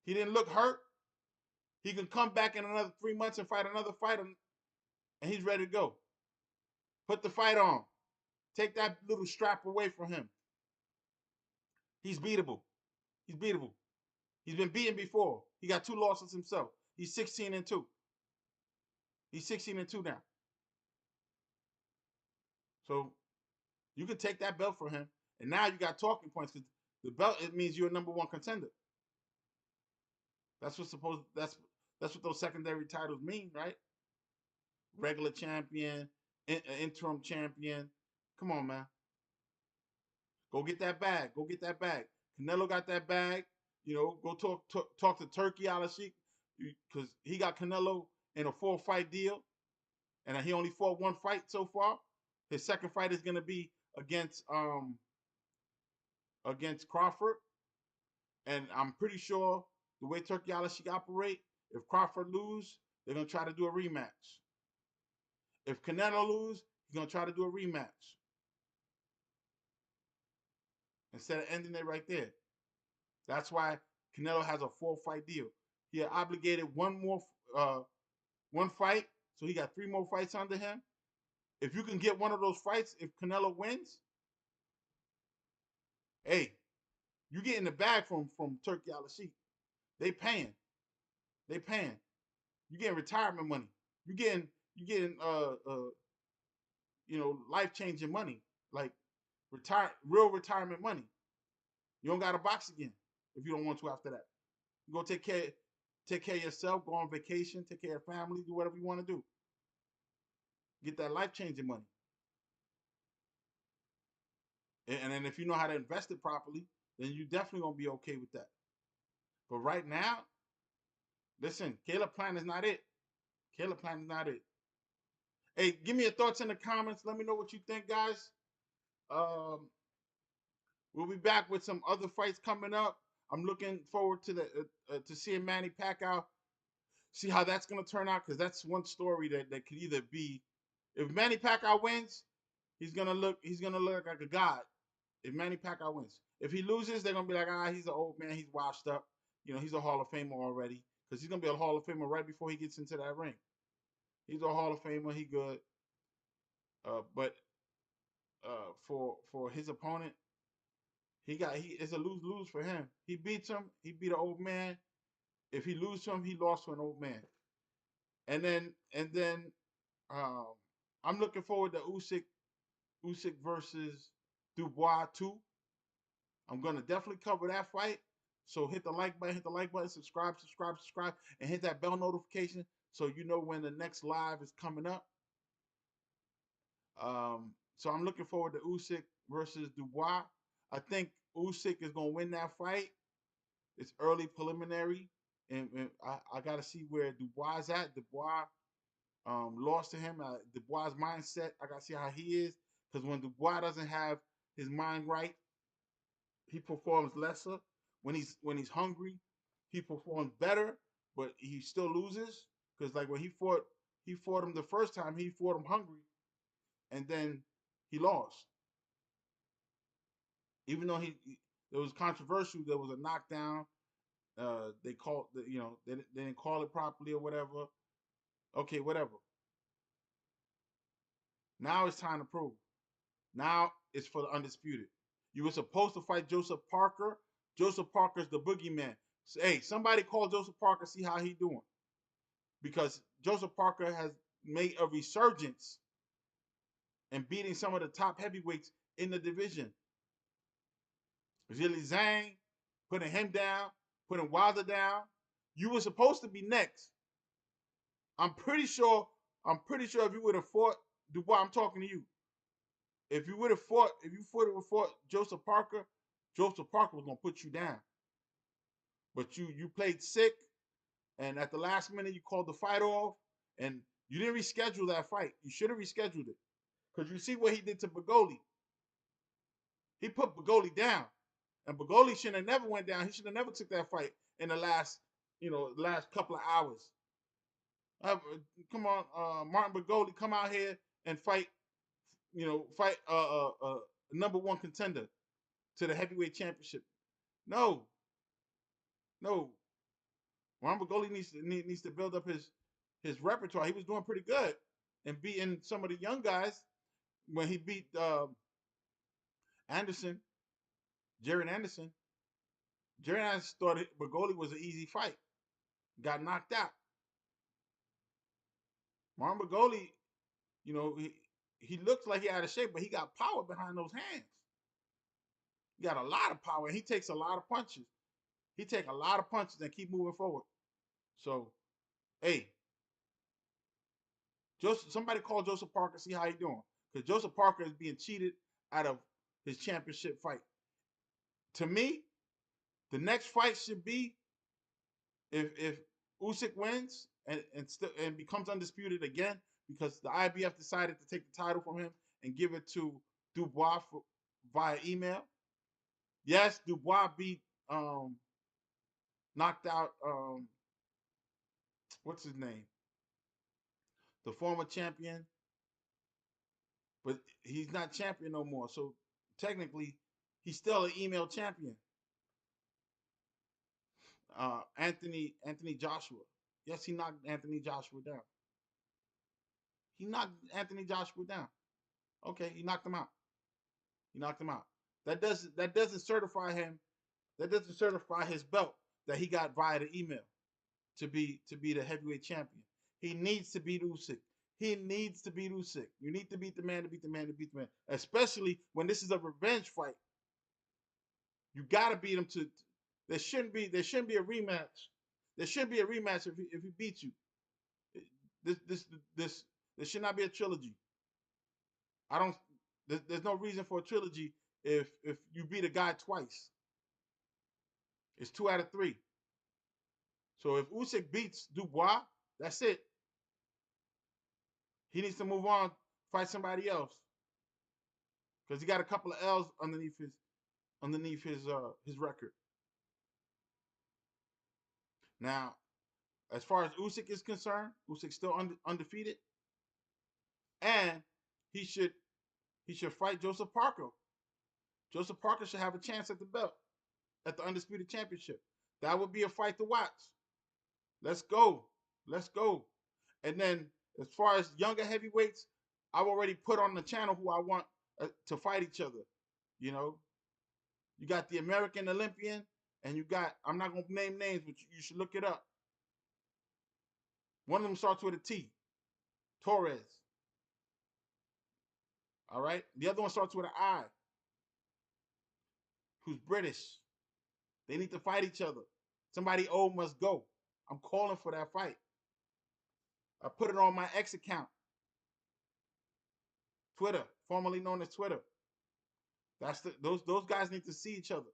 Speaker 3: He didn't look hurt. He can come back in another 3 months and fight another fight, and he's ready to go. Put the fight on. Take that little strap away from him. He's beatable. He's beatable. He's been beaten before. He got 2 losses himself. He's 16-2. He's 16-2 now. So you can take that belt from him, and now you got talking points because the belt, it means you're a number 1 contender. That's what those secondary titles mean, right? Regular champion, interim champion. Come on, man. Go get that bag. Go get that bag. Canelo got that bag. Go talk to Turkey Al-Sheikh because he got Canelo in a 4-fight deal, and he only fought 1 fight so far. His second fight is gonna be against Crawford, and I'm pretty sure the way Turkey Al-Sheikh operate, if Crawford lose, they're gonna try to do a rematch. If Canelo lose, he's gonna try to do a rematch instead of ending it right there. That's why Canelo has a 4-fight deal. He had obligated one fight, so he got 3 more fights under him. If you can get one of those fights, if Canelo wins, hey, you get in the bag from Turkey Al-Sheikh. They paying. You getting retirement money. You getting life-changing money, like real retirement money. You don't got to box again if you don't want to after that. You go take care of yourself, go on vacation, take care of family, do whatever you want to do. Get that life-changing money. And then if you know how to invest it properly, then you definitely gonna be okay with that. But right now, listen, Caleb Plant is not it. Caleb Plant is not it. Hey, give me your thoughts in the comments. Let me know what you think, guys. We'll be back with some other fights coming up. I'm looking forward to to seeing Manny Pacquiao. See how that's gonna turn out, because that's one story that could either be, if Manny Pacquiao wins, he's gonna look like a god. If Manny Pacquiao wins, if he loses, they're gonna be like, he's an old man, he's washed up. He's a Hall of Famer already, because he's gonna be a Hall of Famer right before he gets into that ring. He's a Hall of Famer. He good. But for his opponent, it's a lose-lose for him. He beats him. He beat an old man. If he loses to him, he lost to an old man. And then I'm looking forward to Usyk versus Dubois 2. I'm gonna definitely cover that fight. So hit the like button, subscribe, and hit that bell notification so you know when the next live is coming up. So I'm looking forward to Usyk versus Dubois. I think Usyk is gonna win that fight. It's early preliminary, and I got to see where Dubois is at. Dubois lost to him. Dubois' mindset, I got to see how he is, because when Dubois doesn't have his mind right, he performs lesser. When he's hungry, he performs better, but he still loses, because like when he fought him the first time, he fought him hungry, and then he lost. Even though it was controversial, there was a knockdown. They called they didn't call it properly or whatever. Okay, whatever. Now it's time to prove. Now it's for the undisputed. You were supposed to fight Joseph Parker. Joseph Parker's the boogeyman. So, hey, somebody call Joseph Parker, see how he doing. Because Joseph Parker has made a resurgence and beating some of the top heavyweights in the division. Zhilei Zhang, putting him down, putting Wilder down. You were supposed to be next. I'm pretty sure if you would have fought Dubois, I'm talking to you. if you would have fought Joseph Parker was gonna put you down. But you played sick, and at the last minute you called the fight off, and you didn't reschedule that fight. You should have rescheduled it. Because you see what he did to Bagoli. He put Bagoli down. And Bagoli should have never went down. He should have never took that fight in the last couple of hours. Come on, Martin Bagoli, come out here and fight number one contender to the heavyweight championship. No. Martin Bagoli needs to build up his repertoire. He was doing pretty good and beating some of the young guys when he beat Anderson, Jared Anderson. Jared Anderson thought Bagoli was an easy fight. Got knocked out. Martin Bagoli, he looks like he out of shape, but he got power behind those hands. He got a lot of power, and he takes a lot of punches. He take a lot of punches and keep moving forward. So, hey, somebody call Joseph Parker, see how he doing. Because Joseph Parker is being cheated out of his championship fight. To me, the next fight should be if Usyk wins and becomes undisputed again, because the IBF decided to take the title from him and give it to Dubois via email. Yes, Dubois beat knocked out what's his name? The former champion. But he's not champion no more. So technically, he's still an email champion. Anthony Joshua. Yes, he knocked Anthony Joshua down. Okay, he knocked him out. That doesn't certify him. That doesn't certify his belt that he got via the email to be the heavyweight champion. He needs to beat Usyk. You need to beat the man to beat the man. Especially when this is a revenge fight. You got to beat him to. There shouldn't be a rematch. There should be a rematch if he beats you. This should not be a trilogy. There's no reason for a trilogy if you beat a guy twice. It's 2 out of 3. So if Usyk beats Dubois, that's it. He needs to move on, fight somebody else, because he got a couple of L's underneath his record. Now, as far as Usyk is concerned, Usyk's still undefeated, and he should fight Joseph Parker. Joseph Parker should have a chance at the belt, at the Undisputed Championship. That would be a fight to watch. Let's go. And then, as far as younger heavyweights, I've already put on the channel who I want to fight each other. You got the American Olympian, and you got, I'm not going to name names, but you should look it up. One of them starts with a T. Torres. All right? The other one starts with an I. Who's British. They need to fight each other. Somebody old must go. I'm calling for that fight. I put it on my X account. Twitter, formerly known as Twitter. Those guys need to see each other.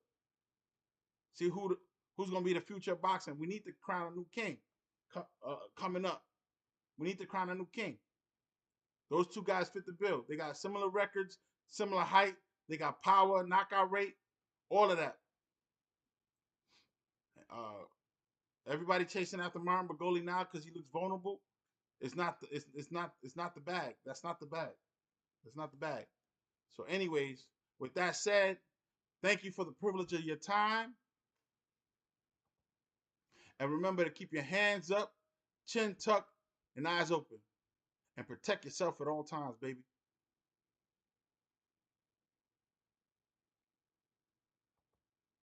Speaker 3: See who's going to be the future of boxing. We need to crown a new king coming up. We need to crown a new king. Those two guys fit the bill. They got similar records, similar height. They got power, knockout rate, all of that. Everybody chasing after Martin Bagoli now because he looks vulnerable. It's not the bag. That's not the bag. So anyways, with that said, thank you for the privilege of your time. And remember to keep your hands up, chin tucked, and eyes open. And protect yourself at all times, baby.